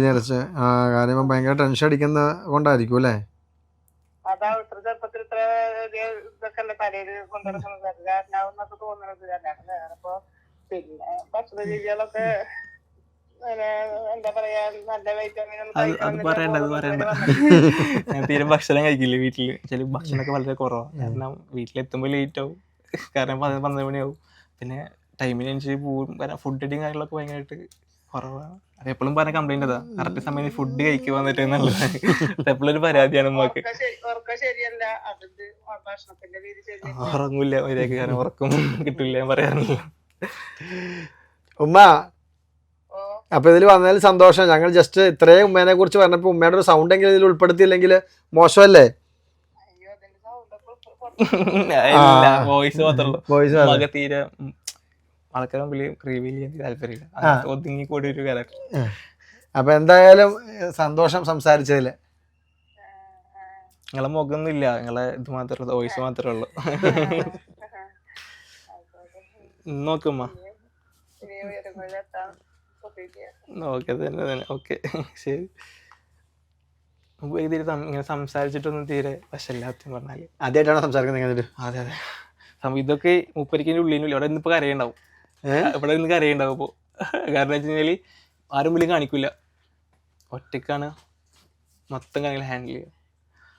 നരച്ച് കാര്യം ഭയങ്കര ടെൻഷൻ അടിക്കുന്ന കൊണ്ടായിരിക്കും അല്ലേ? അതാ ഇത്ര ചെറുപ്പത്തിൽ ഇത്ര ഇതൊക്കെ അല്ലേ തലയിൽ കൊണ്ടുനടക്കുന്നത്. കാരണാവുന്നൊക്കെ തോന്നുന്നത് തന്നെയാണ്. അപ്പൊ പിന്നെ ഭക്ഷണ രീതികളൊക്കെ എന്താ പറയാ, നല്ല വൈറ്റമിൻ ഞാൻ തീരെ ഭക്ഷണം കഴിക്കില്ല വീട്ടില്. ചില ഭക്ഷണമൊക്കെ വളരെ കുറവാണ്. കാരണം വീട്ടിലെത്തുമ്പോൾ ലേറ്റ് ആവും, കാരണം 12 മണിയാവും. പിന്നെ ടൈമിനനുസരിച്ച് പോകും. കാരണം ഫുഡ് എഡിങ് കാര്യങ്ങളൊക്കെ ഭയങ്കരമായിട്ട് കുറവാണ്. അത് എപ്പോഴും പറഞ്ഞ കംപ്ലൈന്റ് അതാ, കറക്റ്റ് സമയത്ത് ഫുഡ് കഴിക്കുക വന്നിട്ട് എന്നുള്ളത് എപ്പോഴും ഒരു പരാതിയാണ് നമുക്ക്. ഉറങ്ങൂല മര്യാദക്ക്, കാരണം ഉറക്കം കിട്ടില്ല, ഞാൻ പറയാറില്ല. ഉമ്മ അപ്പൊ ഇതിൽ വന്നതിൽ സന്തോഷം. ഞങ്ങൾ ജസ്റ്റ് ഇത്രയും ഉമ്മേനെ കുറിച്ച് പറഞ്ഞപ്പോ ഉമ്മയുടെ ഒരു സൗണ്ട് എങ്കിലും ഇതിൽ ഉൾപ്പെടുത്തിയില്ലെങ്കിൽ മോശമല്ലേ? വോയിസ് മാത്രമല്ലോ, തീരെ ആൾക്കാരെ മുമ്പിൽ റിവീൽ ചെയ്യാൻ താല്പര്യമില്ല. ഒതുങ്ങി കൂടി ഒരു ക്യാരക്ടർ. അപ്പൊ എന്തായാലും സന്തോഷം സംസാരിച്ചതില്. നിങ്ങളെ മുഖമൊന്നും ഇല്ല, നിങ്ങളെ ഇത് മാത്രമേ, വോയിസ് മാത്രമേ ഉള്ളൂ. നോക്കുമ്മ. ഓക്കെ തന്നെ. ഓക്കെ, ശരി. ഇങ്ങനെ സംസാരിച്ചിട്ടൊന്നും തീരെ വശമില്ലാത്ത പറഞ്ഞാല്. ആദ്യമായിട്ടാണ് സംസാരിക്കുന്നത്? അതെ അതെ. ഇതൊക്കെ മുപ്പരിക്കിന്റെ ഉള്ളിൽ ഇവിടെ ഇന്നിപ്പോ കരയുണ്ടാവും. ഇവിടെ നിന്ന് കരയുണ്ടാവും ഇപ്പോ. കാരണം വെച്ച് കഴിഞ്ഞാല് ആരും മുമ്പിൽ കാണിക്കൂല, ഒറ്റക്കാണ് മൊത്തം കാര്യങ്ങൾ ഹാൻഡിൽ ചെയ്യുക.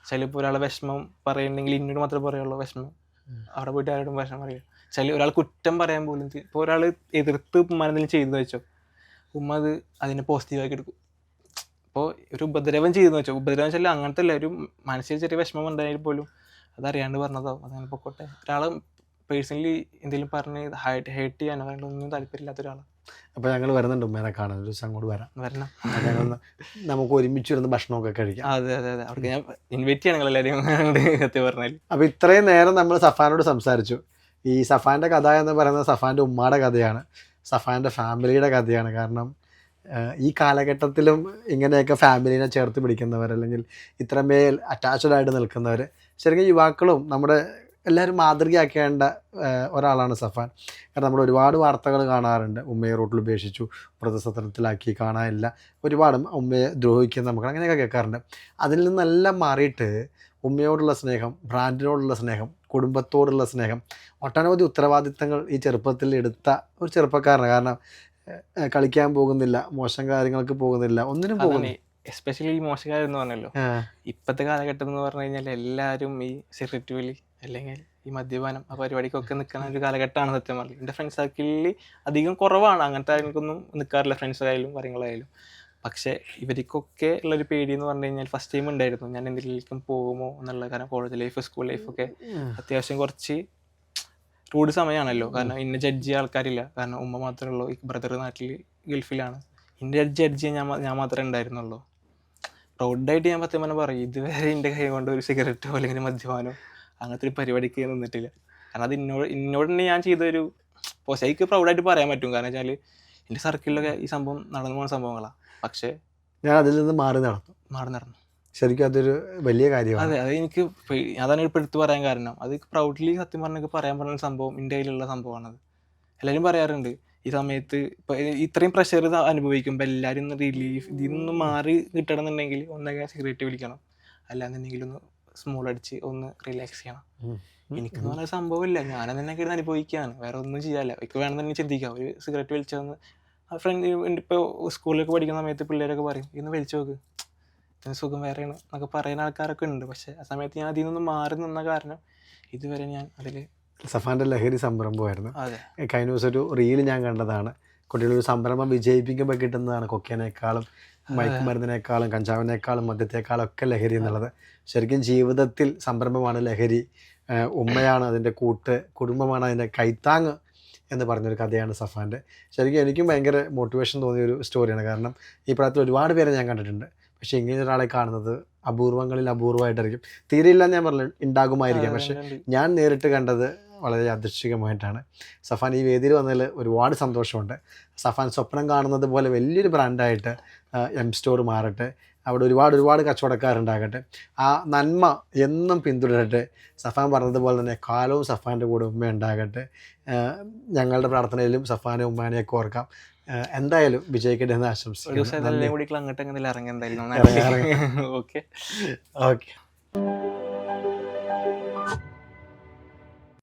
ചിലപ്പോൾ ഒരാളെ വിഷമം പറയുന്നുണ്ടെങ്കിൽ ഇന്നോട് മാത്രമേ പറയുള്ളൂ വിഷമം. അവിടെ പോയിട്ട് ആരോടും വിഷമം പറയുക. ഒരാൾ കുറ്റം പറയാൻ പോലും, ഇപ്പോൾ ഒരാൾ എതിർത്ത് ഉമ്മ എന്തെങ്കിലും ചെയ്തെന്ന് വെച്ചോ, ഉമ്മ അതിനെ പോസിറ്റീവാക്കി എടുക്കും. ഇപ്പോൾ ഒരു ഉപദ്രവം ചെയ്തെന്ന് വെച്ചോ, ഉപദ്രവം വെച്ചാൽ അങ്ങനത്തെ അല്ല, ഒരു മനസ്സിൽ ചെറിയ വിഷമം ഉണ്ടായാൽ പോലും അതറിയാണ്ട് പറഞ്ഞതോ അതങ്ങനെ പൊക്കോട്ടെ. ഒരാൾ പേഴ്സണലി എന്തെങ്കിലും പറഞ്ഞ് ഹേർട്ട് ചെയ്യാനോ ഒന്നും താല്പര്യമില്ലാത്ത ഒരാളാണ്. അപ്പോൾ ഞങ്ങൾ വരുന്നുണ്ട് ഉമ്മേനെ കാണാൻ. ഒരു ദിവസം അങ്ങോട്ട് വരണം. നമുക്ക് ഒരുമിച്ച് വരുന്ന ഭക്ഷണമൊക്കെ കഴിക്കാം. അതെ അതെ അതെ, അവർക്ക് ഞാൻ ഇൻവൈറ്റ് ചെയ്യണം നിങ്ങളെല്ലാവരും സത്യം പറഞ്ഞാൽ. അപ്പോൾ ഇത്രയും നേരം നമ്മൾ സഫാനോട് സംസാരിച്ചു. ഈ സഫാൻ്റെ കഥ എന്ന് പറയുന്നത് സഫാൻ്റെ ഉമ്മയുടെ കഥയാണ്, സഫാൻ്റെ ഫാമിലിയുടെ കഥയാണ്. കാരണം ഈ കാലഘട്ടത്തിലും ഇങ്ങനെയൊക്കെ ഫാമിലിനെ ചേർത്ത് പിടിക്കുന്നവർ, അല്ലെങ്കിൽ ഇത്രമേൽ അറ്റാച്ച്ഡ് ആയിട്ട് നിൽക്കുന്നവർ ശരിക്കും യുവാക്കളും നമ്മുടെ എല്ലാവരും മാതൃകയാക്കേണ്ട ഒരാളാണ് സഫാൻ. കാരണം നമ്മൾ ഒരുപാട് വാർത്തകൾ കാണാറുണ്ട്, ഉമ്മയെ റോട്ടിൽ ഉപേക്ഷിച്ചു, വൃദ്ധസദനത്തിലാക്കി, കാണാനില്ല, ഒരുപാട് ഉമ്മയെ ദ്രോഹിക്കുന്ന നമുക്ക് അങ്ങനെയൊക്കെ കേൾക്കാറുണ്ട്. അതിൽ നിന്നെല്ലാം മാറിയിട്ട് ഉമ്മയോടുള്ള സ്നേഹം, ബ്രാൻഡിനോടുള്ള സ്നേഹം, കുടുംബത്തോടുള്ള സ്നേഹം, ഒട്ടനവധി ഉത്തരവാദിത്തങ്ങൾ ഈ ചെറുപ്പത്തിൽ എടുത്ത ഒരു ചെറുപ്പക്കാരനാണ്. കാരണം കളിക്കാൻ പോകുന്നില്ല, മോശം കാര്യങ്ങൾക്ക് പോകുന്നില്ല, ഒന്നിനും പോകുന്നില്ല. എസ്പെഷ്യലി ഈ മോശക്കാരെന്ന് എന്ന് പറഞ്ഞല്ലോ, ഇപ്പോഴത്തെ കാലഘട്ടം എന്ന് പറഞ്ഞു കഴിഞ്ഞാൽ എല്ലാവരും ഈ സിഗരറ്റ് വലി അല്ലെങ്കിൽ ഈ മദ്യപാനം ആ പരിപാടിക്കൊക്കെ നിൽക്കുന്ന ഒരു കാലഘട്ടമാണ് സത്യം പറഞ്ഞത്. എൻ്റെ ഫ്രണ്ട്സ് സർക്കിളിൽ അധികം കുറവാണ് അങ്ങനത്തെ കാര്യങ്ങൾക്കൊന്നും നിൽക്കാറില്ല, ഫ്രണ്ട്സായാലും കാര്യങ്ങളായാലും. പക്ഷേ ഇവർക്കൊക്കെ ഉള്ളൊരു പേടി എന്ന് പറഞ്ഞു കഴിഞ്ഞാൽ ഫസ്റ്റ് ടൈം ഉണ്ടായിരുന്നു ഞാൻ എന്തെങ്കിലും പോകുമോ എന്നുള്ള. കാരണം കോളേജ് ലൈഫ്, സ്കൂൾ ലൈഫൊക്കെ അത്യാവശ്യം കുറച്ച് റൂഡ് സമയമാണല്ലോ. കാരണം ഇന്നെ ജഡ്ജ് ചെയ്യാൻ ആൾക്കാരില്ല, കാരണം ഉമ്മ മാത്രമേ ഉള്ളൂ. ഈ ബ്രദർ നാട്ടിൽ ഗൾഫിലാണ്, ഇന്നെ ജഡ്ജ് ചെയ്യാൻ ഞാൻ മാത്രമേ ഉണ്ടായിരുന്നുള്ളൂ. പ്രൗഡായിട്ട് ഞാൻ സത്യം പറഞ്ഞാൽ പറയും, ഇതുവരെ എൻ്റെ കൈ കൊണ്ട് ഒരു സിഗരറ്റോ അല്ലെങ്കിൽ മദ്യപാനോ അങ്ങനത്തെ ഒരു പരിപാടിക്ക് നിന്നിട്ടില്ല. കാരണം അത് എന്നോട് തന്നെ ഞാൻ ചെയ്തൊരു എനിക്ക് പ്രൗഡായിട്ട് പറയാൻ പറ്റും. കാരണം വെച്ചാൽ എൻ്റെ സർക്കിളിലൊക്കെ ഈ സംഭവം നടന്നു പോകുന്ന സംഭവങ്ങളാണ്. പക്ഷേ ഞാൻ അതിൽ നിന്ന് മാറി നടന്നു. ശരിക്കും അതൊരു വലിയ കാര്യമാണ്. അതെ, അത് എനിക്ക് അതാണ് ഇപ്പോൾ എടുത്ത് പറയാൻ കാരണം. അത് പ്രൗഡ്ലി സത്യം പറഞ്ഞൊക്കെ പറയാൻ പറഞ്ഞ സംഭവം എൻ്റെ കയ്യിലുള്ള സംഭവമാണത്. എല്ലാവരും പറയാറുണ്ട് ഈ സമയത്ത് ഇപ്പോൾ ഇത്രയും പ്രഷർ അനുഭവിക്കുമ്പോൾ എല്ലാവരും ഒന്ന് റിലീഫ് ഇതിൽ നിന്ന് മാറി കിട്ടണമെന്നുണ്ടെങ്കിൽ ഒന്നൊക്കെ സിഗരറ്റ് വലിക്കണം, അല്ലാന്നുണ്ടെങ്കിൽ ഒന്ന് സ്മോൾ അടിച്ച് ഒന്ന് റിലാക്സ് ചെയ്യണം. എനിക്കെന്ന് പറഞ്ഞ സംഭവമില്ല, ഞാനതെന്നെ കിടന്ന് അനുഭവിക്കുകയാണ്, വേറെ ഒന്നും ചെയ്യാല്ല. എനിക്ക് വേണമെന്ന് ചിന്തിക്കാം, ഒരു സിഗരറ്റ് വലിച്ചതെന്ന് ഫ്രണ്ട് ഇപ്പോൾ സ്കൂളിലൊക്കെ പഠിക്കുന്ന സമയത്ത് പിള്ളേരൊക്കെ പറയും, ഇന്ന് വലിച്ചു നോക്ക്, ഇതിന് സുഖം വേറെയാണ് എന്നൊക്കെ പറയുന്ന ആൾക്കാരൊക്കെ ഉണ്ട്. പക്ഷേ ആ സമയത്ത് ഞാൻ അതിൽ നിന്ന് മാറി നിന്ന കാരണം ഇതുവരെ ഞാൻ അതിൽ. സഫാൻ്റെ ലഹരി സംരംഭമായിരുന്നു. അതെ, കഴിഞ്ഞ ദിവസം ഒരു റീൽ ഞാൻ കണ്ടതാണ്. കുട്ടികളൊരു സംരംഭം വിജയിപ്പിക്കുമ്പോൾ കിട്ടുന്നതാണ് കൊക്കേനേക്കാളും മയക്കുമരുന്നിനേക്കാളും കഞ്ചാവിനേക്കാളും മദ്യത്തേക്കാളും ഒക്കെ ലഹരി എന്നുള്ളത്. ശരിക്കും ജീവിതത്തിൽ സംരംഭമാണ് ലഹരി, ഉമ്മയാണ് അതിൻ്റെ കൂട്ട്, കുടുംബമാണ് അതിൻ്റെ കൈത്താങ്ങ് എന്ന് പറഞ്ഞൊരു കഥയാണ് സഫാൻ്റെ. ശരിക്കും എനിക്കും ഭയങ്കര മോട്ടിവേഷൻ തോന്നിയൊരു സ്റ്റോറിയാണ്. കാരണം ഈ പ്രായത്തിൽ ഒരുപാട് പേരെ ഞാൻ കണ്ടിട്ടുണ്ട്, പക്ഷേ ഇങ്ങനെ ഒരാളെ കാണുന്നത് അപൂർവങ്ങളിൽ അപൂർവമായിട്ടായിരിക്കും. തീരെയില്ല ഞാൻ പറഞ്ഞു ഉണ്ടാകുമായിരിക്കാം, പക്ഷെ ഞാൻ നേരിട്ട് കണ്ടത് വളരെ യാദൃശ്ചികമായിട്ടാണ്. സഫാൻ ഈ വേദിയിൽ വന്നതിൽ ഒരുപാട് സന്തോഷമുണ്ട്. സഫാൻ സ്വപ്നം കാണുന്നത് പോലെ വലിയൊരു ബ്രാൻഡായിട്ട് എം സ്റ്റോർ മാറട്ടെ, അവിടെ ഒരുപാട് കച്ചവടക്കാരുണ്ടാകട്ടെ, ആ നന്മ എന്നും പിന്തുടരട്ടെ. സഫാൻ പറഞ്ഞതുപോലെ തന്നെ കാലവും സഫാൻ്റെ കൂടെ ഉമ്മ ഉണ്ടാകട്ടെ. ഞങ്ങളുടെ പ്രാർത്ഥനയിലും സഫാനെ ഉമ്മാനെയൊക്കെ ഓർക്കാം. എന്തായാലും വിജയിക്കട്ടെ എന്ന് ആശംസിക്കുന്നു. അങ്ങോട്ട് ഇറങ്ങി എന്തായാലും. ഓക്കെ.